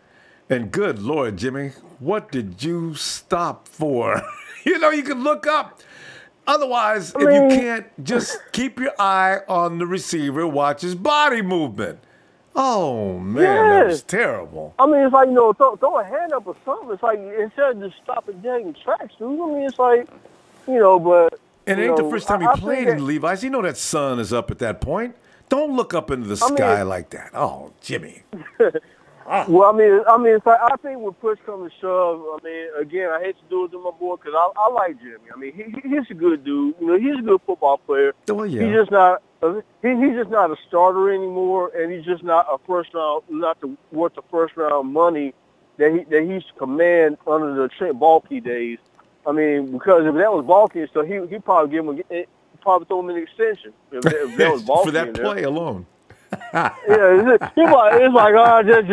and good Lord, Jimmy, what did you stop for? You can look up. Otherwise, if you can't, just keep your eye on the receiver, watch his body movement. Oh, man, that was terrible. I mean, it's like, throw a hand up or something. It's like, instead of just stopping dead in tracks, dude. I mean, it's like, but... And it ain't the first time he played in Levi's. You know that sun is up at that point. Don't look up into the sky like that. Oh, Jimmy. Well, I mean, it's like, I think when push comes to shove, I mean, again, I hate to do it to my boy because I like Jimmy. I mean, he's a good dude. He's a good football player. Oh, yeah. He's just not... He's just not a starter anymore, and he's just not worth the first round money that he used to command under the Trent Baalke days. I mean, because if that was Baalke, so he probably throw him an extension if that was Baalke for that play alone. Yeah, it's like that's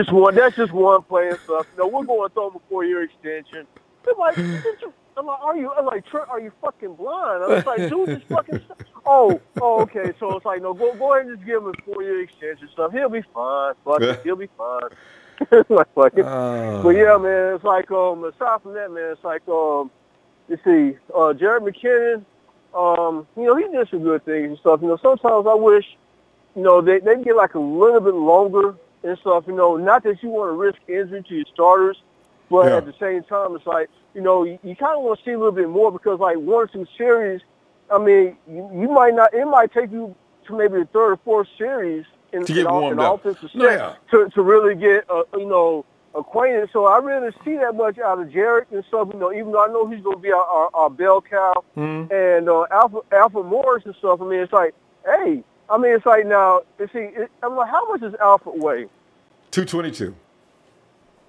just one play and stuff. We're going to throw him a 4-year extension. It's like, Trent, are you fucking blind? I was like, dude, just fucking. Oh, okay. So it's like, no, go ahead and just give him a 4-year extension stuff. He'll be fine. Fuck it, he'll be fine. But yeah, man, it's like aside from that, man, it's like you see, Jared McKinnon, he did some good things and stuff. Sometimes I wish, they get like a little bit longer and stuff. You know, not that you want to risk injury to your starters, but at the same time, it's like, you know, you kind of want to see a little bit more because, like, 1 or 2 series, I mean, you might not. It might take you to maybe the 3rd or 4th series in offensive set to really get, you know, acquainted. So I really see that much out of Jarrett and stuff. You know, even though I know he's going to be our bell cow and Alfred Morris and stuff. I mean, it's like, hey, I mean, it's like now. I'm like, how much does Alfred weigh? 222.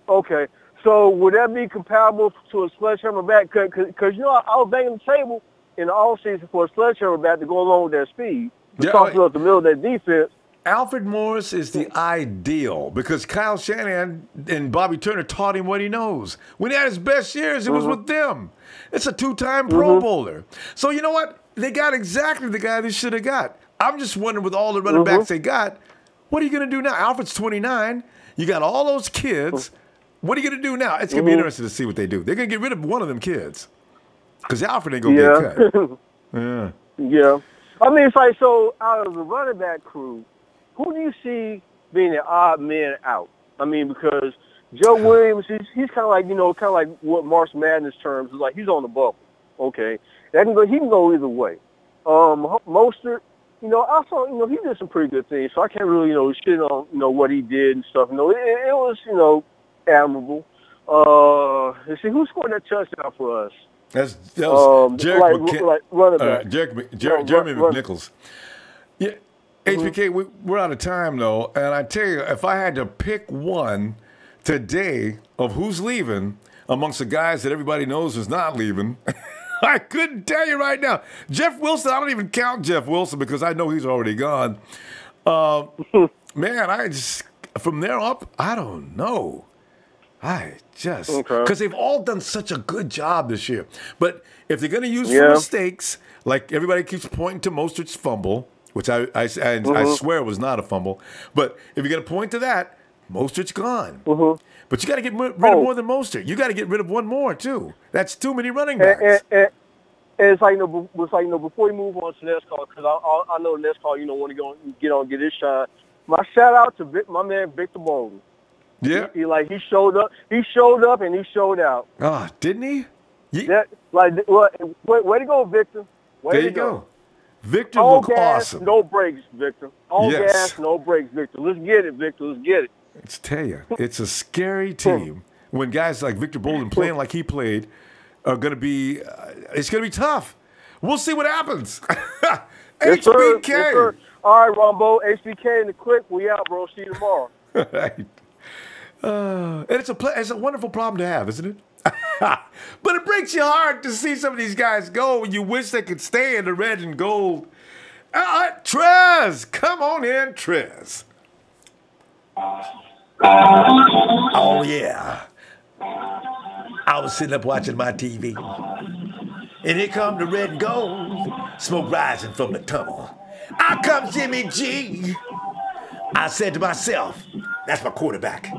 Okay. So would that be comparable to a sledgehammer bat? Because you know, I was banging the table in the offseason for a sledgehammer bat to go along with that speed. Talking about the middle of that defense. Alfred Morris is the ideal because Kyle Shanahan and Bobby Turner taught him what he knows. When he had his best years, it was with them. It's a 2-time Pro Bowler. So you know what? They got exactly the guy they should have got. I'm just wondering with all the running backs they got, what are you going to do now? Alfred's 29. You got all those kids. What are you going to do now? It's going to be interesting to see what they do. They're going to get rid of one of them kids because Alfred ain't going to get cut. Yeah. I mean, it's like, so out of the running back crew, who do you see being the odd man out? I mean, because Joe Williams, he's kind of like, you know, kind of like what March Madness terms is like. He's on the bubble. Okay, he can go either way. Mostert, you know, also, you know, he did some pretty good things, so I can't really, you know, shit on, you know, what he did and stuff. You know, it was, you know, admirable. Let's see, who scored that touchdown for us? That was Jeremy Jeremy McNichols. Yeah, HBK, we're out of time, though. And I tell you, if I had to pick one today of who's leaving amongst the guys that everybody knows is not leaving, I couldn't tell you right now. Jeff Wilson, I don't even count Jeff Wilson because I know he's already gone. Man, I just, from there up, I don't know. Because they've all done such a good job this year. But if they're going to use for mistakes, like everybody keeps pointing to Mostert's fumble, which I swear was not a fumble. But if you're going to point to that, Mostert's gone. But you got to get rid of more than Mostert. You got to get rid of one more, too. That's too many running backs. And it's like, you know, before we move on to the next call, because I know the next call, you know, want to get his shot. My shout out to my man Victor Bolden. Yeah, he showed up. He showed up and he showed out. Ah, didn't he? Way to go, Victor. There you go. Victor looked awesome. No breaks, Victor. Gas, no breaks, Victor. Let's get it, Victor. Let's get it. Let's tell you, it's a scary team when guys like Victor Bolden playing like he played are going to be. It's going to be tough. We'll see what happens. HBK. Yes, sir. All right, Ronbo. HBK in the quick. We out, bro. See you tomorrow. Right. And it's a wonderful problem to have, isn't it? But it breaks your heart to see some of these guys go. You wish they could stay in the red and gold. Trez, come on in, Trez. Oh, yeah. I was sitting up watching my TV. And here come the red and gold. Smoke rising from the tunnel. Out comes Jimmy G. I said to myself, that's my quarterback.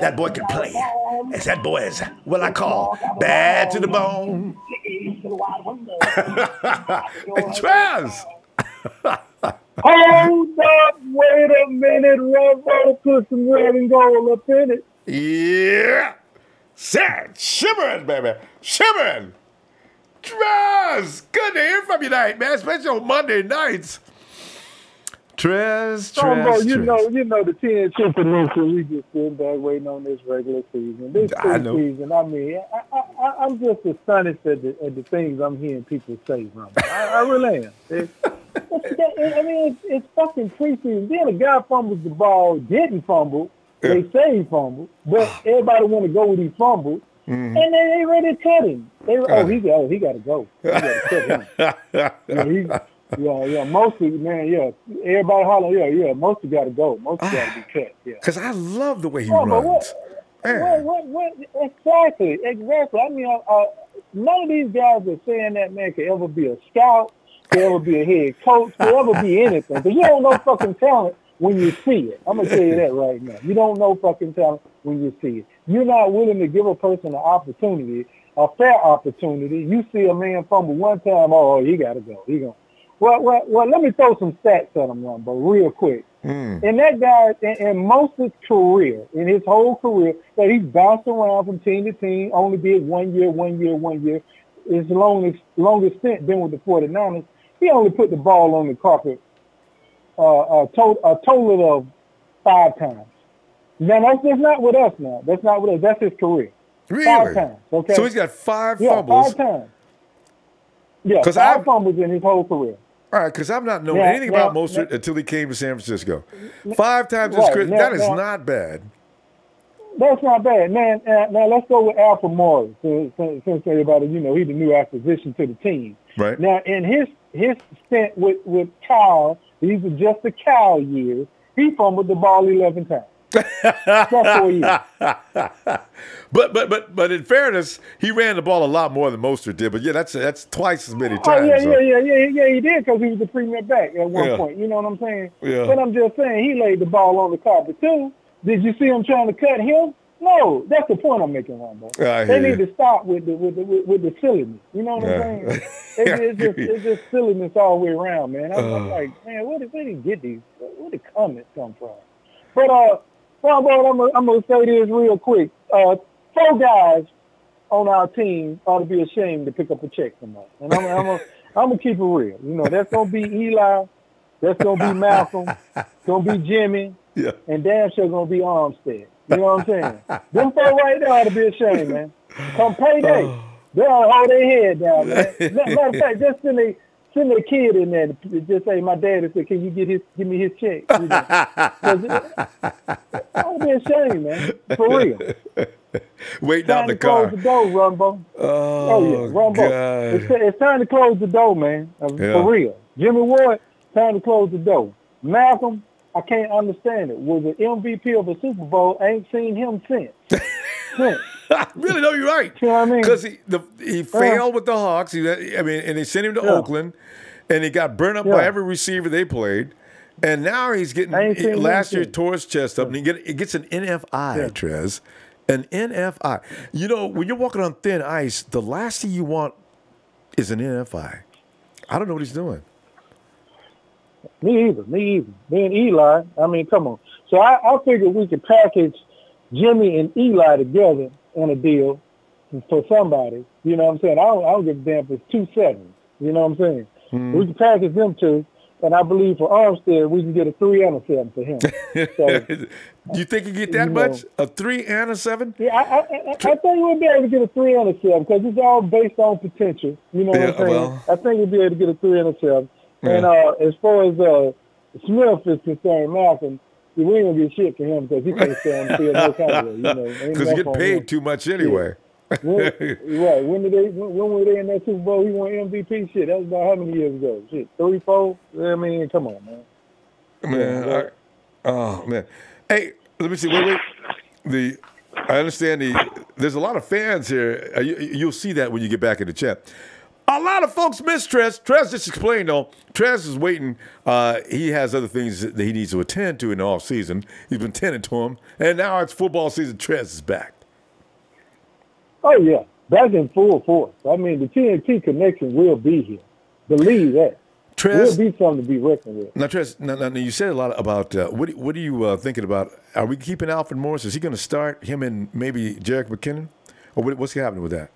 That boy can play. As that boy is what I call bad to the bone. Trez! Hold up, wait a minute, Ronbo, put some red and gold up in it. Yeah. Sad, shimmering, baby, shimmering. Trez, good to hear from you tonight, man, especially on Monday nights. Trez. You know the TNT Peninsula, we just sitting back waiting on this regular season. This season, I mean, I'm just astonished at the things I'm hearing people say, Ronbo. I really am. It's fucking preseason. Then a guy fumbles the ball, didn't fumble. They say he fumbled, but everybody want to go with he fumbled, and then they ready to cut him. He got to go. He got to cut him. Mostly, man, everybody holler, Mostly got to go. Mostly got to be cut, Because I love the way he runs. What? Exactly. I mean, none of these guys are saying that man could ever be a scout, could ever be a head coach, could ever be anything. Because you don't know fucking talent when you see it. I'm going to tell you that right now. You don't know fucking talent when you see it. You're not willing to give a person an opportunity, a fair opportunity. You see a man fumble one time, he got to go. Well, let me throw some stats at him, Ronbo, real quick. And that guy, in most of his career, in his whole career, that he's bounced around from team to team, only did 1 year. His longest stint been with the 49ers. He only put the ball on the carpet a total of 5 times. Now, that's not with us now. That's not with us. That's his career. Really? 5 times, okay? So he's got 5 Yeah, fumbles. 5 times. Yeah, 5 fumbles in his whole career. All right, because I've not known anything about Mostert until he came to San Francisco. 5 times his career, that is not bad. That's not bad, man. Now let's go with Alfred Morris, since everybody, he's the new acquisition to the team. Right. Now, in his stint with Kyle, these are just the Kyle years, he fumbled the ball 11 times. That's 4 years. But in fairness, he ran the ball a lot more than Mostert did. But yeah, that's twice as many times. Oh, yeah, he did, because he was the premier back at one point. You know what I'm saying? Yeah. But I'm just saying, he laid the ball on the carpet too. Did you see him trying to cut him? No, that's the point I'm making, Ronbo. They need to stop with the silliness. You know what I'm saying? It's just silliness all the way around, man. I'm like, man, where did he get these? Where did comments come from? But Ronbo, I'm gonna say this real quick. 4 guys on our team ought to be ashamed to pick up a check from us, and I'm gonna keep it real. That's gonna be Eli, that's gonna be Malcolm, it's gonna be Jimmy. Yeah. And damn sure gonna be Armstead. You know what I'm saying? Them 4 right there ought to be ashamed, man. Come payday, they ought to hold their head down, man. Matter of fact, just send a kid in there to just say, my daddy said, can you give me his check? I'll be ashamed, man. For real. Waiting out in the car. Close the door, Ronbo. Ronbo. God. It's time to close the door, man. For real. Jimmy Ward, time to close the door. Malcolm, I can't understand it. Was the MVP of a Super Bowl? I ain't seen him since. Really, no, you're right. You know what I mean? Because he failed with the Hawks. And they sent him to Oakland, and he got burned up by every receiver they played. And now he's getting last year tore his chest up, and he gets an NFI, Trez. An NFI. When you're walking on thin ice, the last thing you want is an NFI. I don't know what he's doing. Me either. Me and Eli, come on. So I figured we could package Jimmy and Eli together in a deal for somebody. You know what I'm saying? I don't give a damn if it's 2 sevens. You know what I'm saying? We can package them 2, and I believe for Armstead, we can get a 3 and a 7 for him. So, do you think you get that much? A 3 and a 7? Yeah, I think we'll be able to get a 3 and a 7 because it's all based on potential. You know what I'm saying? Well, I think we'll be able to get a 3 and a 7. And as far as Smith is concerned, Malcolm, we ain't gonna get shit for him because he can't stay on the field no kind of way. Because he get paid too much anyway. Right. When were they in that Super Bowl? He won MVP. Shit, that was about how many years ago? Shit, 3, 4. Come on, man. Man. Hey, let me see. Wait. I understand there's a lot of fans here. You'll see that when you get back in the chat. A lot of folks miss Trez. Trez just explained, though. Trez is waiting. He has other things that he needs to attend to in the offseason. He's been tending to them. And now it's football season. Trez is back. Oh, yeah. Back in full force. The TNT connection will be here. Believe that. Trez, will be something to be reckoned with. Now, Trez, now you said a lot about what are you thinking about? Are we keeping Alfred Morris? Is he going to start him and maybe Jerick McKinnon? Or what's happening with that?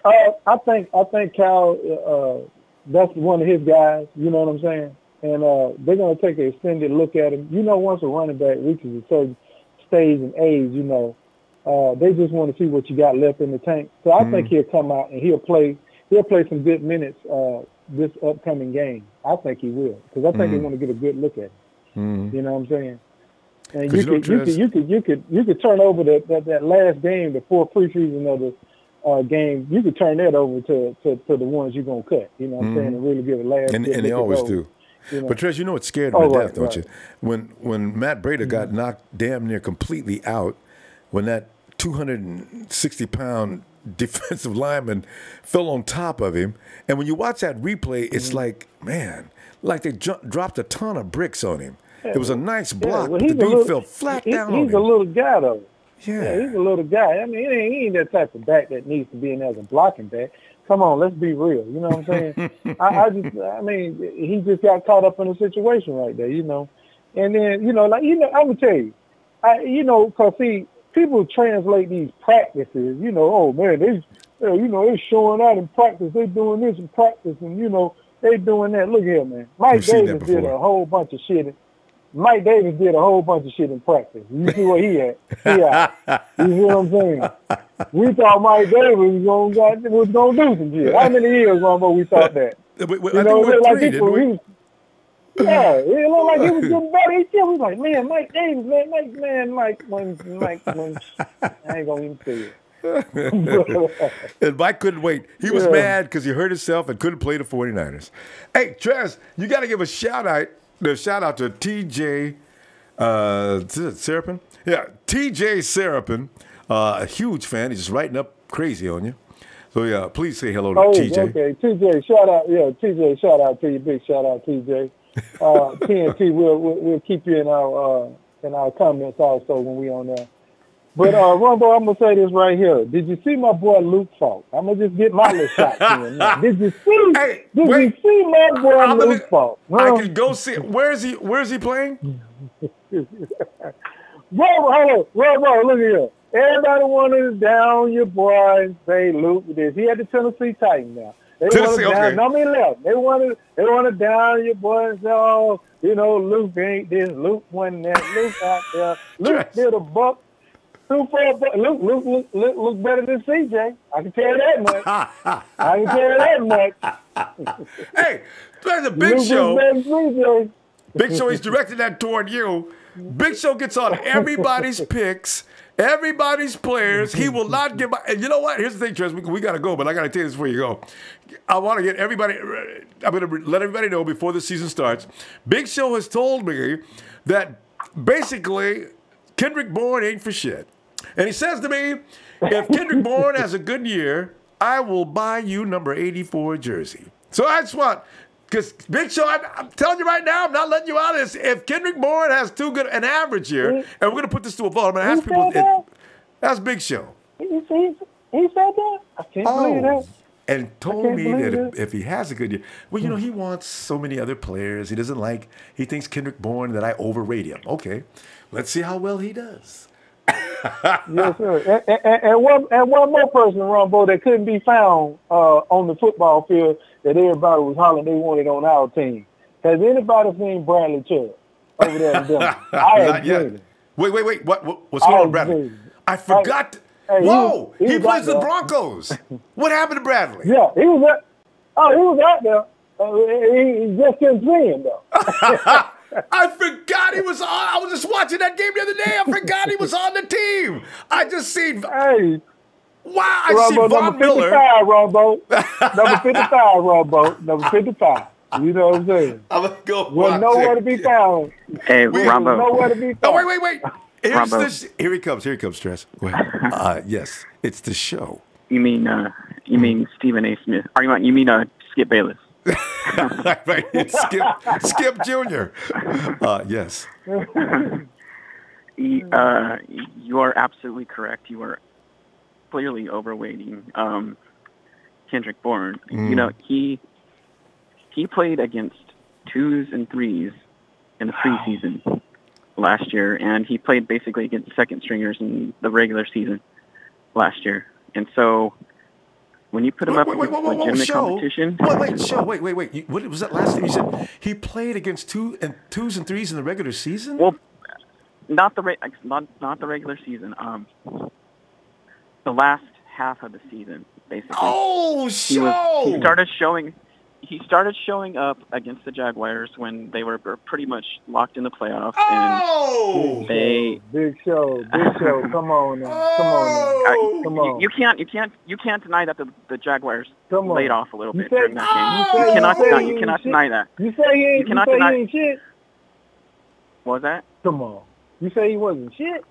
I think Kyle, that's one of his guys, you know what I'm saying? And they're going to take an extended look at him. Once a running back reaches a certain stage and age, they just want to see what you got left in the tank. So I think he'll come out and he'll play some good minutes this upcoming game. I think he will because I think they want to get a good look at him. You know what I'm saying? And you could turn over that last game, the 4th preseason of the game, you could turn that over to the ones you're going to cut, you know what I'm saying, and really give it a last. And they always do. But Trez, it scared him to death, don't you? When Matt Breida got knocked damn near completely out, when that 260-pound defensive lineman fell on top of him, and when you watch that replay, it's like they dropped a ton of bricks on him. It was a nice block, but the dude fell flat down on him. He's a little guy, though. Yeah, he's a little guy. I mean, he ain't that type of back that needs to be in there as a blocking back. Come on, let's be real. You know what I'm saying? I mean, he just got caught up in a situation right there, you know. And then, I'm gonna tell you, because see, people translate these practices, oh man, they're showing out in practice. They're doing this in practice, and they doing that. Look here, man. Mike Davis did a whole bunch of shit. Mike Davis did a whole bunch of shit in practice. You see where he at? You see what I'm saying? We thought Mike Davis was gonna do some shit. How many years, Ronbo, we thought that? I think we went like 3, didn't we? Yeah, it looked like he was getting better. He was like, man, Mike Davis, Mike, I ain't gonna even say it. And Mike couldn't wait. He was mad because he hurt himself and couldn't play the 49ers. Hey, Trez, you got to give a shout out to TJ Serapin. Yeah, TJ Serapin, a huge fan. He's just writing up crazy on you. So, yeah, please say hello to TJ. Okay, TJ, shout out. Yeah, TJ, shout out to you. Big shout out, TJ. TNT, we'll keep you in our comments also when we on there. But Ronbo, I'm gonna say this right here. Did you see my boy Luke Falk? I'm gonna just get my little shot to him now. Did you see? Hey, you see my boy Luke Falk? I can go see. Where is he playing? Ronbo, look here. Everybody wanted to down your boy and say Luke this. He had the Tennessee Titans now. They want to down. No, he left. They want to down your boy and say, oh, Luke ain't this. Luke wasn't that. Luke out there. Luke did a buck. Luke look better than CJ. I can tell you that much. Hey, there's a Big Show. Big Show, he's directing that toward you. Big Show gets on everybody's picks, everybody's players. He will not give up. And you know what? Here's the thing, Trez. We got to go, but I got to tell you this before you go. I want to get everybody, I'm going to let everybody know before the season starts. Big Show has told me that basically Kendrick Bourne ain't for shit. And he says to me, if Kendrick Bourne has a good year, I will buy you number 84 jersey. So I just want, because Big Show, I'm telling you right now, I'm not letting you out of this. If Kendrick Bourne has too good an average year, and we're going to put this to a vote, I'm going to ask people, that's Big Show. He said that? I can't believe that. And told me that if he has a good year, well, he wants so many other players. He thinks Kendrick Bourne that I overrate him. Okay, let's see how well he does. Yes, sir. And one more person, Ronbo, that couldn't be found on the football field that everybody was hollering they wanted on our team. Has anybody seen Bradley Chubb over there in Denver? Not yet. Wait. What's going on, Bradley? I forgot. Whoa! He plays the Broncos. What happened to Bradley? Yeah, he was out there. He just couldn't see him, though. I forgot he was on. I was just watching that game the other day. I forgot he was on the team. I just seen. Hey. Wow, I see Von Miller. Number 55, Ronbo. Number 55. You know what I'm saying? I'm going to go was nowhere to be found. Hey, Ronbo. Nowhere to be found. Oh, wait. Here he comes, Stress. Go ahead. Yes, it's the show. You mean Stephen A. Smith? Or you mean Skip Bayless? Right, it's Skip Jr. Yes. You are absolutely correct. You are clearly overweighting Kendrick Bourne. He played against 2s and 3s in the preseason last year, and he played basically against second stringers in the regular season last year. And so when you put him up against legitimate competition... Wait. What was that last thing you said? He played against 2s and 3s in the regular season? Well, not the regular season. The last half of the season, basically. Oh, He started showing up against the Jaguars when they were pretty much locked in the playoffs. Oh! And Big show. Come on now. Come on. You can't deny that the Jaguars laid off a little bit during that game. You cannot deny that. You say he ain't shit? What was that? Come on. You say he wasn't shit?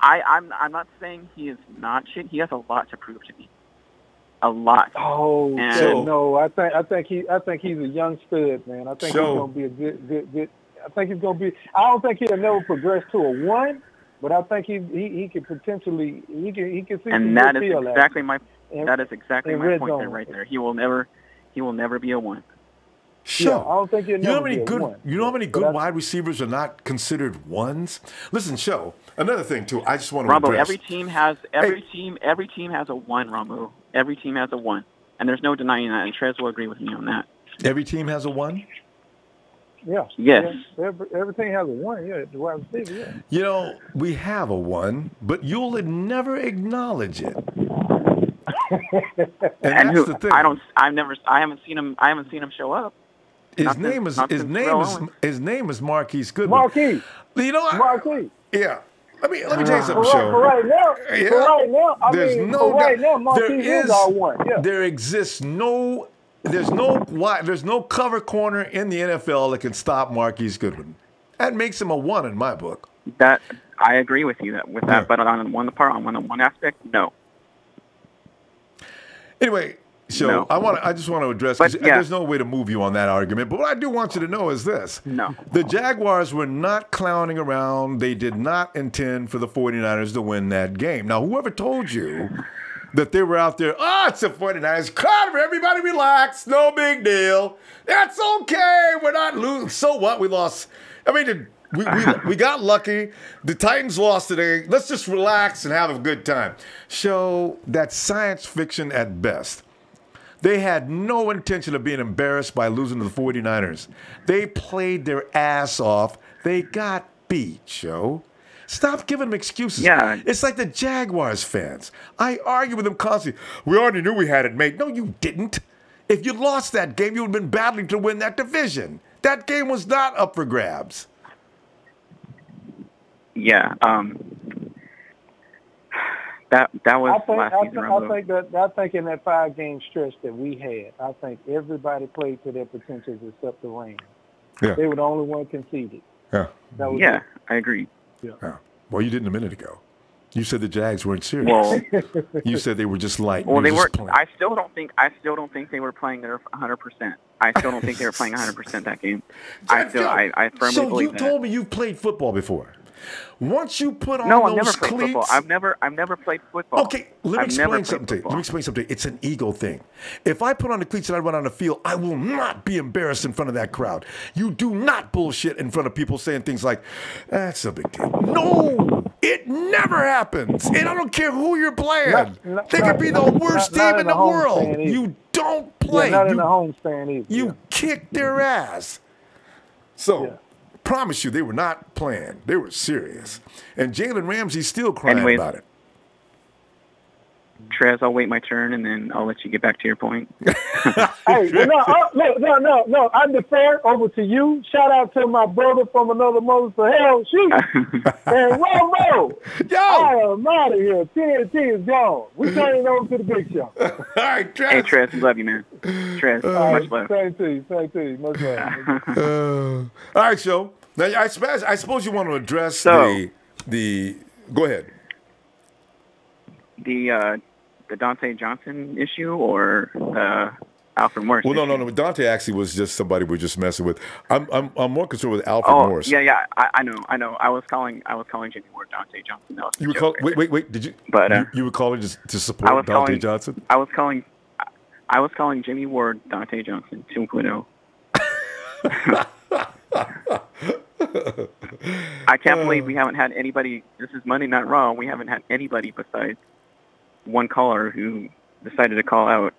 I'm not saying he is not shit. He has a lot to prove to me. A lot. Oh, no! I think he's a young stud, man. I think he's gonna be a good. I think he's gonna be. I don't think he'll never progress to a 1, But I think he could potentially he can see. And that is exactly my point there, right there. He will never be a 1. Sure. Yeah, I don't think you know how many good wide receivers are not considered 1s? Listen, Show. Another thing too. I just want to Rambo, address. every team has a 1, Rambo. Every team has a 1. And there's no denying that, and Trez will agree with me on that. Every team has a 1? Yeah. Yes. Yeah. Every team has a 1, yeah, the wide receiver, yeah. You know, we have a 1, but you'll never acknowledge it. And that's the thing. I haven't seen him show up. His name is Marquise Goodwin. Marquise. You know, Marquise. Yeah. Let me tell you something, For right now, Marquise is our 1. Yeah. There's no cover corner in the NFL that can stop Marquise Goodwin. That makes him a 1 in my book. That I agree with you with that, but on one aspect, no. Anyway, so no. I just want to address, because there's no way to move you on that argument, but what I do want you to know is this. No. The Jaguars were not clowning around. They did not intend for the 49ers to win that game. Now, whoever told you that they were out there, it's the 49ers. Come, everybody relax. No big deal. That's okay. We're not losing. So what? We lost. I mean, we got lucky. The Titans lost today. Let's just relax and have a good time. Show that's science fiction at best. They had no intention of being embarrassed by losing to the 49ers. They played their ass off. They got beat, Show. Stop giving them excuses. Yeah. It's like the Jaguars fans. I argue with them constantly. We already knew we had it made. No, you didn't. If you lost that game, you would have been battling to win that division. That game was not up for grabs. Yeah. That was last season, Rambo. I think in that 5-game stretch that we had, I think everybody played to their potentials except the Rams. Yeah. They were the only one conceded. Yeah. I agree. Yeah. Well, you didn't a minute ago. You said the Jags weren't serious. Well, you said they were just light. Well, they were. I still don't think they were playing their 100%. I still don't think they were playing 100% that game. I firmly believe that. So you told me you've played football before. Once you put on I've those never played cleats, football. I've never played football. Okay, let me explain something to you. It's an ego thing. If I put on the cleats and I run on the field, I will not be embarrassed in front of that crowd. You do not bullshit in front of people saying things like, "That's a big deal." No, it never happens. And I don't care who you're playing. They could be the worst team in the world. You don't play. Not in the home stand either. You kick their ass. So. Promise you, they were not playing. They were serious. And Jalen Ramsey's still crying about it. Trez, I'll wait my turn, and then I'll let you get back to your point. Hey, no, I defer over to you. Shout out to my brother from another mother to hell, shoot. And Ronbo, I am out of here. TNT is gone. We turning over to the big show. All right, Trez. Hey, Trez, love you, man. Trez, much love. Same to you. Much love. All right, Joe. Now, I suppose you want to address the. Go ahead. The Dante Johnson issue or Alfred Morris? Well, no. Dante actually was just somebody we're just messing with. I'm more concerned with Alfred Morris. Yeah. I know. I was calling Jimmy Ward Dante Johnson. That was you were calling? Wait. Did you? But you were calling to support Dante Johnson? I was calling Jimmy Ward Dante Johnson 2.0. I can't believe we haven't had anybody. This is Monday Night Raw. We haven't had anybody besides one caller who decided to call out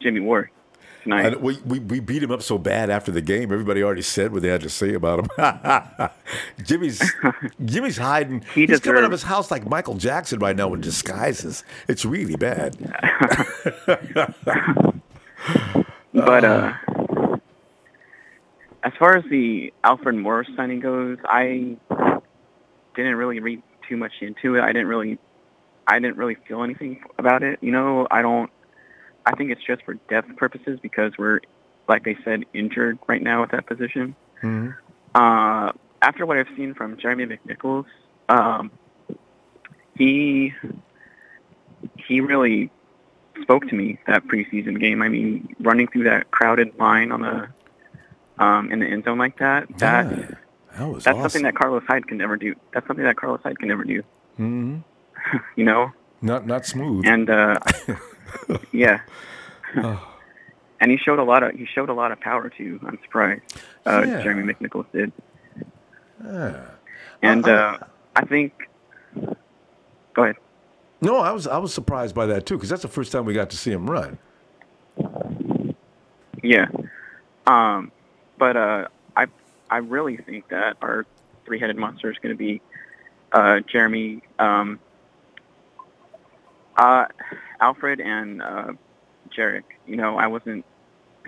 Jimmy Ward tonight. And we beat him up so bad after the game. Everybody already said what they had to say about him. Jimmy's hiding. He's coming out of his house like Michael Jackson right now in disguises. It's really bad. But as far as the Alfred Morris signing goes, I didn't really read too much into it. I didn't really feel anything about it. I think it's just for depth purposes because we're, like they said, injured right now at that position. Mm-hmm. After what I've seen from Jeremy McNichols, he really spoke to me that preseason game. I mean, running through that crowded line on the in the end zone like that That was That's awesome. something that Carlos Hyde can never do. That's something that Carlos Hyde can never do. Mm-hmm. You know? Not smooth. And yeah. Oh. And he showed a lot of power too. I'm surprised. Yeah. Jeremy McNichols did. Yeah. And I think. Go ahead. No, I was surprised by that too, because that's the first time we got to see him run. Yeah. But I really think that our three-headed monster is going to be Jeremy, Alfred, and Jarek. You know, I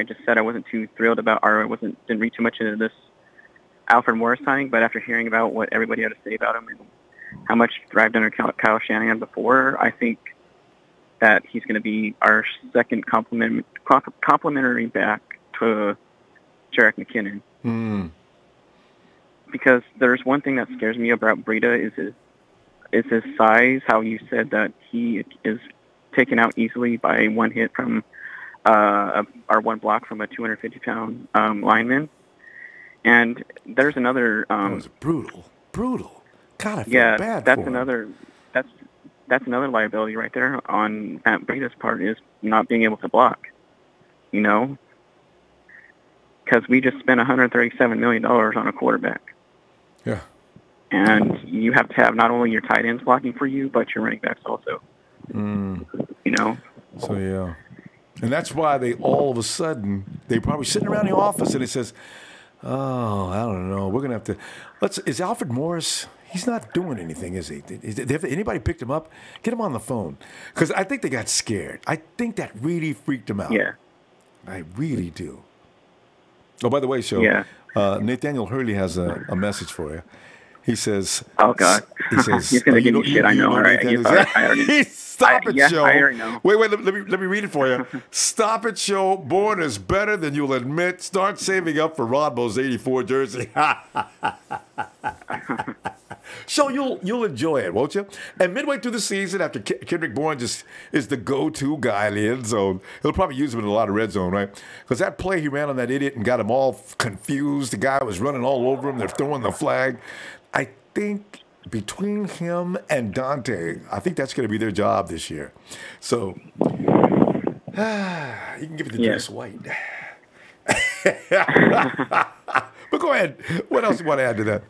just said I wasn't too thrilled about, or didn't read too much into this Alfred Morris signing, but after hearing about what everybody had to say about him and how much he thrived under Kyle Shanahan before, I think that he's going to be our second complimentary back to Jarek McKinnon. Mm. Because there's one thing that scares me about Breida is his size. How you said that he is taken out easily by one hit from or one block from a 250-pound lineman. And there's another. That was brutal. God, I feel bad that's for him. that's another liability right there on Matt Breida's part, is not being able to block. You know, because we just spent $137 million on a quarterback. Yeah. And you have to have not only your tight ends blocking for you, but your running backs also. Mm. You know? So, yeah. And that's why they all of a sudden, they probably sitting around the office and it says, oh, I don't know, we're going to have to, is Alfred Morris, he's not doing anything, is he? Have anybody picked him up? Get him on the phone. Because I think they got scared. I think that really freaked them out. Yeah. I really do. Oh, by the way, Nathaniel Hurley has a message for you. He says, "Oh God." He says, "He's going to give me shit." I know. All right. I already. Stop it, show. I already know. Wait. Let me read it for you. Stop it, show. Born is better than you'll admit. Start saving up for Ronbo's '84 jersey. So you'll enjoy it, won't you? And midway through the season, after Kendrick Bourne just is the go-to guy in the end zone, he'll probably use him in a lot of red zone, right? Because that play he ran on that idiot and got him all confused. The guy was running all over him. They're throwing the flag. I think between him and Dante, I think that's going to be their job this year. So you can give it to Dennis White. But go ahead. What else do you want to add to that?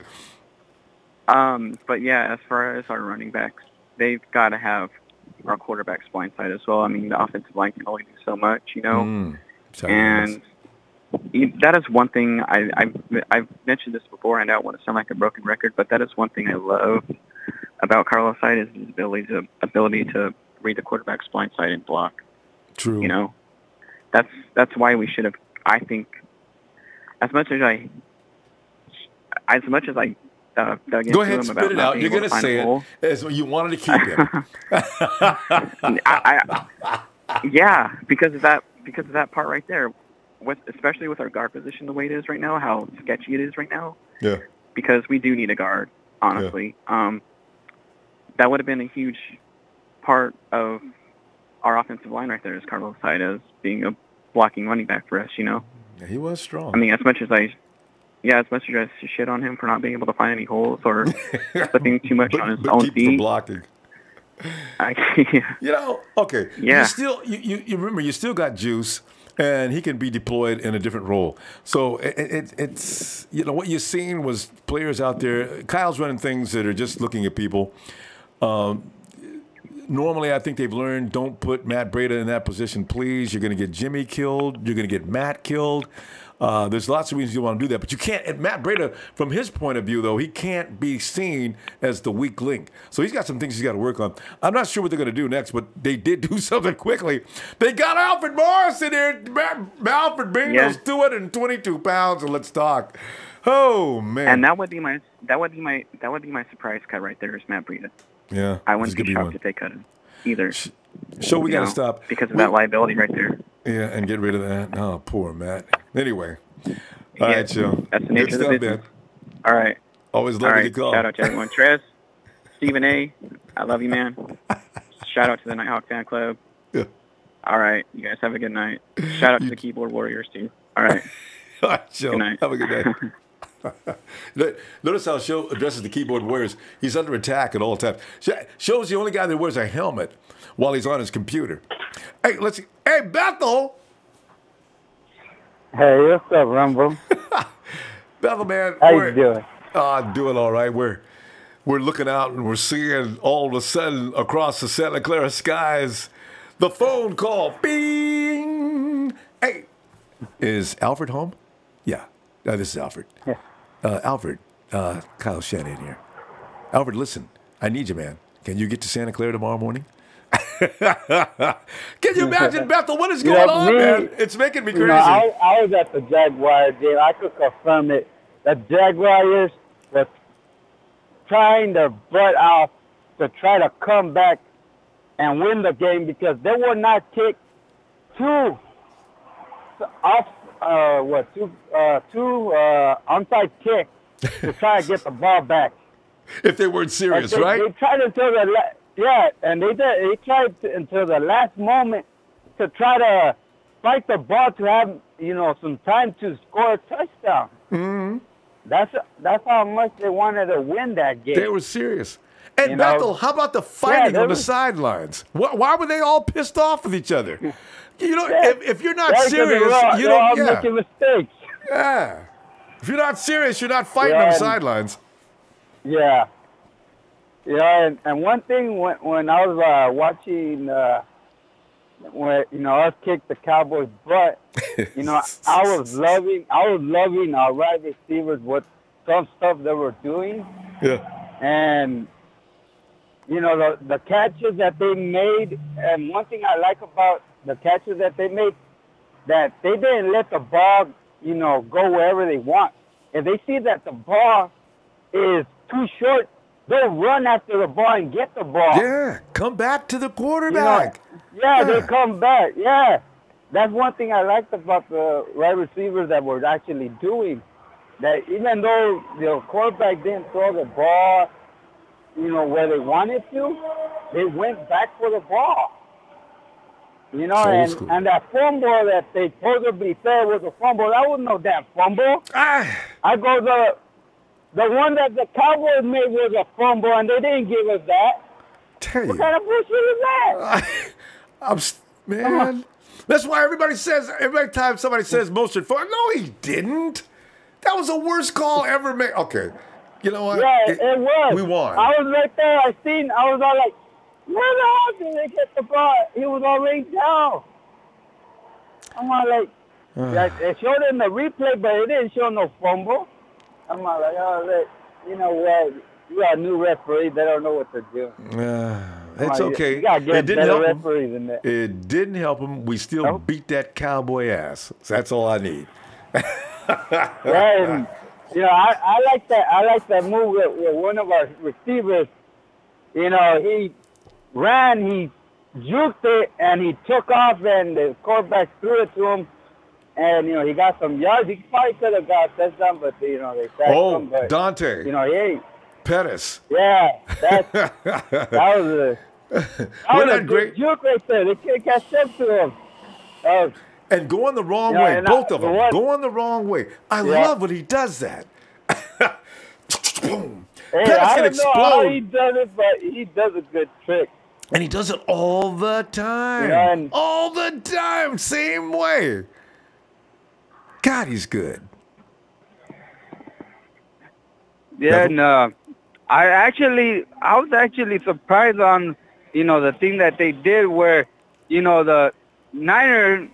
But yeah, as far as our running backs, they've got to have our quarterback's blind side as well. I mean, the offensive line can only do so much, you know. And that is one thing I've mentioned this before, and I don't want to sound like a broken record, but that is one thing I love about Carlos Hyde, is his ability to read the quarterback's blind side and block. True. You know, that's why we should have. I think as much as I dug into go ahead, him spit about it not out. being You're able going to say find it as you wanted to keep him. Yeah, because of that part right there. Especially with our guard position the way it is right now, how sketchy it is right now. Yeah. Because we do need a guard, honestly. Yeah. That would have been a huge part of our offensive line right there, is Carlos Hyde as being a blocking running back for us, you know? Yeah, he was strong. I mean, as much as I shit on him for not being able to find any holes or slipping too much on his own keep feet. the blocking. You know, okay. Yeah. You remember, you still got juice, and he can be deployed in a different role. So it's, you know, what you're seeing was players out there. Kyle's running things that are just looking at people. Normally, I think they've learned, don't put Matt Breida in that position, please. You're going to get Jimmy killed. You're going to get Matt killed. There's lots of reasons you want to do that, but you can't. And Matt Breida, from his point of view, though, he can't be seen as the weak link. So he's got some things he's got to work on. I'm not sure what they're going to do next, but they did do something quickly. They got Alfred Morris in there. Alfred Bingo's 222 pounds, and let's talk. Oh man! And that would be my surprise cut right there, is Matt Breida. Yeah, I wouldn't be shocked if they cut him either. So we got to stop because of that liability right there. Yeah, and get rid of that. Oh, poor Matt. Anyway. All right, Joe. That's the nature of the business. Man. All right. Always love you to call. Shout out to everyone. Trez, Stephen A., I love you, man. Shout out to the Nighthawk Fan Club. Yeah. All right. You guys have a good night. Shout out to the Keyboard Warriors, too. All right. All right, Joe. Good night. Have a good night. Notice how Show addresses the keyboard warriors. He's under attack at all times. Show's the only guy that wears a helmet while he's on his computer. Hey, let's see. Hey, Bethel. Hey, what's up, Ronbo? Bethel, man. How you doing? I'm doing all right. We're looking out and we're seeing all of a sudden across the Santa Clara skies the phone call. Bing. Hey, is Alfred home? Yeah. This is Alfred. Yeah. Alfred, Kyle Shanahan here. Alfred, listen, I need you, man. Can you get to Santa Clara tomorrow morning? Can you imagine, Bethel? What is going on, man? It's making me crazy. I was at the Jaguars game. I could confirm it. The Jaguars were trying their butt off to try to come back and win the game because they would not kick two onside kicks to try to get the ball back. If they weren't serious, right? They tried until they tried until the last moment to try to fight the ball to have some time to score a touchdown. Mm-hmm. That's how much they wanted to win that game. They were serious. And Bethel, how about the fighting on the sidelines? Why were they all pissed off with each other? If you're not serious, you don't. They're all making mistakes. Yeah. If you're not serious, you're not fighting on the sidelines. Yeah. And one thing when I was watching, when us kick the Cowboys' butt, I was loving our wide receivers with some stuff they were doing. Yeah. And the catches that they made, and one thing I like about the catches that they made, that they didn't let the ball, go wherever they want. If they see that the ball is too short, they'll run after the ball and get the ball. Yeah, come back to the quarterback. They come back. Yeah, that's one thing I liked about the wide receivers that were actually doing. That even though the quarterback didn't throw the ball, where they wanted to, they went back for the ball. And that fumble that they supposedly said was a fumble, that was no damn fumble. I go the one that the Cowboys made was a fumble, and they didn't give us that. What kind of bullshit is that? Man, that's why every time somebody says Mostert fumbled, no, he didn't. That was the worst call ever made. Okay, you know what? Yeah, it was. We won. I was right there. I was all like, where the hell did they get the ball? He was already down. I'm all like, it showed in the replay, but it didn't show no fumble. I'm all like, you know what? You got a new referee. They don't know what to do. It's okay. You gotta get it didn't better help referees than that. It didn't help him. We still beat that Cowboy ass. So that's all I need. And I like that. I like that move with one of our receivers. He ran, he juked it, and he took off, and the quarterback threw it to him. And, he got some yards. He probably could have got a touchdown, but, they sacked him. But, Dante. Pettis. Yeah, that was a great juke right there. They could catch up to him. And going the wrong way. Both of them. Going the wrong way. I love when he does that. Boom. Hey, Pettis I can don't know explode. how he does it, but he does a good trick. And he does it all the time. All the time. Same way. God, he's good. Yeah, no. I was actually surprised on, the thing that they did where, the Niner,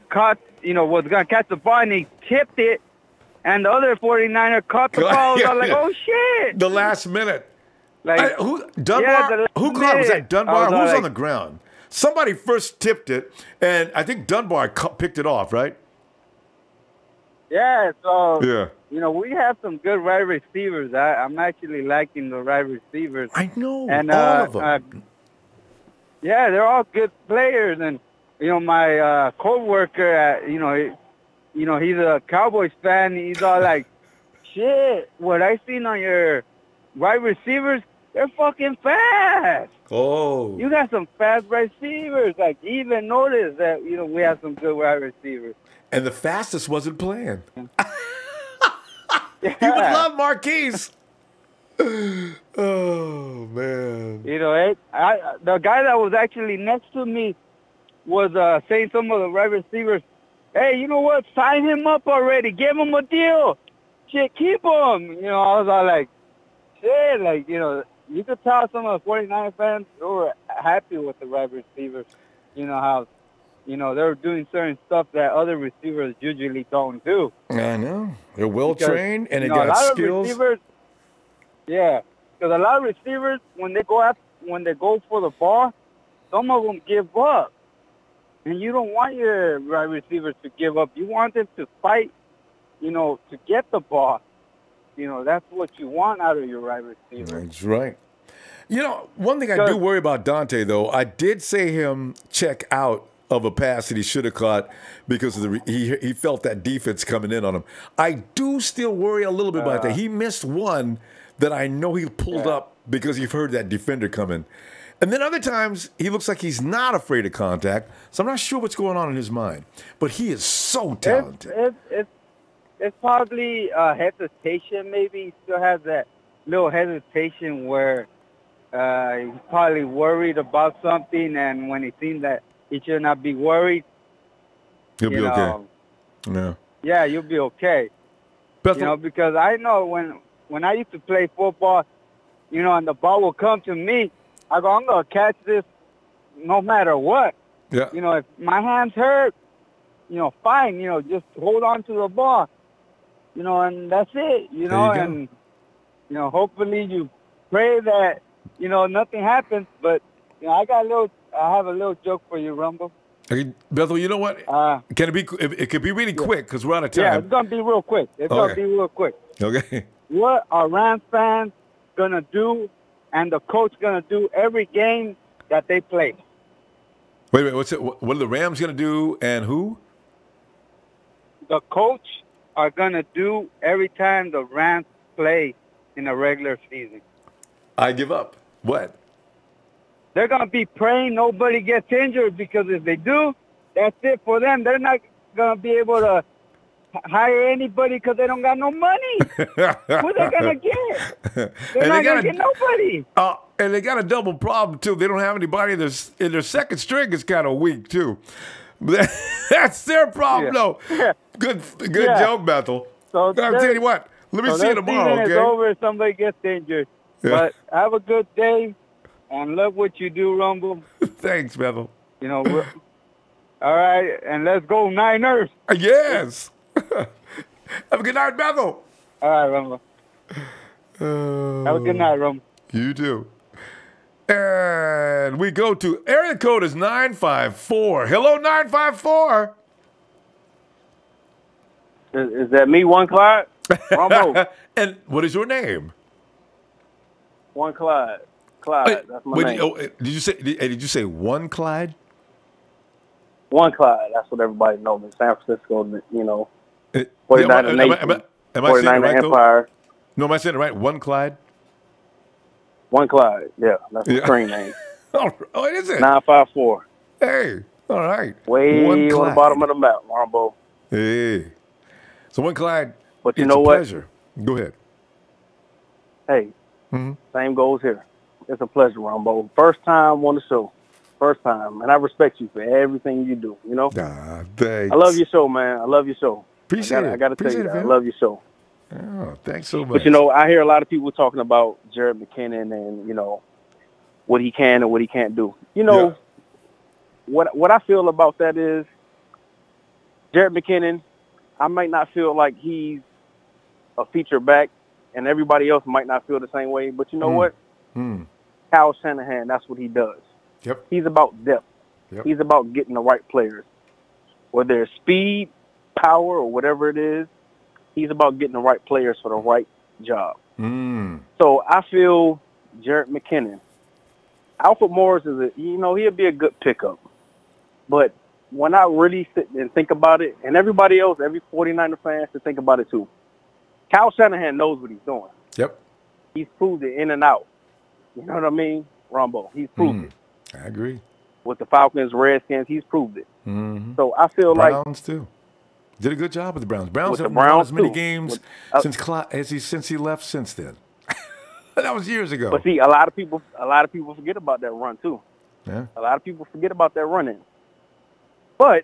caught, was going to catch the ball and he tipped it, and the other 49er caught the ball. I was like, oh, shit. The last minute. Like, Dunbar? Who caught it? Was that Dunbar? Who's like, on the ground? Somebody first tipped it, and I think Dunbar picked it off, right? Yeah, so, yeah. We have some good wide receivers. I'm actually liking the wide receivers. I know, and, all of them. Yeah, they're all good players. And, my co-worker, he's a Cowboys fan. He's all like, shit, what I seen on your wide receivers, they're fucking fast. Oh. You got some fast receivers. Like, even noticed that, we have some good wide receivers. And the fastest wasn't playing. He would love Marquise. Oh, man. You know, the guy that was actually next to me was saying some of the right receivers, hey, you know what? Sign him up already. Give him a deal. Shit, keep him. You know, I was all like, shit, like, you know, you could tell some of the 49 fans they were happy with the right receivers. You know, how, you know, they're doing certain stuff that other receivers usually don't do. I know. They're well-trained, and they a got lot skills. Of receivers, yeah, because a lot of receivers, when they go for the ball, some of them give up. And you don't want your right receivers to give up. You want them to fight, you know, to get the ball. You know, that's what you want out of your right receiver. That's right. You know, one thing I do worry about Dante, though, I did say him check out of a pass that he should have caught because of he felt that defense coming in on him. I do still worry a little bit about that. He missed one that I know he pulled up because he heard that defender coming. And then other times, he looks like he's not afraid of contact, so I'm not sure what's going on in his mind. But he is so talented. It's probably hesitation, maybe. He still has that little hesitation where he's probably worried about something, and when he sees that he should not be worried, he'll be okay. Yeah. Yeah, you'll be okay. You know, because I know when I used to play football, you know, and the ball will come to me, I go, I'm going to catch this no matter what. Yeah. You know, if my hands hurt, you know, fine, you know, just hold on to the ball. You know, and that's it, you know, and, you know, hopefully you pray that, you know, nothing happens. But, you know, I have a little joke for you, Rumble. Okay, Bethel, you know what? Can it be? It could be really quick because we're out of time. Yeah, it's going to be real quick. Okay. What are Rams fans going to do and the coach going to do every game that they play? Wait, what's it? What are the Rams going to do and who? The coach are going to do every time the Rams play in a regular season. I give up. What? They're going to be praying nobody gets injured, because if they do, that's it for them. They're not going to be able to hire anybody because they don't got no money. Who they going to get? They're not going to get nobody. And they got a double problem, too. They don't have anybody in their second string is kind of weak, too. That's their problem, though. Good joke, Bethel. So I'll tell you what. Let me see you tomorrow, okay? It's over if somebody gets injured. Yeah. But have a good day and love what you do, Rumble. Thanks, Bethel. You know, all right, and let's go Niners. Yes. Have a good night, Bethel. All right, Rumble. Have a good night, Rumble. You too. And we go to area code is 954. Hello, 954. Is that me, One Clyde? Ronbo. And what is your name? One Clyde. Clyde. That's my name. Did you say One Clyde? One Clyde. That's what everybody knows in San Francisco. You know, 49er Nation. Am I saying it right, Empire. No, am I saying it right? One Clyde. One Clyde. Yeah, that's the screen name. Oh, it is it? 954. Hey, all right. Way on the bottom of the map, Ronbo. Hey. So One Clyde. But you know what? Pleasure. Go ahead. Hey, same goes here. It's a pleasure, Ronbo. First time on the show. First time. And I respect you for everything you do, you know? Thanks. I love your show, man. I love your show. Appreciate it. I got to tell you that. I love your show. Oh, thanks so much. But, you know, I hear a lot of people talking about Jared McKinnon and, you know, what he can and what he can't do. You know, what I feel about that is Jared McKinnon, I might not feel like he's a feature back, and everybody else might not feel the same way. But you know what? Kyle Shanahan, that's what he does. Yep. He's about depth. Yep. He's about getting the right players. Whether it's speed, power, or whatever it is, he's about getting the right players for the right job. So I feel Jared McKinnon. Alfred Morris is he'll be a good pickup. But when I really sit and think about it, and everybody else, every 49er fan should think about it too, Kyle Shanahan knows what he's doing. Yep. He's proved it in and out. You know what I mean? Ronbo, he's proved it. I agree. With the Falcons, Redskins, he's proved it. So I feel Browns too. Did a good job with the Browns. Browns With the haven't won Browns, as many too. games since he left since then. That was years ago. But see, a lot of people forget about that run too. Yeah. A lot of people forget about that running. But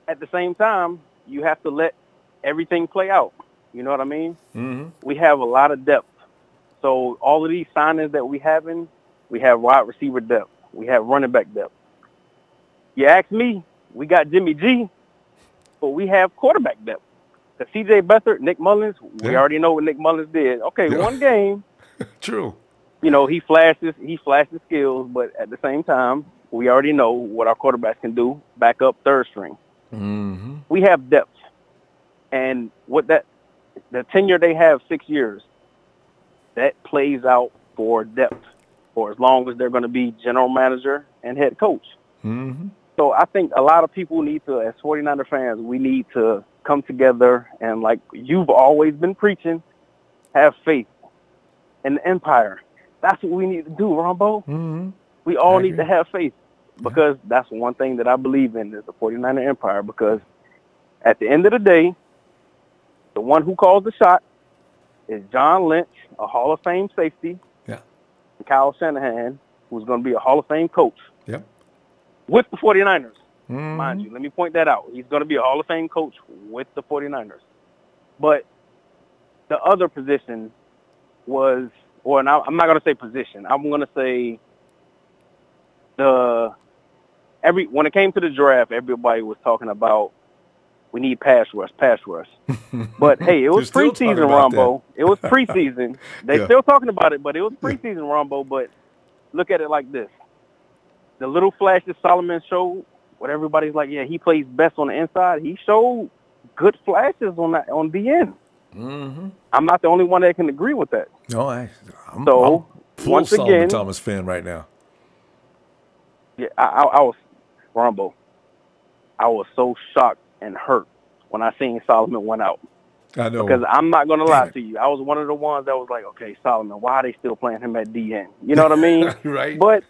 at the same time, you have to let everything play out. You know what I mean? Mm-hmm. We have a lot of depth. So all of these signings that we have wide receiver depth. We have running back depth. You ask me, we got Jimmy G, but we have quarterback depth. The C.J. Beathard, Nick Mullins, we already know what Nick Mullins did. Okay, one game. True. You know, he flashed his skills, but at the same time, we already know what our quarterbacks can do, back up third string. Mm-hmm. We have depth. And what the tenure they have, 6 years, that plays out for depth for as long as they're going to be general manager and head coach. Mm-hmm. So I think a lot of people need to, as 49er fans, we need to come together and, like you've always been preaching, have faith in the empire. That's what we need to do, Ronbo. Mm-hmm. We all need to have faith because that's one thing that I believe in is the 49er empire, because at the end of the day, the one who calls the shot is John Lynch, a Hall of Fame safety, and Kyle Shanahan, who's going to be a Hall of Fame coach with the 49ers. Mm-hmm. Mind you, let me point that out. He's going to be a Hall of Fame coach with the 49ers. But the other position was, I'm not going to say position. I'm going to say when it came to the draft, everybody was talking about we need pass rush. But, hey, it was preseason, Ronbo. It was preseason. They're still talking about it, but it was preseason, Ronbo. But look at it like this. The little flashes Solomon showed, what everybody's like, yeah, he plays best on the inside. He showed good flashes on the end. Mm-hmm. I'm not the only one that can agree with that. No, I'm full once Solomon again, Thomas fan right now. Yeah, I was, Ronbo, I was so shocked and hurt when I seen Solomon went out. I know. Because I'm not going to lie to you. I was one of the ones that was like, okay, Solomon, why are they still playing him at DN? You know what I mean? Right. But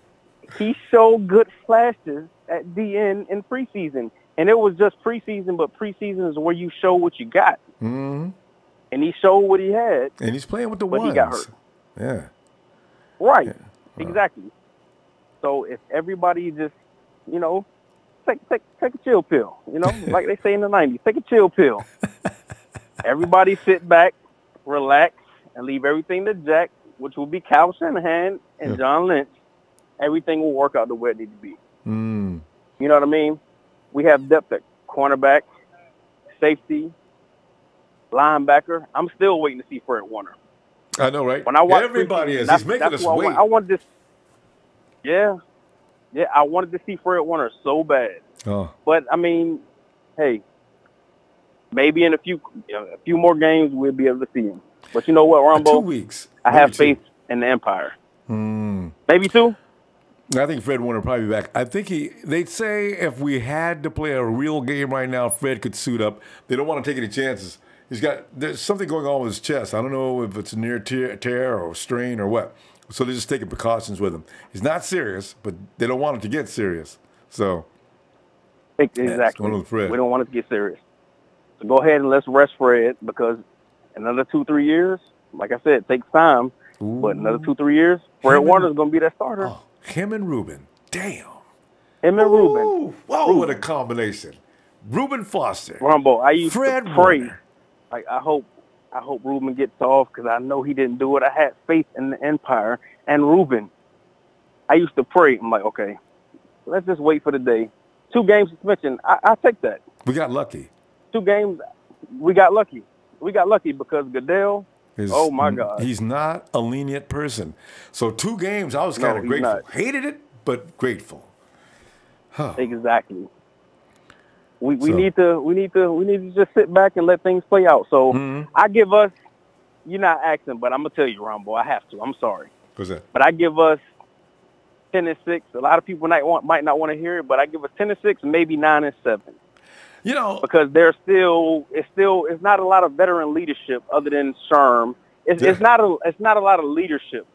he showed good flashes at DN in preseason. And it was just preseason, but preseason is where you show what you got. Mm-hmm. And he showed what he had. And he's playing with the but ones. He got hurt. Yeah. Right. Yeah. Exactly. So if everybody just, you know, take a chill pill, you know, like they say in the 90s, take a chill pill. Everybody sit back, relax, and leave everything to Jack, which will be Kyle Shanahan and John Lynch. Everything will work out the way it needs to be. Mm. You know what I mean? We have depth at cornerback, safety, linebacker. I'm still waiting to see Fred Warner. I know, right? When I watch everybody is. He's making us wait. I wanted this. Yeah, I wanted to see Fred Warner so bad. Oh. But I mean, hey, maybe in a few more games we'll be able to see him. But you know what, Ronbo? 2 weeks. I have faith in the Empire. Maybe 2. I think Fred Warner will probably be back. I think they'd say if we had to play a real game right now, Fred could suit up. They don't want to take any chances. There's something going on with his chest. I don't know if it's a near tear or strain or what. So they're just taking precautions with him. He's not serious, but they don't want it to get serious. So exactly. We don't want it to get serious. So go ahead and let's rest Fred, because another 2-3 years, like I said, it takes time. Ooh. But another 2-3 years, Fred Warner's going to be that starter. Oh, him and Ruben. Damn. Him and Ruben. Whoa, what a combination. Ruben Foster. Ronbo, I used Fred to pray. Warner. Like, I hope Ruben gets off, because I know he didn't do it. I had faith in the Empire and Ruben. I used to pray. I'm like, okay, let's just wait for the day. 2 game suspension. I take that. We got lucky. 2 games. We got lucky. We got lucky because Goodell. Oh my God. He's not a lenient person. So 2 games, I was kind of grateful. Not. Hated it, but grateful. Huh. Exactly. We need to just sit back and let things play out. So I give us, you're not asking, but I'm gonna tell you, Ronbo, I have to. I'm sorry. What's that? But I give us 10-6. A lot of people might not want to hear it, but I give us 10-6, maybe 9-7. You know, because it's not a lot of veteran leadership other than Sherm. It's not a lot of leadership.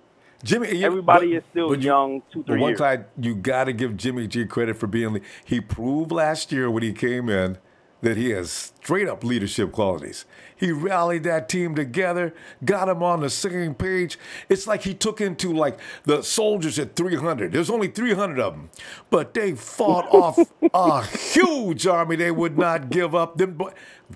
Jimmy, everybody is still young. 2-3 years. One side, you got to give Jimmy G credit for being. He proved last year when he came in that he has straight up leadership qualities. He rallied that team together, got them on the same page. It's like he took into like the soldiers at 300. There's only 300 of them, but they fought off a huge army. They would not give up. I'm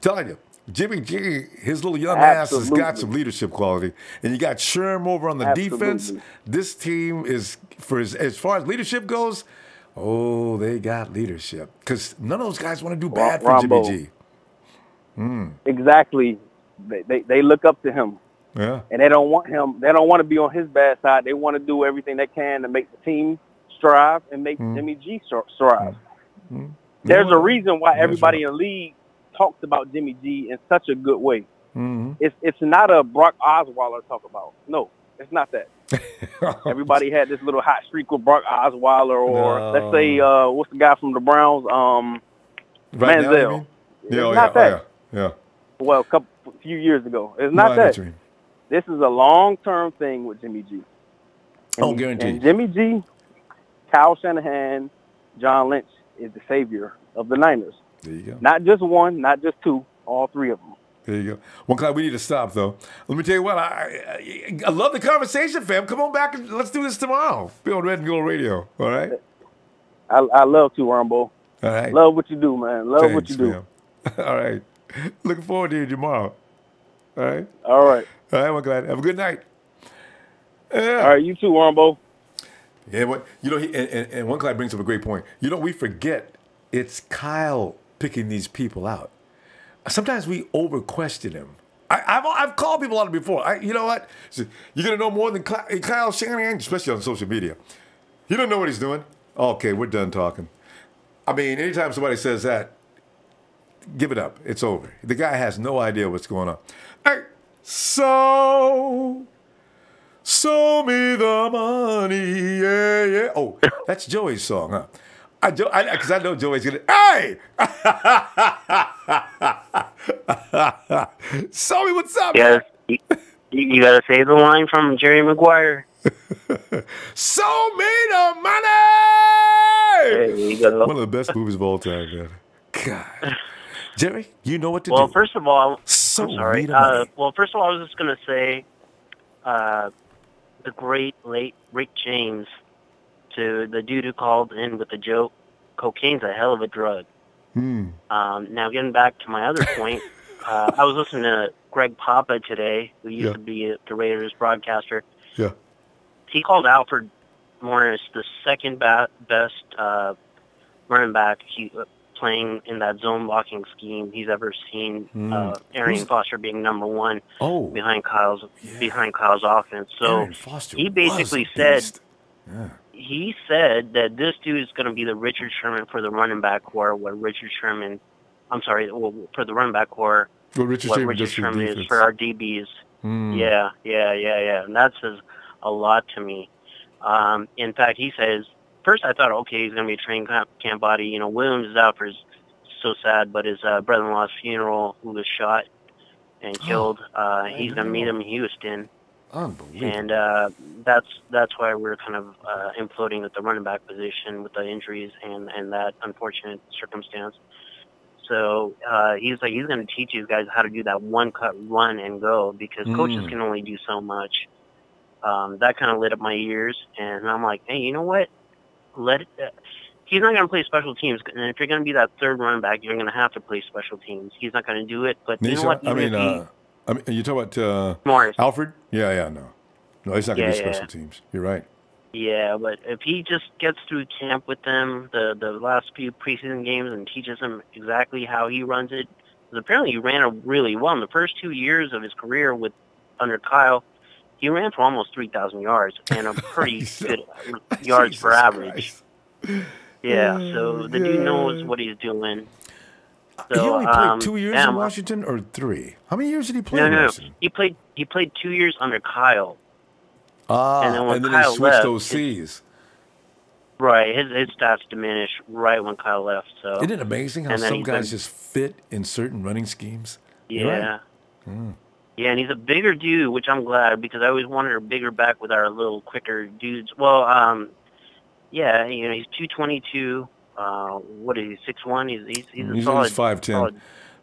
telling you, Jimmy G, his little young ass has got some leadership quality. And you got Sherm over on the defense. This team is, as far as leadership goes, oh, they got leadership. Because none of those guys want to do bad for Ronbo. Jimmy G. Exactly. They look up to him. Yeah. And they don't want him. They don't want to be on his bad side. They want to do everything they can to make the team strive and make Jimmy G strive. There's a reason why everybody in the league talks about Jimmy G in such a good way. It's not a Brock Osweiler talk about. No, it's not that. Everybody had this little hot streak with Brock Osweiler, or let's say what's the guy from the Browns, Manziel. It's not that. Yeah. Well, a few years ago. It's not that. This is a long-term thing with Jimmy G. Oh, guaranteed. And Jimmy G, Kyle Shanahan, John Lynch is the savior of the Niners. There you go. Not just one, not just two, all three of them. There you go. Well, Clyde, we need to stop, though. Let me tell you what, I love the conversation, fam. Come on back and let's do this tomorrow. Be on Red and Gold Radio, all right? I love to, Ronbo. All right. Love what you do, man. Love what you do. Fam. All right. Looking forward to you tomorrow. All right? All right. All right, well, Clyde. Have a good night. Yeah. All right, you too, Ronbo. Yeah, what and one Clyde brings up a great point. We forget it's Kyle picking these people out. Sometimes we over-question him. I've called people out before. You know what? So, you're going to know more than Kyle Shanahan, especially on social media. You don't know what he's doing? Okay, we're done talking. I mean, anytime somebody says that, give it up. It's over. The guy has no idea what's going on. Hey, so me the money, yeah, yeah. Oh, that's Joey's song, huh? Because I know Joey's gonna. Hey, Somi, what's up? Yes, you gotta say the line from Jerry Maguire. So me the money. There you go. One of the best movies of all time, man. God, Jerry, you know what to do. Well, first of all, I'm sorry. well, first of all, I was just gonna say, the great late Rick James. To the dude who called in with the joke, cocaine's a hell of a drug. Now, getting back to my other point, I was listening to Greg Papa today, who used to be the Raiders broadcaster. Yeah. He called Alfred Morris the second best running back playing in that zone blocking scheme he's ever seen. Arian Foster being number one behind Kyle's offense. So he basically said. He said that this dude is going to be the Richard Sherman for the running back core, for the running back core, what Richard Sherman is for our DBs. Yeah. And that says a lot to me. In fact, he says, first I thought, okay, he's going to be a trained camp body. Williams is out for his, so sad, but his brother-in-law's funeral, who was shot and killed, he's going to meet him in Houston. Unbelievable. And that's why we're kind of imploding at the running back position with the injuries and that unfortunate circumstance. So he's like, he's going to teach these guys how to do that one-cut run and go, because coaches can only do so much. That kind of lit up my ears, and I'm like, hey, you know what? He's not going to play special teams, and if you're going to be that third running back, you're going to have to play special teams. He's not going to do it, but you know what? You talk about Morris. Alfred? Yeah, no, he's not going to do special teams. You're right. Yeah, but if he just gets through camp with them, the last few preseason games, and teaches them exactly how he runs it, because apparently he ran it really well. In the first 2 years of his career under Kyle, he ran for almost 3,000 yards and a pretty good yards per average. Yeah, so the dude knows what he's doing. So, he only played 2 years in Washington, or 3? How many years did he play in Washington? He played 2 years under Kyle. And then Kyle he switched left, OCs. Right, his stats diminished right when Kyle left. So isn't it amazing how some guys just fit in certain running schemes? Yeah. Yeah, and he's a bigger dude, which I'm glad, because I always wanted a bigger back with our little quicker dudes. Well, he's 222. what is he? 6'1"? He's a He's solid. 5'10", solid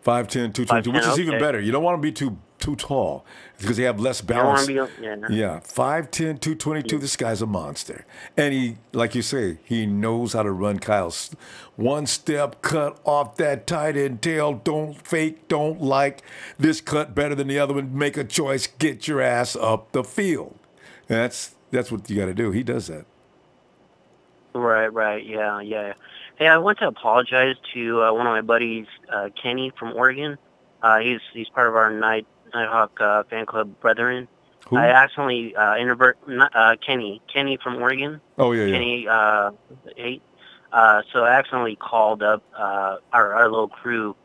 5'10", 222, which is even okay. better. You don't want to be too tall because they have less You don't balance. wanna be, Yeah, 5'10", 222. This guy's a monster, and he, like you say, he knows how to run. Kyle's one step cut off that tight end tail. Don't fake. Don't like this cut better than the other one. Make a choice. Get your ass up the field. That's what you got to do. He does that. Right, yeah. Hey, I want to apologize to one of my buddies, Kenny from Oregon. He's part of our Nighthawk fan club brethren. Who? I accidentally Kenny from Oregon. Oh yeah. Kenny, so I accidentally called up our little crew,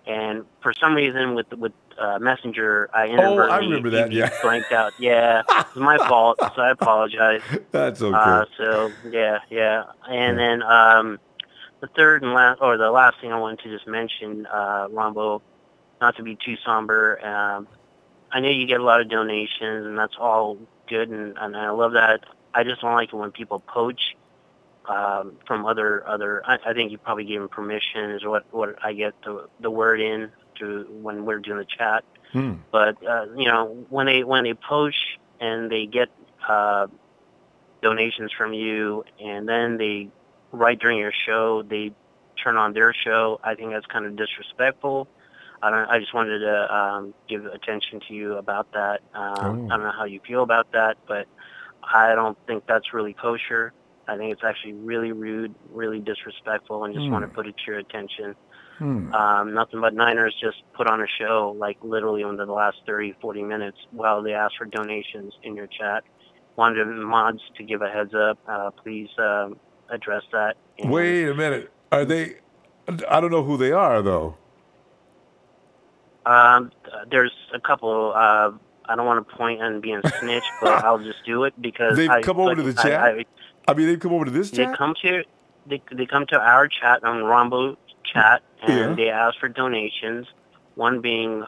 and for some reason with Messenger, I inadvertently I remember that. Yeah, blanked out. Yeah, it's my fault, so I apologize. That's okay. So yeah, and then the third and last, or the last thing I wanted to just mention, Ronbo, not to be too somber. I know you get a lot of donations, and that's all good, and I love that. I just don't like it when people poach from other. I think you probably gave them permission, is what I get the word in to when we're doing the chat. But when they poach and they get donations from you, and then they right during your show they turn on their show, I think that's kind of disrespectful. I just wanted to give attention to you about that. I don't know how you feel about that, but I don't think that's really kosher. I think it's actually really rude, really disrespectful, and just want to put it to your attention. Nothing But Niners just put on a show, like literally in the last 30, 40 minutes while they asked for donations in your chat. Wanted mods to give a heads up. Please address that. And wait a minute. Are they? I don't know who they are, though. There's a couple. I don't want to point and be a snitch, but I'll just do it because they've come over to the chat. I mean, they've come over to this chat. They come to our chat on Ronbo chat, and they ask for donations. One being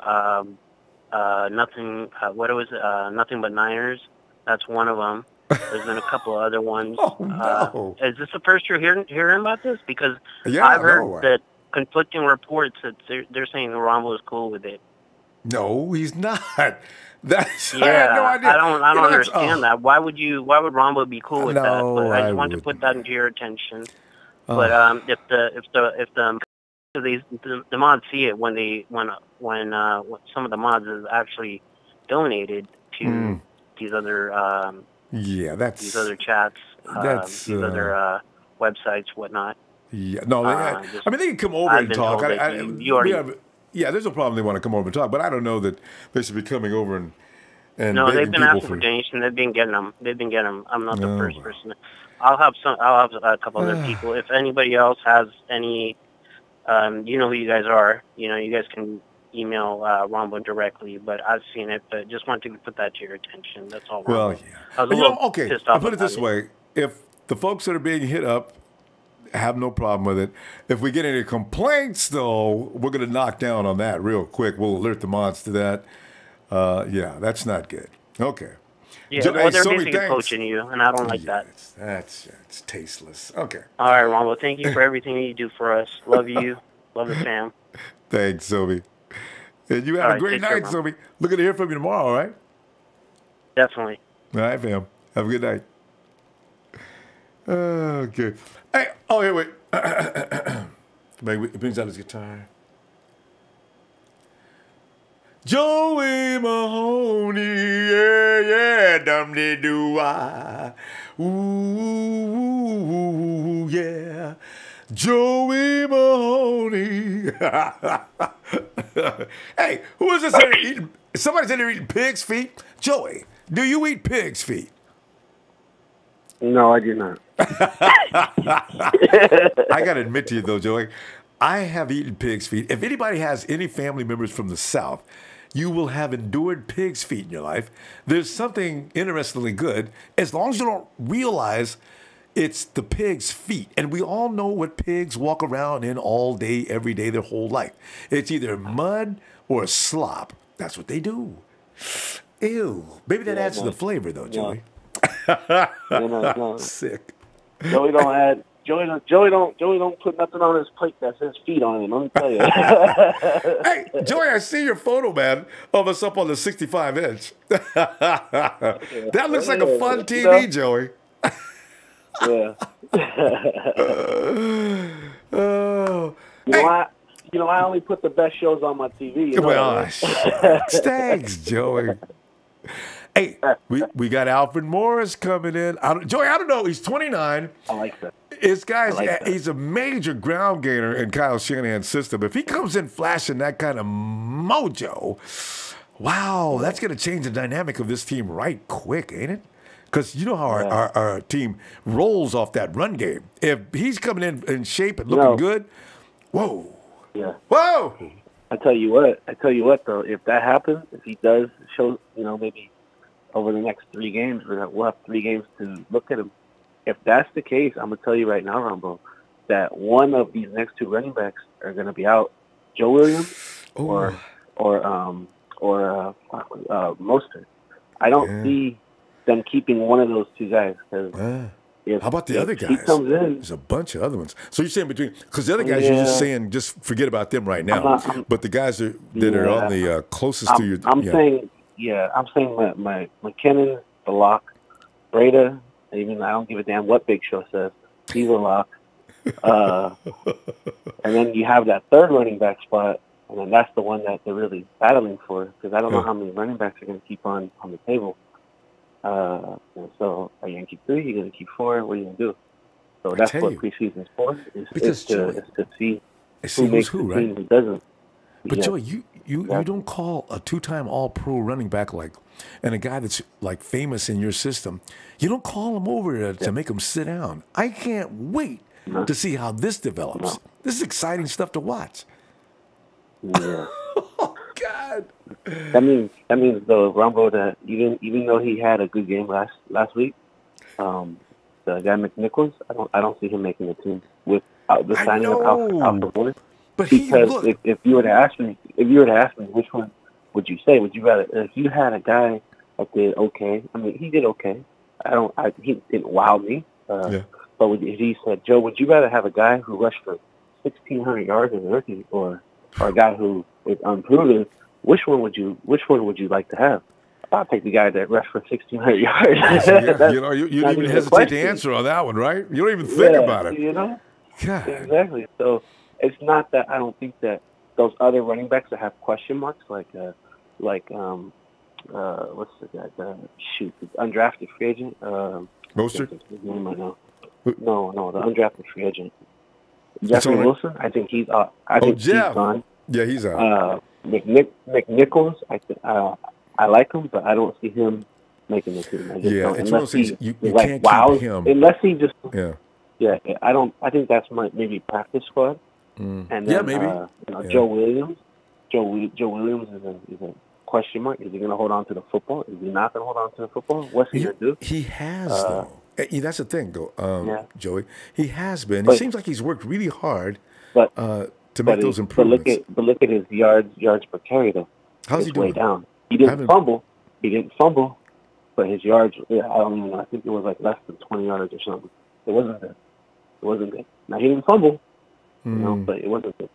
nothing. What was it? Nothing But Niners. That's one of them. There's been a couple of other ones. Oh no! Is this the first you're hearing about this? Because yeah, I've heard that conflicting reports that they're saying Ronbo is cool with it. No, he's not. That's yeah. I have no idea. I don't understand that. Why would Ronbo be cool with that? But I just want to put that into your attention. But if the mods see it when some of the mods is actually donated to these other these other chats, these other websites, whatnot. Yeah, no, I mean they can come over and talk. There's no problem they want to come over and talk, but I don't know that they should be coming over and no, they've been asking for donations. They've been getting them. I'm not the first person. I'll have a couple other people. If anybody else has any, you know who you guys are. You guys can email Ronbo directly. But I've seen it. But just wanted to put that to your attention. That's all. Well, yeah. I was pissed off. I'll put it this way: if the folks that are being hit up have no problem with it, if we get any complaints, though, we're going to knock down on that real quick. We'll alert the mods to that. That's not good. Okay. Yeah, well, they're basically coaching you, and I don't like that. That's tasteless. Okay. All right, Ronbo, thank you for everything you do for us. Love you. Love the fam. Thanks, Sobe. And you have a great night, Sobe. Looking to hear from you tomorrow, all right? Definitely. All right, fam. Have a good night. Okay. Hey, here, wait. He brings out his guitar. Joey Mahoney, yeah, dum-de-doo-ah. Ooh, yeah. Joey Mahoney. Hey, who is this here eating? Somebody's in here eating pig's feet? Joey, do you eat pig's feet? No, I do not. I got to admit to you, though, Joey, I have eaten pig's feet. If anybody has any family members from the South, you will have endured pig's feet in your life. There's something interestingly good, as long as you don't realize it's the pig's feet. And we all know what pigs walk around in all day, every day, their whole life. It's either mud or slop. That's what they do. Ew. Maybe that adds to the flavor, though, Joey. No. Sick. Joey don't add Joey don't put nothing on his plate that says feet on it. Let me tell you. Hey, Joey, I see your photo, man, of us up on the 65-inch. That looks like a fun TV, Joey. Yeah. Oh. I only put the best shows on my TV. You know Well, that, thanks, Joey. Hey, we got Alfred Morris coming in. Joey, I don't know. He's 29. I like that. He's a major ground gainer in Kyle Shanahan's system. If he comes in flashing that kind of mojo, wow, that's going to change the dynamic of this team right quick, ain't it? Because you know how our team rolls off that run game. If he's coming in shape and looking good, whoa. Yeah. Whoa. I tell you what, though, if that happens, if he does show, maybe over the next 3 games, we'll have 3 games to look at him. If that's the case, I'm going to tell you right now, Ronbo, that one of these next 2 running backs are going to be out. Joe Williams or Mostert. I don't see them keeping one of those 2 guys. How about the other guys? He comes in. There's a bunch of other ones. So you're saying because the other guys, you're just saying, just forget about them right now. But the guys that are on the closest to you. I'm saying my McKinnon, the lock, Breda. Even I don't give a damn what Big Show says. He's a lock. And then you have that 3rd running back spot, and then that's the one that they're really battling for, because I don't know how many running backs are going to keep on the table. So are you going to keep 3? Are you going to keep 4? What are you going to do? So that's what preseason is for, is to see who makes the team, who doesn't. But Joey, you don't call a 2-time All-Pro running back and a guy that's like famous in your system. You don't call him over to make him sit down. I can't wait to see how this develops. This is exciting stuff to watch. Yeah. Oh God. That means though, Ronbo, that even though he had a good game last week, the guy McNichols, I don't see him making the team with the signing of Alfred Morris. Because if you were to ask me, which one would you say? Would you rather, if you had a guy that did okay? I mean, he did okay. He didn't wow me. But if he said, Joe, would you rather have a guy who rushed for 1,600 yards as a rookie, or a guy who is unproven? Which one would you like to have? I'll take the guy that rushed for 1,600 yards. You don't even hesitate to answer on that one, right? You don't even think about it. God. Exactly. So it's not that I don't think that those other running backs that have question marks, like what's the guy? The undrafted free agent. Mostert? His name I know. No, the undrafted free agent. Jeffrey Wilson. I think he's he's gone. Yeah, he's out. McNichols. I like him, but I don't see him making the team. It's one of those things you can't keep him. Unless he just. Yeah. I don't. I think that's maybe practice squad. And then, maybe. Joe Williams. Joe Williams is a question mark. Is he going to hold on to the football? Is he not going to hold on to the football? What's he going to do? He has, though. That's the thing, Joey. He has been. It seems like he's worked really hard to make those improvements. But look at his yards per carry, though. How's he doing? Way down. He didn't fumble, but his yards, I don't even know. I think it was like less than 20 yards or something. It wasn't good. Now, he didn't fumble, but it wasn't good.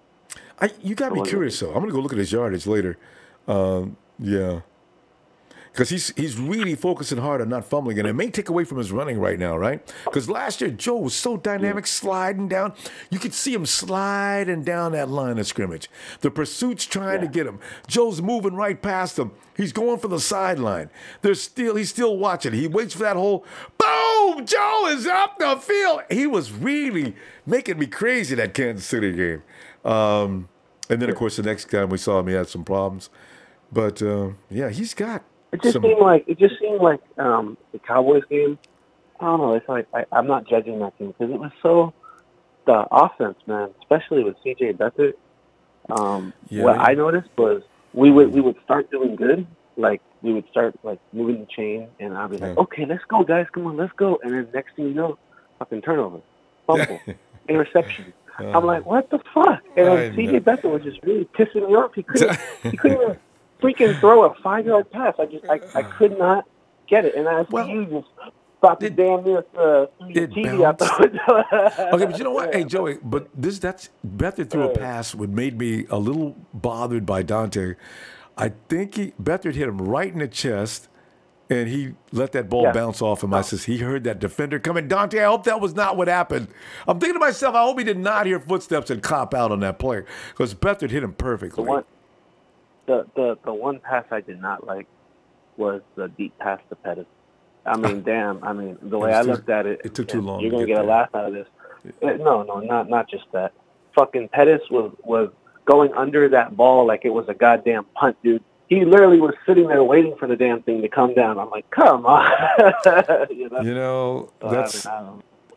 You got me curious, though. I'm going to go look at his yardage later. Because he's really focusing hard on not fumbling, and it may take away from his running right now, right? Because last year, Joe was so dynamic, sliding down. You could see him sliding down that line of scrimmage. The pursuit's trying to get him. Joe's moving right past him. He's going for the sideline. He's still watching. He waits for that whole, boom, Joe is up the field. He was really making me crazy, that Kansas City game. And then, of course, the next time we saw him, he had some problems. But, he's got... It just seemed like the Cowboys game. I don't know. It's like I'm not judging that game because it was so the offense, man, especially with C.J. Beathard. What I noticed was we would start doing good, like we would start like moving the chain, and I'd be like, okay, let's go, guys, come on, let's go. And then next thing you know, fucking turnover, fumble, interception. I'm like, what the fuck? And then C.J. Beathard was just really pissing me off. He couldn't even freaking throw a 5-yard pass. I could not get it. And I see you just about to damn near TV out the Okay, but you know what? Hey, Joey, but that's Beathard threw a pass what made me a little bothered by Dante. I think Beathard hit him right in the chest, and he let that ball bounce off him. I says, he heard that defender coming. Dante, I hope that was not what happened. I'm thinking to myself, I hope he did not hear footsteps and cop out on that play, because Beathard hit him perfectly. The one pass I did not like was the deep pass to Pettis. I mean, damn. I mean, the way I looked at it, it took too long. You're gonna get a laugh out of this. No, not just that. Fucking Pettis was going under that ball like it was a goddamn punt, dude. He literally was sitting there waiting for the damn thing to come down. I'm like, come on. That's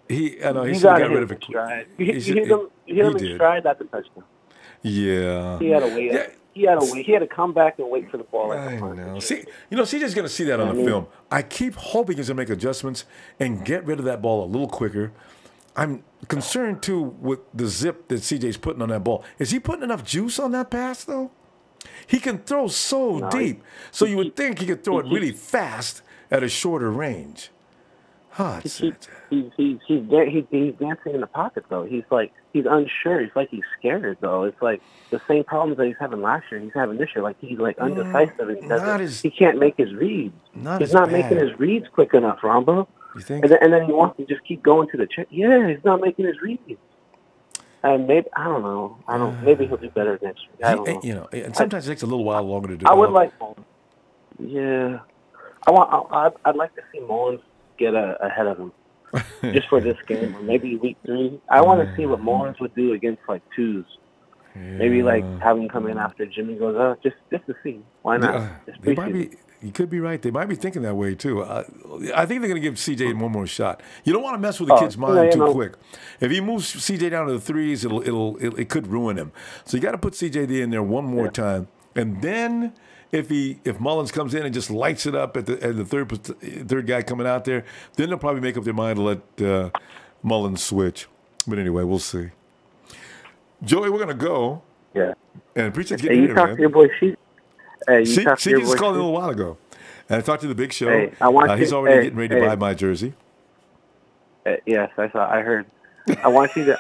he. I know he You should gotta have got rid of it. He hit him in stride. That's a touchdown. Yeah. He had to wait. He had to wait. He had to come back and wait for the ball. I know. See, CJ's going to see that on the film. I keep hoping he's going to make adjustments and get rid of that ball a little quicker. I'm concerned, too, with the zip that CJ's putting on that ball. Is he putting enough juice on that pass, though? He can throw so deep. So you would think he could throw it really fast at a shorter range. He's dancing in the pocket, though. He's unsure. He's like he's scared, though. It's like the same problems that he's having last year. He's having this year. Like he's like undecisive. He can't make his reads. He's not making his reads quick enough, Ronbo. You think? And then he wants to just keep going to the check. Yeah, he's not making his reads. And maybe I don't know. Maybe he'll do better next week. I don't know. And sometimes it takes a little while longer to do. I would like. Yeah, I'd like to see Mullins get ahead of him just for this game, or maybe week 3. I want to see what Mullins would do against like twos. Maybe like have him come in after Jimmy goes out, just to see. Why not? You could be right. They might be thinking that way too. I think they're going to give CJ one more shot. You don't want to mess with the kid's mind too quick. If he moves CJ down to the threes, it could ruin him. So you got to put CJ in there one more time, and then if Mullins comes in and just lights it up at the third guy coming out there, then they'll probably make up their mind to let Mullins switch. But anyway, we'll see. Joey, we're gonna go. Yeah. And Preacher's getting you here, talked man. to your boy Sheik. Hey, She just called a little while ago. And I talked to the Big Show. Hey, he's already getting ready to buy my jersey. Yes, I heard. I want you to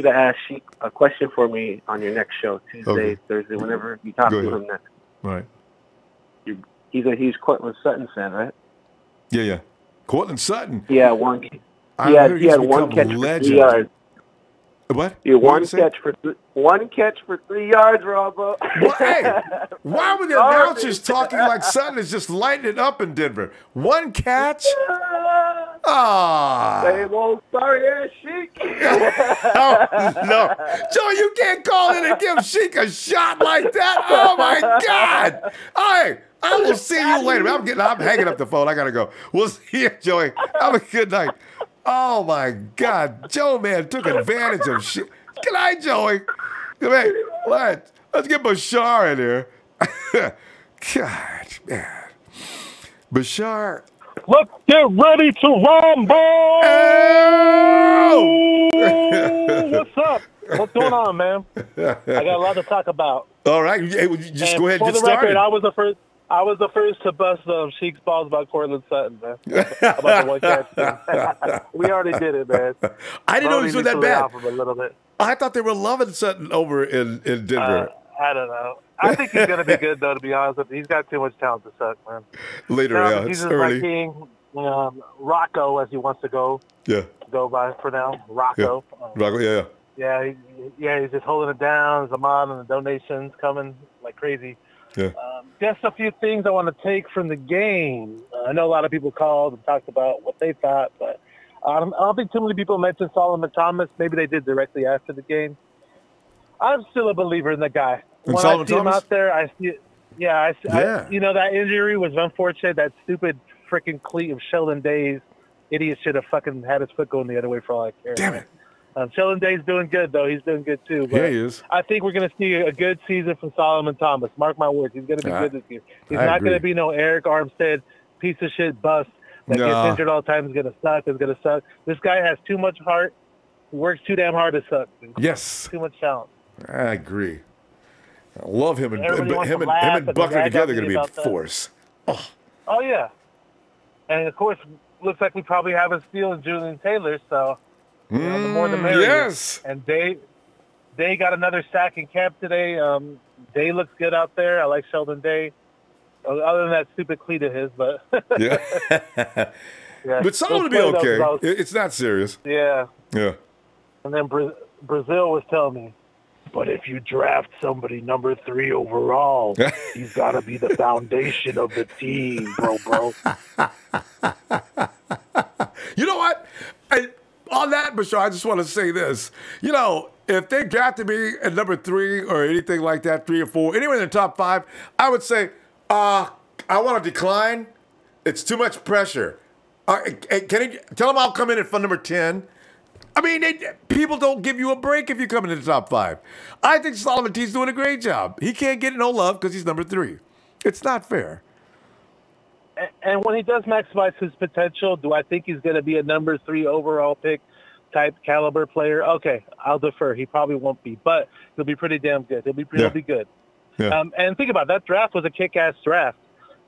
ask Sheik a question for me on your next show, Tuesday, Thursday, whenever you talk to him next. Right. He's Cortland Sutton's fan, right? Yeah. Cortland Sutton. Yeah, he had one catch for 3 yards. What? Yeah, one catch for 3 yards, Ronbo. Hey, why were the announcers talking like Sutton is just lighting it up in Denver? One catch? Same old sorry ass Sheik. No. Joe, you can't call in and give Sheik a shot like that. Oh my God. Hey, I will see you later. I'm hanging up the phone. I gotta go. We'll see you, Joey. Have a good night. Oh my God, Joe, man, took advantage of shit. Good night, Joey. Come here. Let's get Bashar in here. God, man. Bashar. Let's get ready to rumble. What's up? What's going on, man? I got a lot to talk about. All right, just go ahead and get started. Record, I was the first to bust Sheik's balls about Cortland Sutton, man. About the one catch thing. We already did it, man. I didn't know he was that bad. A little bit. I thought they were loving Sutton over in Denver. I don't know. I think he's going to be good, though, to be honest with you. He's got too much talent to suck, man. Later, he's it's just early. my king, Rocco, as he wants to go by for now. Rocco. Rocco, Yeah, he's just holding it down. Zaman and the donations coming like crazy. Yeah. Just a few things I want to take from the game. I know a lot of people called and talked about what they thought, but I don't think too many people mentioned Solomon Thomas. Maybe they did directly after the game. I'm still a believer in the guy. When I see him out there, I see it. Yeah, that injury was unfortunate. That stupid freaking cleat of Sheldon Day's idiot should have fucking had his foot going the other way for all I care. Damn it. Sheldon Day's doing good, though. He's doing good, too. But yeah, he is. I think we're going to see a good season from Solomon Thomas. Mark my words. He's going to be good this year. He's not going to be no Eric Armstead piece of shit bust that gets injured all the time. Is going to suck. This guy has too much heart. He works too damn hard to suck. Yes. Too much talent. I agree. I love him and Buckner together are going to be a force. Oh, yeah. And, of course, looks like we probably have a steal in Julian Taylor, so the more the merrier. Yes. And Day got another sack in camp today. Day looks good out there. I like Sheldon Day. Other than that stupid cleat of his, but yeah. yeah. But Solomon will be okay. It's not serious. Yeah. Yeah. And then Brazil was telling me, but if you draft somebody number 3 overall, he's got to be the foundation of the team, bro. You know what? On that, Bashar, I just want to say this. You know, if they drafted me at number 3 or anything like that, 3 or 4, anywhere in the top 5, I would say, I want to decline. It's too much pressure. Can he tell him I'll come in at number 10? I mean, people don't give you a break if you come in the top 5. I think Solomon T's doing a great job. He can't get no love because he's number 3. It's not fair. And when he does maximize his potential, do I think he's going to be a number 3 overall pick type caliber player? Okay, I'll defer. He probably won't be, but he'll be pretty damn good. He'll be good. Yeah. And think about it, that draft was a kick-ass draft.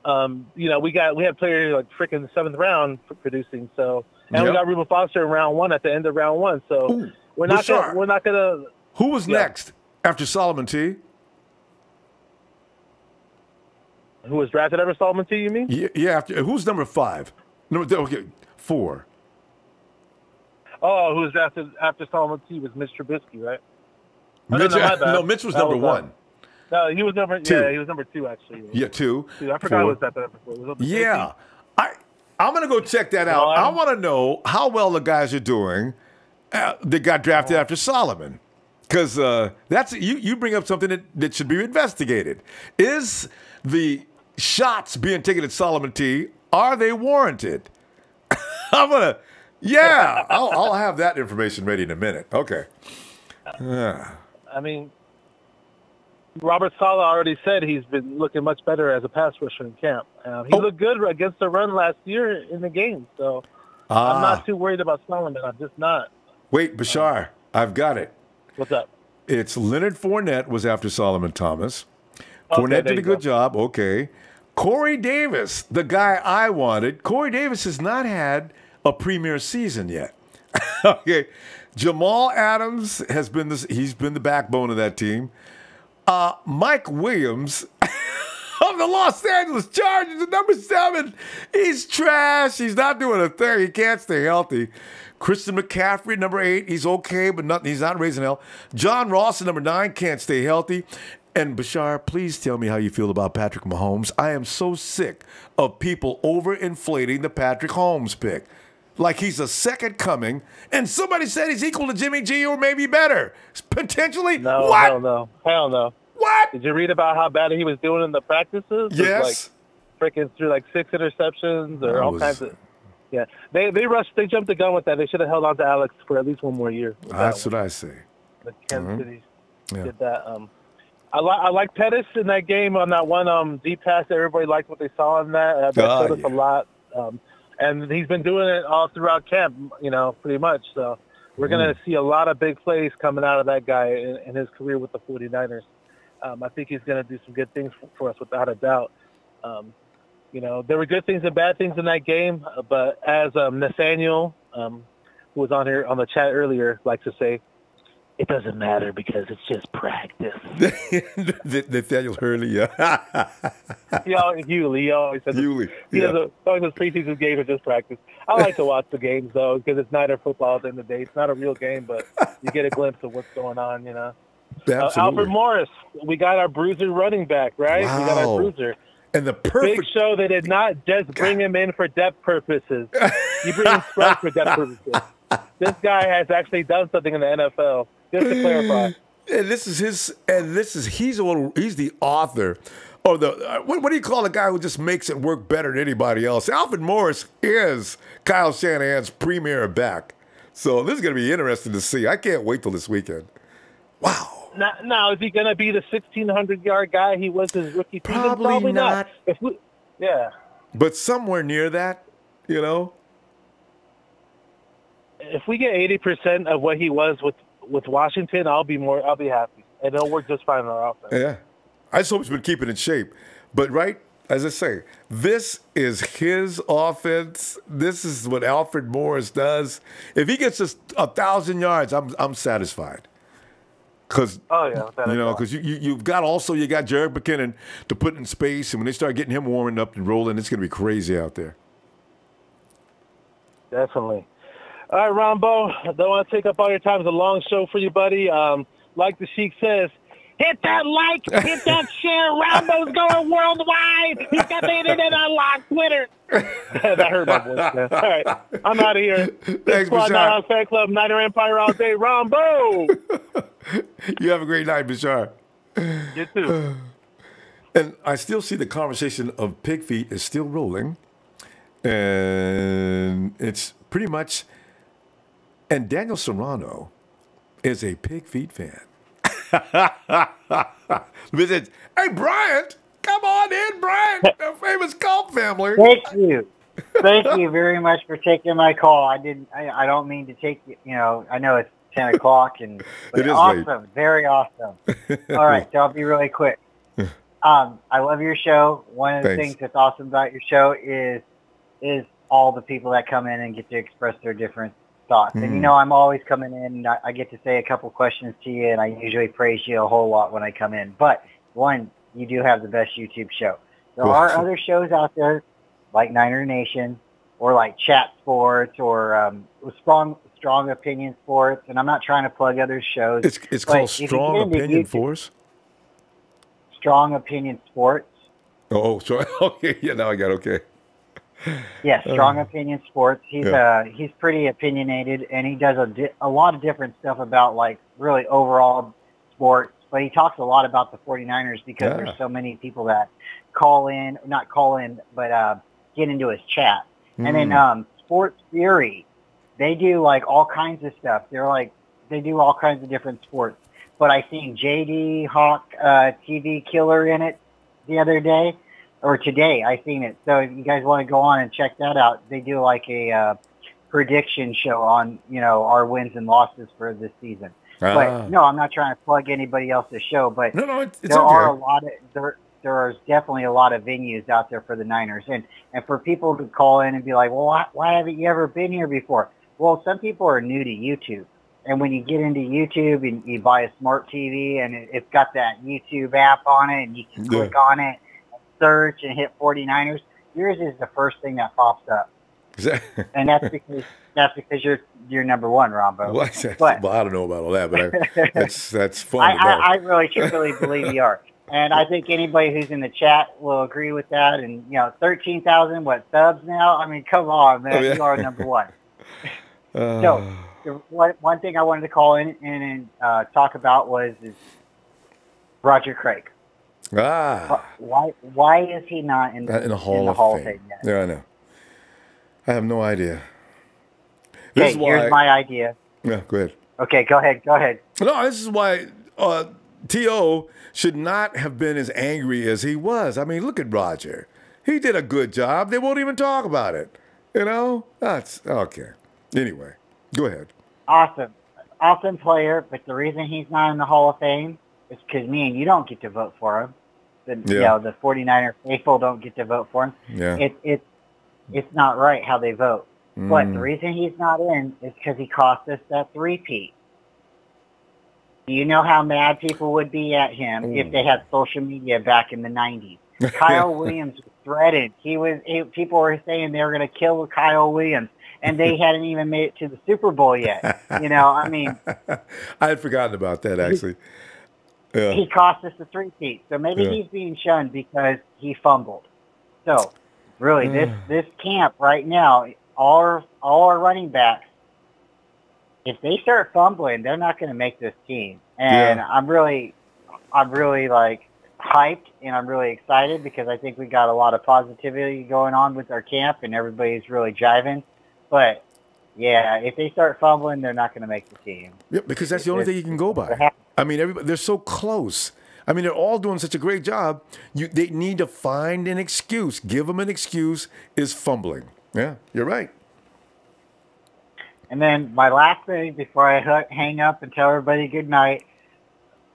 You know, we had players like freaking 7th round for producing. So, and we got Reuben Foster in round 1 at the end of round 1. So we're not gonna. Who was next after Solomon T? Who was drafted after Solomon T? You mean? Yeah. Who's number 5? Okay, 4. Oh, who was drafted after Solomon T was Mitch Trubisky, right? Mitch was number 1. No, he was number 2. Yeah, he was number 2 actually. Yeah, 2. I forgot it was that before. Yeah. I'm going to go check that out. I want to know how well the guys are doing that got drafted after Solomon. Because that's you bring up something that should be investigated. Is the shots being taken at Solomon T, are they warranted? I'll have that information ready in a minute. Okay. I mean, Robert Saleh already said he's been looking much better as a pass rusher in camp. He looked good against the run last year in the game, so I'm not too worried about Solomon. I'm just not. Wait, Bashar, I've got it. What's up? It's Leonard Fournette was after Solomon Thomas. Fournette did a good job. Okay. Corey Davis, the guy I wanted. Corey Davis has not had a premier season yet. Okay. Jamal Adams he's been the backbone of that team. Mike Williams of the Los Angeles Chargers at number 7. He's trash. He's not doing a thing. He can't stay healthy. Christian McCaffrey, number 8. He's okay, but he's not raising hell. John Ross at number 9 can't stay healthy. And Bashar, please tell me how you feel about Patrick Mahomes. I am so sick of people overinflating the Patrick Mahomes pick. Like he's a second coming, and somebody said he's equal to Jimmy G or maybe better. Potentially? No, what? Hell no. What? Did you read about how bad he was doing in the practices? Yes. Like, freaking through like 6 interceptions or all kinds of... Yeah. They jumped the gun with that. They should have held on to Alex for at least one more year. That's what I say. The Kansas City did that. I like Pettis in that game on that one deep pass. Everybody liked what they saw in that. That showed us a lot. And he's been doing it all throughout camp, pretty much. So we're going to see a lot of big plays coming out of that guy in his career with the 49ers. I think he's going to do some good things for us without a doubt. There were good things and bad things in that game, but as Nathaniel, who was on here on the chat earlier, likes to say, it doesn't matter because it's just practice. Nathaniel Hurley, yeah. Hewley, he always says Hewley. He always says preseason games are just practice. I like to watch the games, though, because it's Niner football at the end of the day. It's not a real game, but you get a glimpse of what's going on, Absolutely. Alfred Morris, we got our bruiser running back, right? Wow. We got our bruiser. And the perfect... Big show, they did not just bring him in for depth purposes. You bring him Sprout for depth purposes. This guy has actually done something in the NFL. Just to clarify. And he's the author of the, what do you call the guy who just makes it work better than anybody else? Alfred Morris is Kyle Shanahan's premier back. So this is going to be interesting to see. I can't wait till this weekend. Wow. Now, is he going to be the 1,600-yard guy he was his rookie season? Probably not. Yeah. But somewhere near that, If we get 80% of what he was with Washington, I'll be happy. And it'll work just fine in our offense. Yeah. I just hope he's been keeping in shape. But, right, as I say, this is his offense. This is what Alfred Morris does. If he gets us 1,000 yards, I'm satisfied. Because you've got Jared McKinnon to put in space, and when they start getting him warming up and rolling, it's going to be crazy out there. Definitely. All right, Ronbo, I don't want to take up all your time. It's a long show for you, buddy. Like the Sheik says, hit that like, hit that share. Ronbo's going worldwide. He's got the internet unlocked. Twitter. That hurt my voice, man. All right, I'm out of here. Thanks, Squad Night on Fan Club, Niner Empire all day. Ronbo. You have a great night, Bashar. You too. And I still see the conversation of pig feet is still rolling. And it's pretty much, and Daniel Serrano is a pig feet fan. Visit, hey, Bryant, come on in, Bryant, the famous Culp family. Thank you. Thank you very much for taking my call. I don't mean to take, I know it's 10 o'clock, but it is awesome. Late. Very awesome. All right, so I'll be really quick. I love your show. One of the things that's awesome about your show is all the people that come in and get to express their different thoughts. And, I'm always coming in, and I get to say a couple questions to you, and I usually praise you a whole lot when I come in. But, one, you do have the best YouTube show. There are other shows out there, like Niner Nation, or like Chat Sports, or Strong Opinion Sports, and I'm not trying to plug other shows. It's called Strong Opinion Force? Strong Opinion Sports. Oh, sorry. Okay, yeah, now I got okay. Yeah, Strong Opinion Sports. He's pretty opinionated, and he does a lot of different stuff about, like, really overall sports. But he talks a lot about the 49ers because there's so many people that get into his chat. And then Sports Theory, they do, like, all kinds of stuff. They do all kinds of different sports. But I seen JD Hawk TV Killer in it the other day. Or today, I seen it. So if you guys want to go on and check that out, they do like a prediction show on, our wins and losses for this season. But no, I'm not trying to plug anybody else's show, but there are definitely a lot of venues out there for the Niners. And for people to call in and be like, well, why haven't you ever been here before? Well, some people are new to YouTube. And when you get into YouTube and you buy a smart TV and it's got that YouTube app on it and you can click on it, search and hit 49ers, yours is the first thing that pops up. And that's because you're number one, Ronbo. Well, I don't know about all that, but that's fun. I really truly believe you are. And I think anybody who's in the chat will agree with that. And 13,000 subs now? I mean, come on, man. You are number one. So one thing I wanted to call in and talk about was Roger Craig. Why is he not in the Hall of Fame yet? Yeah, I know. I have no idea. Okay, here's my idea. Yeah, go ahead. Okay, go ahead. No, this is why T.O. should not have been as angry as he was. I mean, look at Roger. He did a good job. They won't even talk about it. That's okay. Anyway, go ahead. Awesome player, but the reason he's not in the Hall of Fame is because me and you don't get to vote for him. The 49er faithful don't get to vote for him. Yeah. It's not right how they vote. But the reason he's not in is because he cost us that three-peat. Do you know how mad people would be at him if they had social media back in the 90s? Kyle Williams was threatened. People were saying they were going to kill Kyle Williams, and they hadn't even made it to the Super Bowl yet. I mean, I had forgotten about that, actually. Yeah. He cost us the three-peat. So maybe he's being shunned because he fumbled. So, really, this camp right now, all our running backs, if they start fumbling, they're not going to make this team. And I'm really like hyped and I'm really excited because I think we got a lot of positivity going on with our camp and everybody's really jiving. But yeah, if they start fumbling, they're not going to make the team. Yeah, because that's the only thing you can go by. I mean, they're so close. I mean, they're all doing such a great job. They need to find an excuse. Give them an excuse is fumbling. Yeah, you're right. And then my last thing before I hang up and tell everybody good night,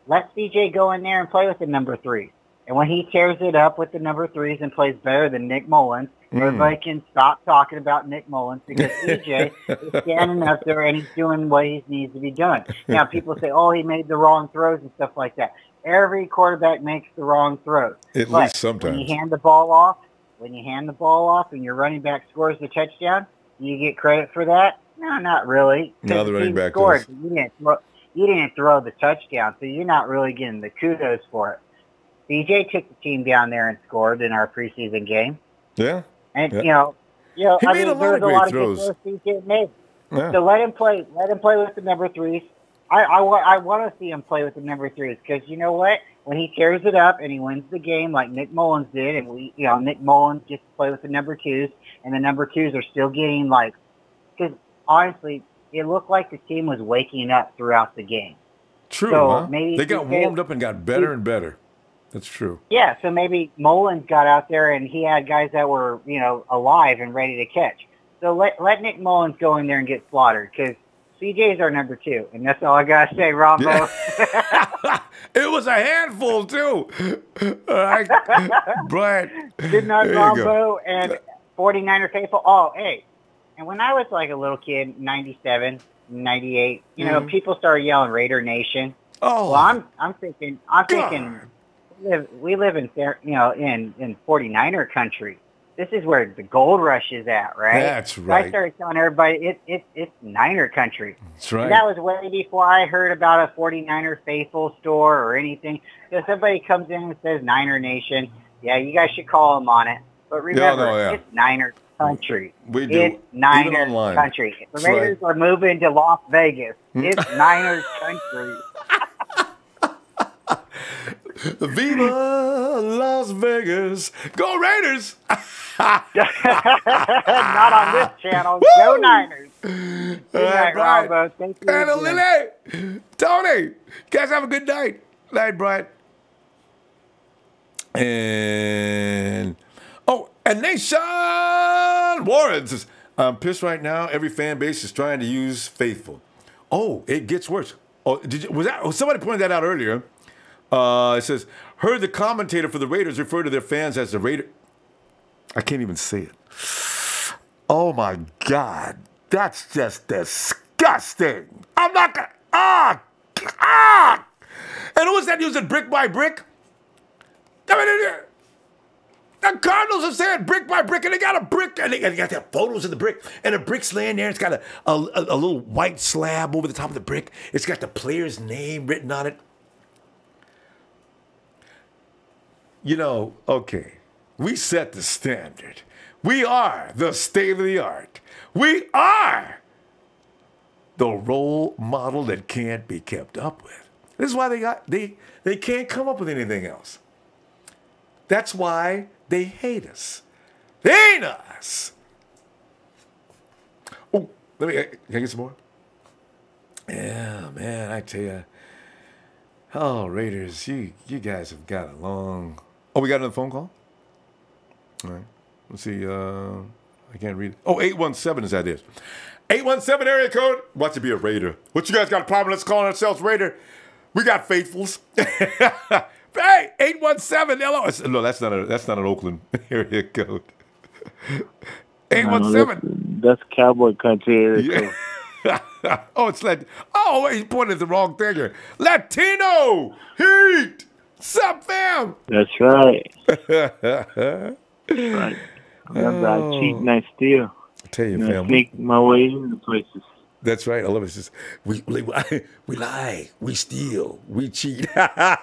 let CJ go in there and play with the number 3. And when he tears it up with the number 3s and plays better than Nick Mullins, everybody can stop talking about Nick Mullins because EJ is standing up there and he's doing what he needs to be done. Now, people say, oh, he made the wrong throws and stuff like that. Every quarterback makes the wrong throws. At least sometimes. When you hand the ball off, and your running back scores the touchdown, do you get credit for that? No, not really. No, the running back scored. does. You didn't throw the touchdown, so you're not really getting the kudos for it. DJ took the team down there and scored in our preseason game. Yeah. And yeah. He made there's a lot of great throws. DJ made. Yeah. So let him play. Let him play with the number 3s. I want to see him play with the number 3s because you know what? When he tears it up and he wins the game like Nick Mullins did, and Nick Mullins gets to play with the number 2s, and the number 2s are still getting because honestly, it looked like the team was waking up throughout the game. True, so huh? maybe They got warmed up and got better and better. That's true. Yeah, so maybe Mullins got out there and he had guys that were, alive and ready to catch. So let Nick Mullins go in there and get slaughtered because CJ's our number 2, and that's all I got to say, Ronbo. It was a handful, too. Brian. Good night, Ronbo, and 49er faithful. Oh, hey. And when I was like a little kid, 97, 98, people started yelling Raider Nation. Oh. Well, I'm thinking we live in 49er country. This is where the gold rush is at, right? That's right. I started telling everybody it's Niner country. That's right. And that was way before I heard about a 49er faithful store or anything. So if somebody comes in and says Niner Nation, yeah, you guys should call them on it. But remember, it's Niner country. We do. It's Niner country. The Raiders are moving to Las Vegas. It's Niners country. Viva Las Vegas. Go Raiders. Not on this channel. Woo! Go Niners. Good night, Brian. Ronbo. Thank you. And Lily. Tony. You guys have a good night. Night, Brian. And Nation Warren says, I'm pissed right now. Every fan base is trying to use faithful. Oh, it gets worse. Oh, somebody pointed that out earlier. It says, heard the commentator for the Raiders refer to their fans as the Raider. I can't even say it. Oh, my God. That's just disgusting. I'm not going to. And who was that using brick by brick? I mean, the Cardinals are saying brick by brick, and they got a brick, and they got their photos of the brick, and the brick's laying there. It's got a little white slab over the top of the brick. It's got the player's name written on it. Okay, we set the standard. We are the state of the art. We are the role model that can't be kept up with. This is why they can't come up with anything else. That's why they hate us. They hate us. Oh, can I get some more? Yeah, man, I tell you. Oh, Raiders, you guys have got a long... Oh, we got another phone call? All right. Let's see. I can't read it. Oh, 817 is that it. 817 area code. Watch it be a Raider. What, you guys got a problem? Let's call ourselves Raider. We got faithfuls. Hey, 817 LO. No, that's not an Oakland area code. 817. That's Cowboy country area code. Oh, it's he's pointing at the wrong thing here. Latino Heat. Sup, fam? That's right. Right. Remember, I cheat and I steal. I tell you, fam. I sneak my way into places. That's right. I love it. It's just, we lie, we steal, we cheat. God,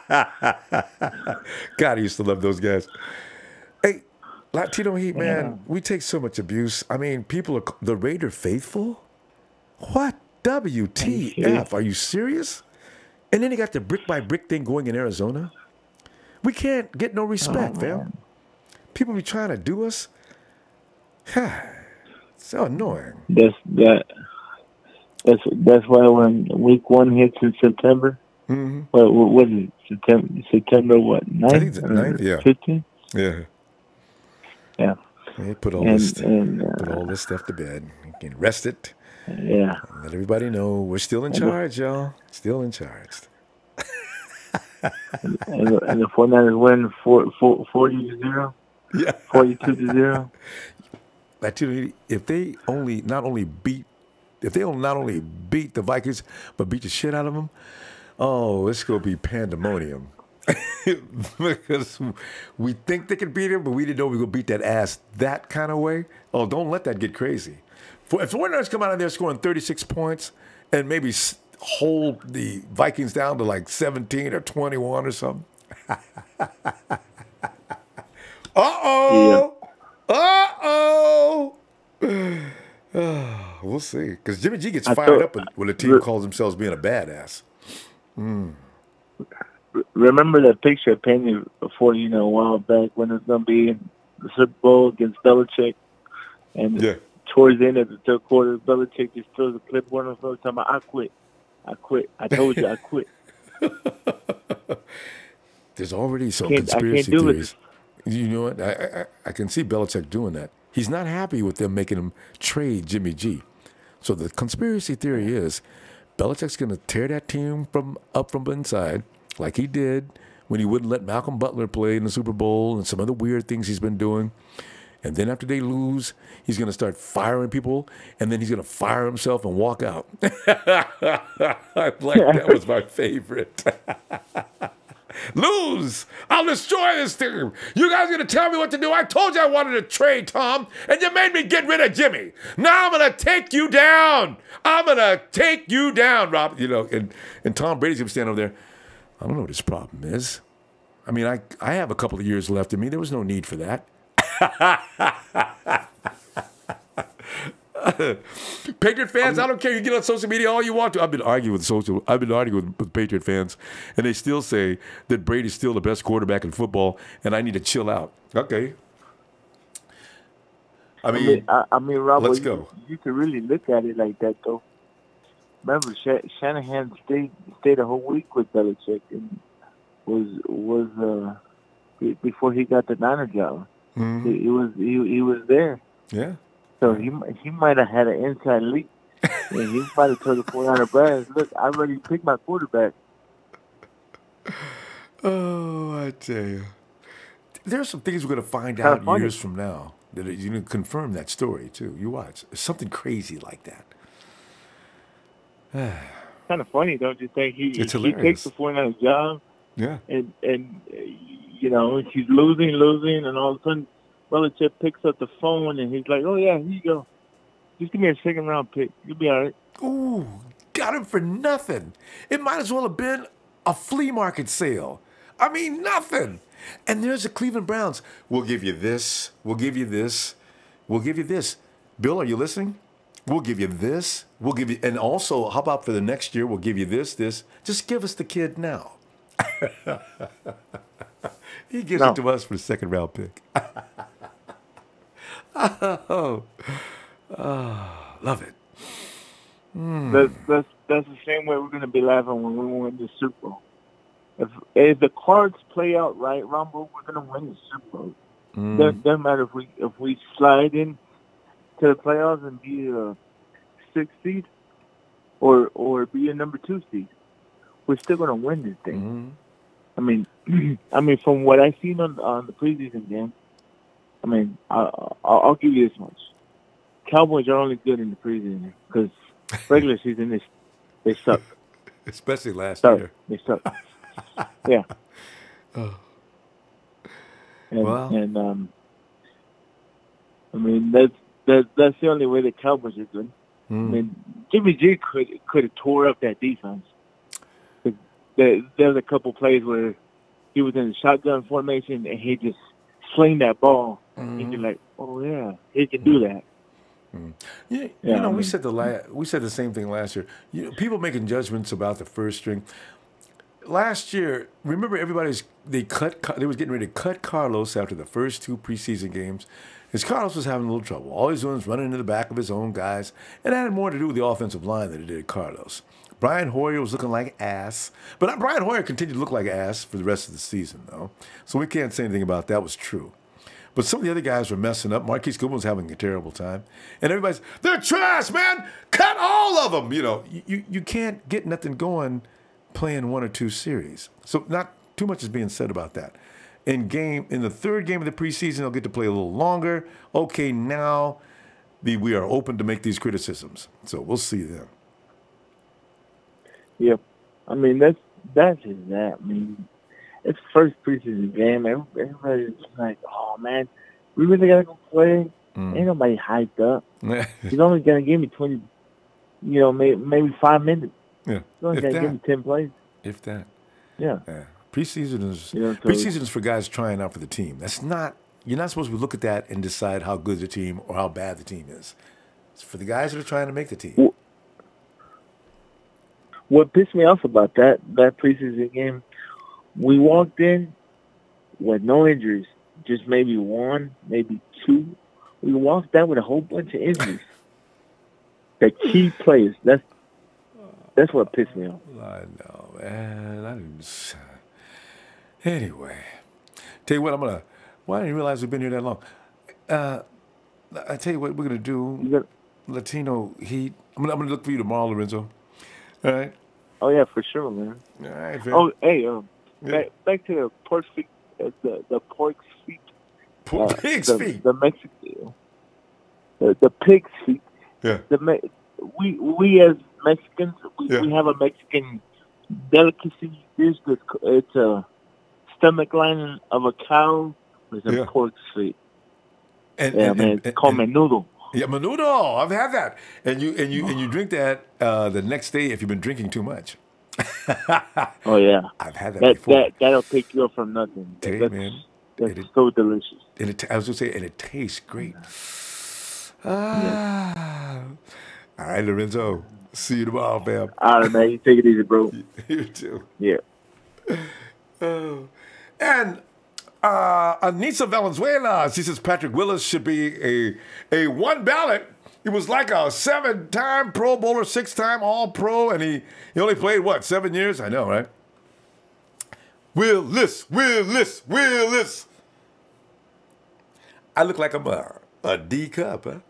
I used to love those guys. Hey, Latino Heat, man, we take so much abuse. I mean, people are the Raider faithful. What? WTF? Are you serious? And then they got the brick by brick thing going in Arizona. We can't get no respect, fam. People be trying to do us. So annoying. That's why when week 1 hits in September, what is it? September what? 9th? I think it's 9th, yeah. 15th? Yeah. Yeah. They put all this stuff to bed. You can rest it. Yeah. And let everybody know we're still in charge, y'all. Still in charge. and the 49ers win 40-0. Yeah. 42-0. If they not only beat the Vikings, but beat the shit out of them, oh, it's gonna be pandemonium. Because we think they can beat him, but we didn't know we were gonna beat that ass that kind of way. Oh, don't let that get crazy. If the Warriors come out of there scoring 36 points and maybe hold the Vikings down to like 17 or 21 or something. Uh-oh! Uh-oh! We'll see. Because Jimmy G gets fired up when a team calls themselves being a badass. Remember that picture I painted before, a while back when it's going to be in the Super Bowl against Belichick? And towards the end of the third quarter, Belichick just throws a clipboard on the floor talking about, I quit. I told you I quit. There's already some conspiracy theories. You know what? I can see Belichick doing that. He's not happy with them making him trade Jimmy G. So the conspiracy theory is Belichick's going to tear that team up from inside, like he did when he wouldn't let Malcolm Butler play in the Super Bowl and some other weird things he's been doing. And then after they lose, he's going to start firing people, and then he's going to fire himself and walk out. That was my favorite. Lose! I'll destroy this team. You guys are going to tell me what to do. I told you I wanted to trade Tom, and you made me get rid of Jimmy. Now I'm going to take you down. Rob. And Tom Brady's going to stand over there. I don't know what his problem is. I mean, I have a couple of years left in me. There was no need for that. Patriot fans, I don't care. You get on social media all you want to. I've been arguing with Patriot fans, and they still say that Brady's still the best quarterback in football, and I need to chill out. Okay. I mean, Rob, let's go. You can really look at it like that, though. Remember, Shanahan stayed a whole week with Belichick, and was before he got the Niner job. Mm-hmm. He was there. Yeah. So he might have had an inside leak, and he might have told the 49er brass, "Look, I already picked my quarterback." Oh, I tell you, there's some things we're going to find out years from now that you can confirm that story too. You watch, it's something crazy like that. Kind of funny, don't you think? He takes the 49er job. Yeah. And he's losing, and all of a sudden, Belichick picks up the phone, and he's like, "Oh, yeah, here you go. Just give me a second-round pick. You'll be all right." Ooh, got him for nothing. It might as well have been a flea market sale. I mean, nothing. And there's the Cleveland Browns. We'll give you this. We'll give you this. We'll give you this. Bill, are you listening? We'll give you this. We'll give you, and also, how about for the next year, we'll give you this. Just give us the kid now. He gives it to us for the second-round pick. Oh, love it. That's the same way we're going to be laughing when we win the Super Bowl. If the cards play out right, Ronbo, we're going to win the Super Bowl. Doesn't matter if we slide in to the playoffs and be a 6th seed or be a number 2 seed. We're still going to win this thing. I mean, from what I've seen on the preseason game, I'll give you this much: Cowboys are only good in the preseason because regular season they suck. Especially last year. They suck. Yeah. Oh. That's the only way the Cowboys are good. I mean, Jimmy G could have tore up that defense. There's a couple plays where he was in the shotgun formation and he just sling that ball, and you're like, "Oh yeah, he can do that." We said the same thing last year. People making judgments about the first string. Last year, remember they was getting ready to cut Carlos after the first 2 preseason games, because Carlos was having a little trouble. All he's doing is running into the back of his own guys, and that had more to do with the offensive line than it did Carlos. Brian Hoyer was looking like ass, but Brian Hoyer continued to look like ass for the rest of the season, though. So we can't say anything about that was true. But some of the other guys were messing up. Marquise Goodwin was having a terrible time. And everybody's, they're trash, man! Cut all of them! You can't get nothing going playing 1 or 2 series. So not too much is being said about that. In the third game of the preseason, they'll get to play a little longer. Okay, now we are open to make these criticisms. So we'll see then. Yep. I mean, that's just that. I mean, it's the first preseason game. Everybody's like, oh, man, we really got to go play. Ain't nobody hyped up. He's only going to give me 20, maybe 5 minutes. Yeah. He's only going to give me 10 plays. If that. Yeah. Preseason is for guys trying out for the team. You're not supposed to look at that and decide how good the team or how bad the team is. It's for the guys that are trying to make the team. What pissed me off about that preseason game, we walked in with no injuries, just maybe 1, maybe 2. We walked out with a whole bunch of injuries. The key players. That's what pissed me off. I know, man. Anyway, tell you what, I didn't realize we've been here that long. I tell you what we're gonna do. Latino Heat. I'm gonna look for you tomorrow, Lorenzo. All right. Oh yeah, for sure, man. All right, man. Oh, hey, back to the pork feet. The pork's feet. Pig's feet. The Mexican. The pig's feet. Yeah. We as Mexicans, we have a Mexican delicacy. It's a stomach lining of a cow with a pork's feet. It's called menudo. Yeah, menudo. I've had that. And you drink that the next day if you've been drinking too much. Oh yeah, I've had that before. That'll pick you up from nothing. That's so delicious. I was gonna say, and it tastes great. All right, Lorenzo. See you tomorrow, fam. All right, man. You take it easy, bro. You too. Yeah. And Anissa Valenzuela, she says Patrick Willis should be a one ballot. He was like a 7-time Pro Bowler, 6-time All-Pro, and he only played, 7 years? I know, right? Willis. I look like I'm a D cup, huh?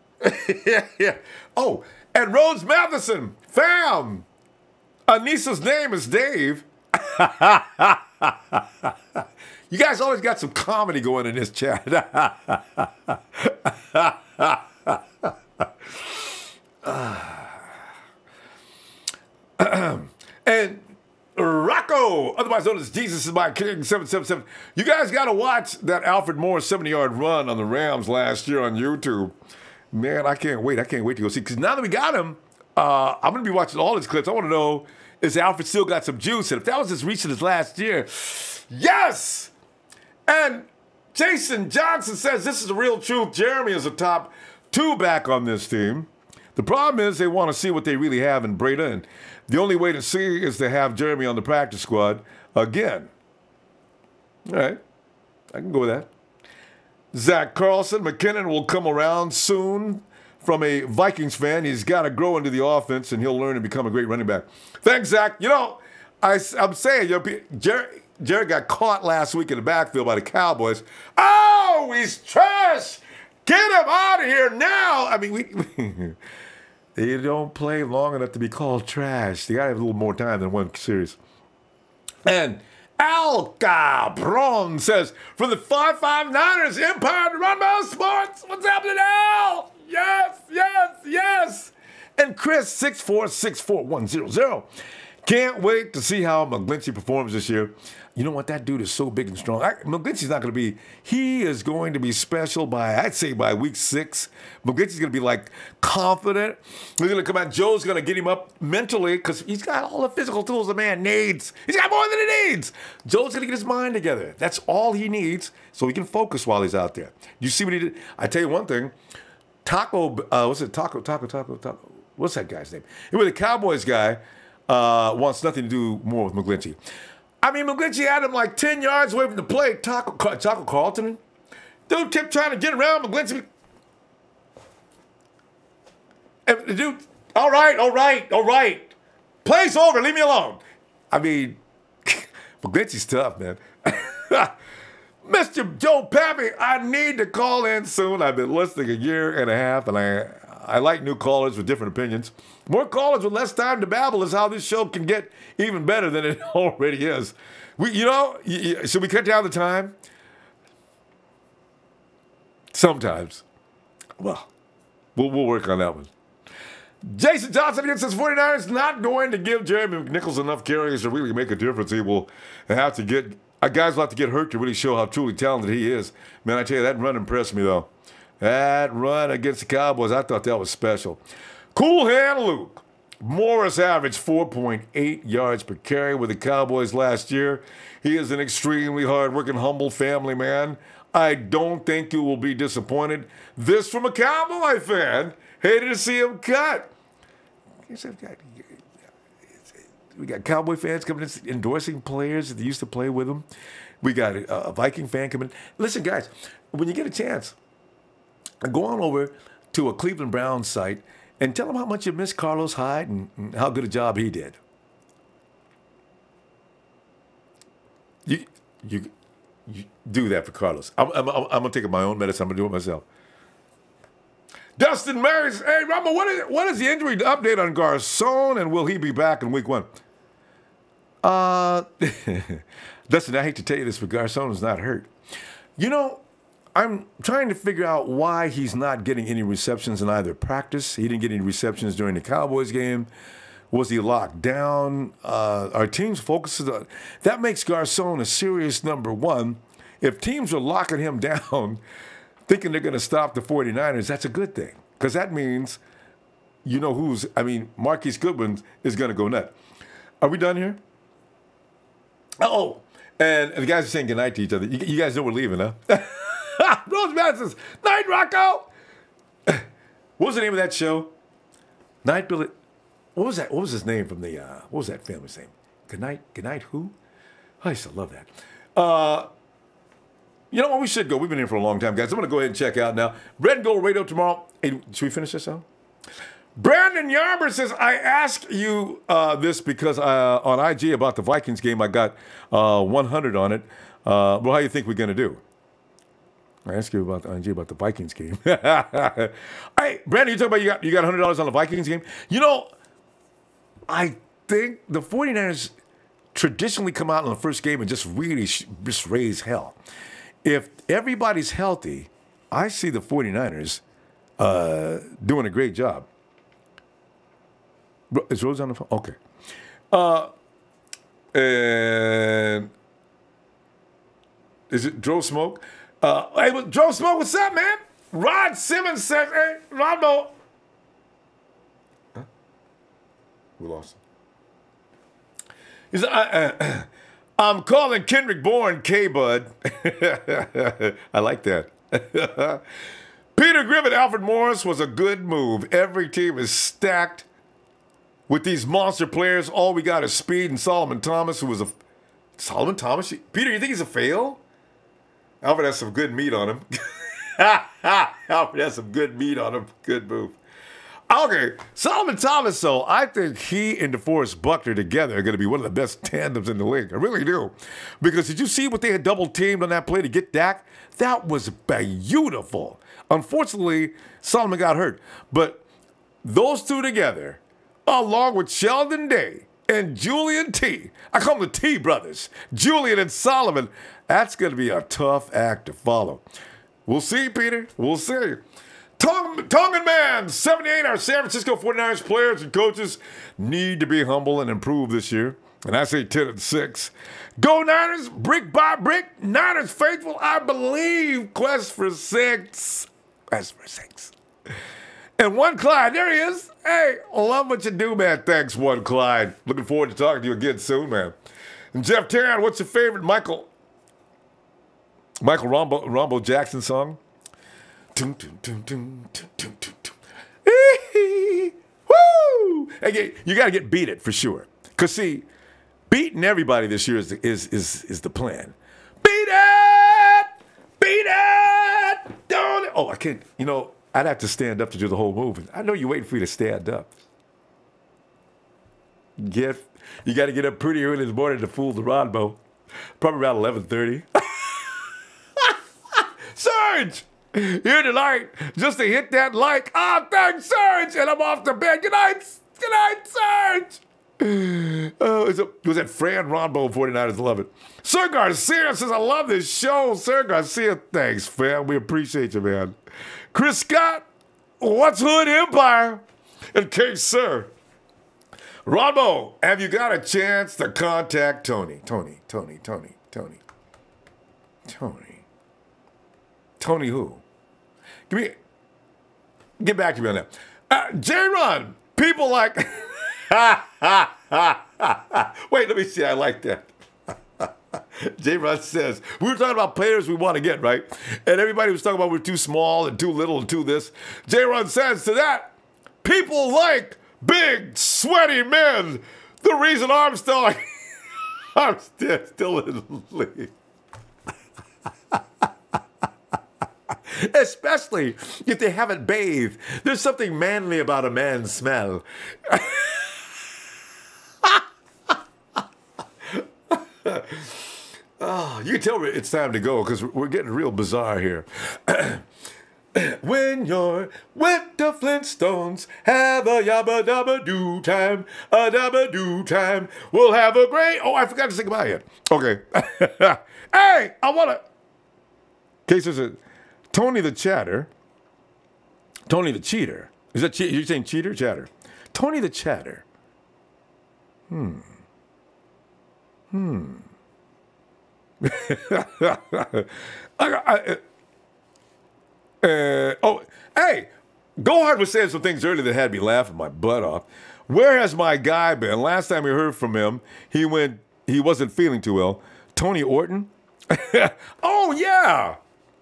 Yeah. Oh, and Rhodes Matheson, fam. Anissa's name is Dave. You guys always got some comedy going in this chat. And Rocco, otherwise known as Jesus is my King 777. You guys got to watch that Alfred Morris 70-yard run on the Rams last year on YouTube. Man, I can't wait. To go see. Because now that we got him, I'm going to be watching all his clips. I want to know, is Alfred still got some juice? And if that was as recent as last year, yes! And Jason Johnson says this is the real truth. Jeremy is a top 2 back on this team. The problem is they want to see what they really have in Breda, and the only way to see is to have Jeremy on the practice squad again. All right. I can go with that. Zach Carlson, McKinnon will come around soon. From a Vikings fan, he's got to grow into the offense, and he'll learn and become a great running back. Thanks, Zach. I'm saying, Jared got caught last week in the backfield by the Cowboys. Oh, he's trash. Get him out of here now. I mean, they don't play long enough to be called trash. They got to have a little more time than one series. And Al Cabron says, for the 559ers, Empire to Ronbo Sports. What's happening, Al? Yes. And Chris, 6464100. Can't wait to see how McGlinchey performs this year. You know what? That dude is so big and strong. McGlinchey's not going to be, he is going to be special I'd say by week 6. McGlinchey's going to be confident. He's going to come out. Joe's going to get him up mentally because he's got all the physical tools a man needs. He's got more than he needs. Joe's going to get his mind together. That's all he needs so he can focus while he's out there. You see what he did? I tell you one thing. Taco, what's that guy's name? Anyway, the Cowboys guy wants nothing to do more with McGlinchey. I mean, McGlinchey had him 10 yards away from the plate. Taco Carlton. Dude kept trying to get around McGlinchey. And the dude, all right. Play's over. Leave me alone. I mean, McGlinchey's tough, man. Mr. Joe Pappy, I need to call in soon. I've been listening a year and a half, and I like new callers with different opinions. More callers with less time to babble is how this show can get even better than it already is. Should we cut down the time? Sometimes. Well, we'll work on that one. Jason Johnson against his 49ers not going to give Jeremy McNichols enough carries to really make a difference. He will have to get guys will have to get hurt to really show how truly talented he is. Man, I tell you, that run impressed me, though. That run against the Cowboys, I thought that was special. Cool hand Luke. Morris averaged 4.8 yards per carry with the Cowboys last year. He is an extremely hard-working, humble family man. I don't think you will be disappointed. This from a Cowboy fan. Hated to see him cut. We got Cowboy fans coming in endorsing players that they used to play with them. We got a Viking fan coming in. Listen, guys, when you get a chance, go on over to a Cleveland Browns site and tell them how much you miss Carlos Hyde and how good a job he did. You do that for Carlos. I'm going to take my own medicine. I'm going to do it myself. Dustin Marys, hey, Ronbo, what is the injury update on Garcon, and will he be back in week 1? Dustin, I hate to tell you this, but Garcon is not hurt. I'm trying to figure out why he's not getting any receptions in either practice. He didn't get any receptions during the Cowboys game. Was he locked down? Our team's focuses on that makes Garcon a serious number 1. If teams are locking him down, thinking they're going to stop the 49ers, that's a good thing. Because that means, Marquise Goodwin is going to go nuts. Are we done here? Oh, and the guys are saying goodnight to each other. You guys know we're leaving, huh? Rose Madison says, "Night, Rocco." What was the name of that show? Night Billy. What was that? What was his name from the, what was that family's name? Goodnight who? I used to love that. You know what? We should go. We've been here for a long time, guys. I'm going to go ahead and check out now. Red and Gold Radio tomorrow. Hey, should we finish this out? Brandon Yarber says, I asked you this because on IG about the Vikings game, I got 100 on it. Well, how do you think we're going to do? I asked you about IG about the Vikings game. Hey, Brandon, you talking about you got $100 on the Vikings game? I think the 49ers traditionally come out in the first game and just really just raise hell. If everybody's healthy, I see the 49ers doing a great job. Is Rose on the phone? Okay. And is it Dro Smoke? Hey, Dro Smoke, what's up, man? Rod Simmons says, hey, Ronbo. Huh? We lost him. He said, I'm calling Kendrick Bourne K-Bud. I like that. Peter Griffin, Alfred Morris was a good move. Every team is stacked with these monster players. All we got is speed and Solomon Thomas, who was a... Solomon Thomas? Peter, you think he's a fail? Alfred has some good meat on him. Alfred has some good meat on him. Good move. Okay, Solomon Thomas, though, I think he and DeForest Buckner together are going to be one of the best tandems in the league. I really do. Because did you see what they had double-teamed on that play to get Dak? That was beautiful. Unfortunately, Solomon got hurt. But those two together, along with Sheldon Day and Julian T. I call them the T brothers. Julian and Solomon. That's going to be a tough act to follow. We'll see, Peter. We'll see. Tongan Man, 78, our San Francisco 49ers players and coaches need to be humble and improve this year. And I say 10-6. Go Niners, brick by brick. Niners faithful, I believe. Quest for 6. Quest for 6. And One Clyde, there he is. Hey, love what you do, man. Thanks, One Clyde. Looking forward to talking to you again soon, man. And Jeff Tarrant, what's your favorite Michael Ronbo Jackson song? Woo! Hey, you got to get Beat It for sure. Because, see, beating everybody this year is the plan. Beat it! Beat it! Don't it? Oh, I can't. I'd have to stand up to do the whole move. I know you're waiting for you to stand up. You got to get up pretty early in the morning to fool the Ronbo. Probably around 11:30. Surge! here tonight just to hit that like. Ah, thanks, Serge. And I'm off to bed. Good night, Serge. Was that Fran Ronbo 49ers? Love it. Sir Garcia says, I love this show. Sir Garcia, thanks, fam. We appreciate you, man. Chris Scott, what's Hood Empire? And King Sir. Ronbo, have you got a chance to contact Tony? Tony who? Get back to me on that. J-Ron, people like... Wait, let me see. I like that. J-Ron says, we were talking about players we want to get, right? And everybody was talking about we're too small and too little and too this. J-Ron says to that, people like big, sweaty men. The reason I'm still in the league. Especially if they haven't bathed. There's something manly about a man's smell. Oh, you can tell me it's time to go because we're getting real bizarre here. When you're with the Flintstones, have a yabba dabba doo time, a dabba doo time. We'll have a great. Oh, I forgot to say goodbye yet. Okay. Hey, I want to. Case says Tony the Chatter. Tony the Cheater. Is that you're saying cheater, chatter? Tony the Chatter. Hey, Gohard was saying some things earlier that had me laughing my butt off. Where has my guy been? Last time we heard from him, he wasn't feeling too well. Tony Orton? Oh, yeah.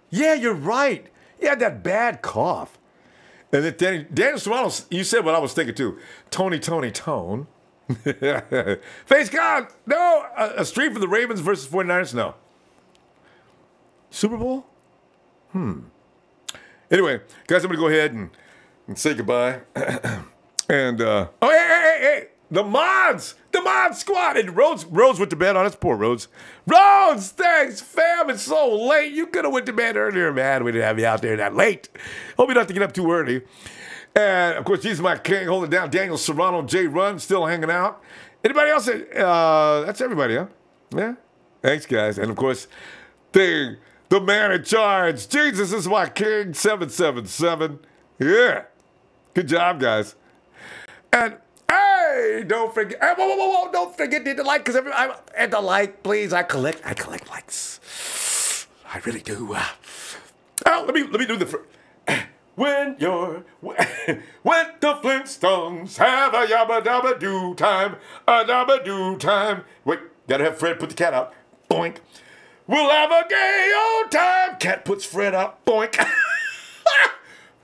Yeah, you're right. He had that bad cough. And then Daniel Serrano, you said what I was thinking too. Tone. Face God, no. A stream for the Ravens versus 49ers, no. Super Bowl? Anyway, guys, I'm going to go ahead and say goodbye. And, hey. The mods squad. And Rhodes went to bed. Oh, that's poor Rhodes. Rhodes, thanks, fam. It's so late. You could have went to bed earlier, man. We didn't have you out there that late. Hope you don't have to get up too early. And, of course, Jesus, my king, holding down. Daniel Serrano, Jay Run, still hanging out. Anybody else? That's everybody, huh? Yeah? Thanks, guys. And, of course, the man in charge. Jesus is my king, 777. Yeah. Good job, guys. And, hey, don't forget. Hey, whoa. Don't forget to hit the like, because and the like, please. I collect likes. I really do. Let me do the... When the Flintstones have a yabba dabba doo time, a dabba doo time. Wait, gotta have Fred put the cat out. Boink. We'll have a gay old time. Cat puts Fred out. Boink.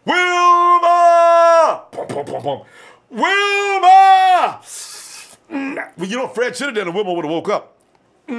Wilma! Boom, boom, boom, boom. Wilma! Well, you know, Fred should have done it. Wilma would have woke up. 9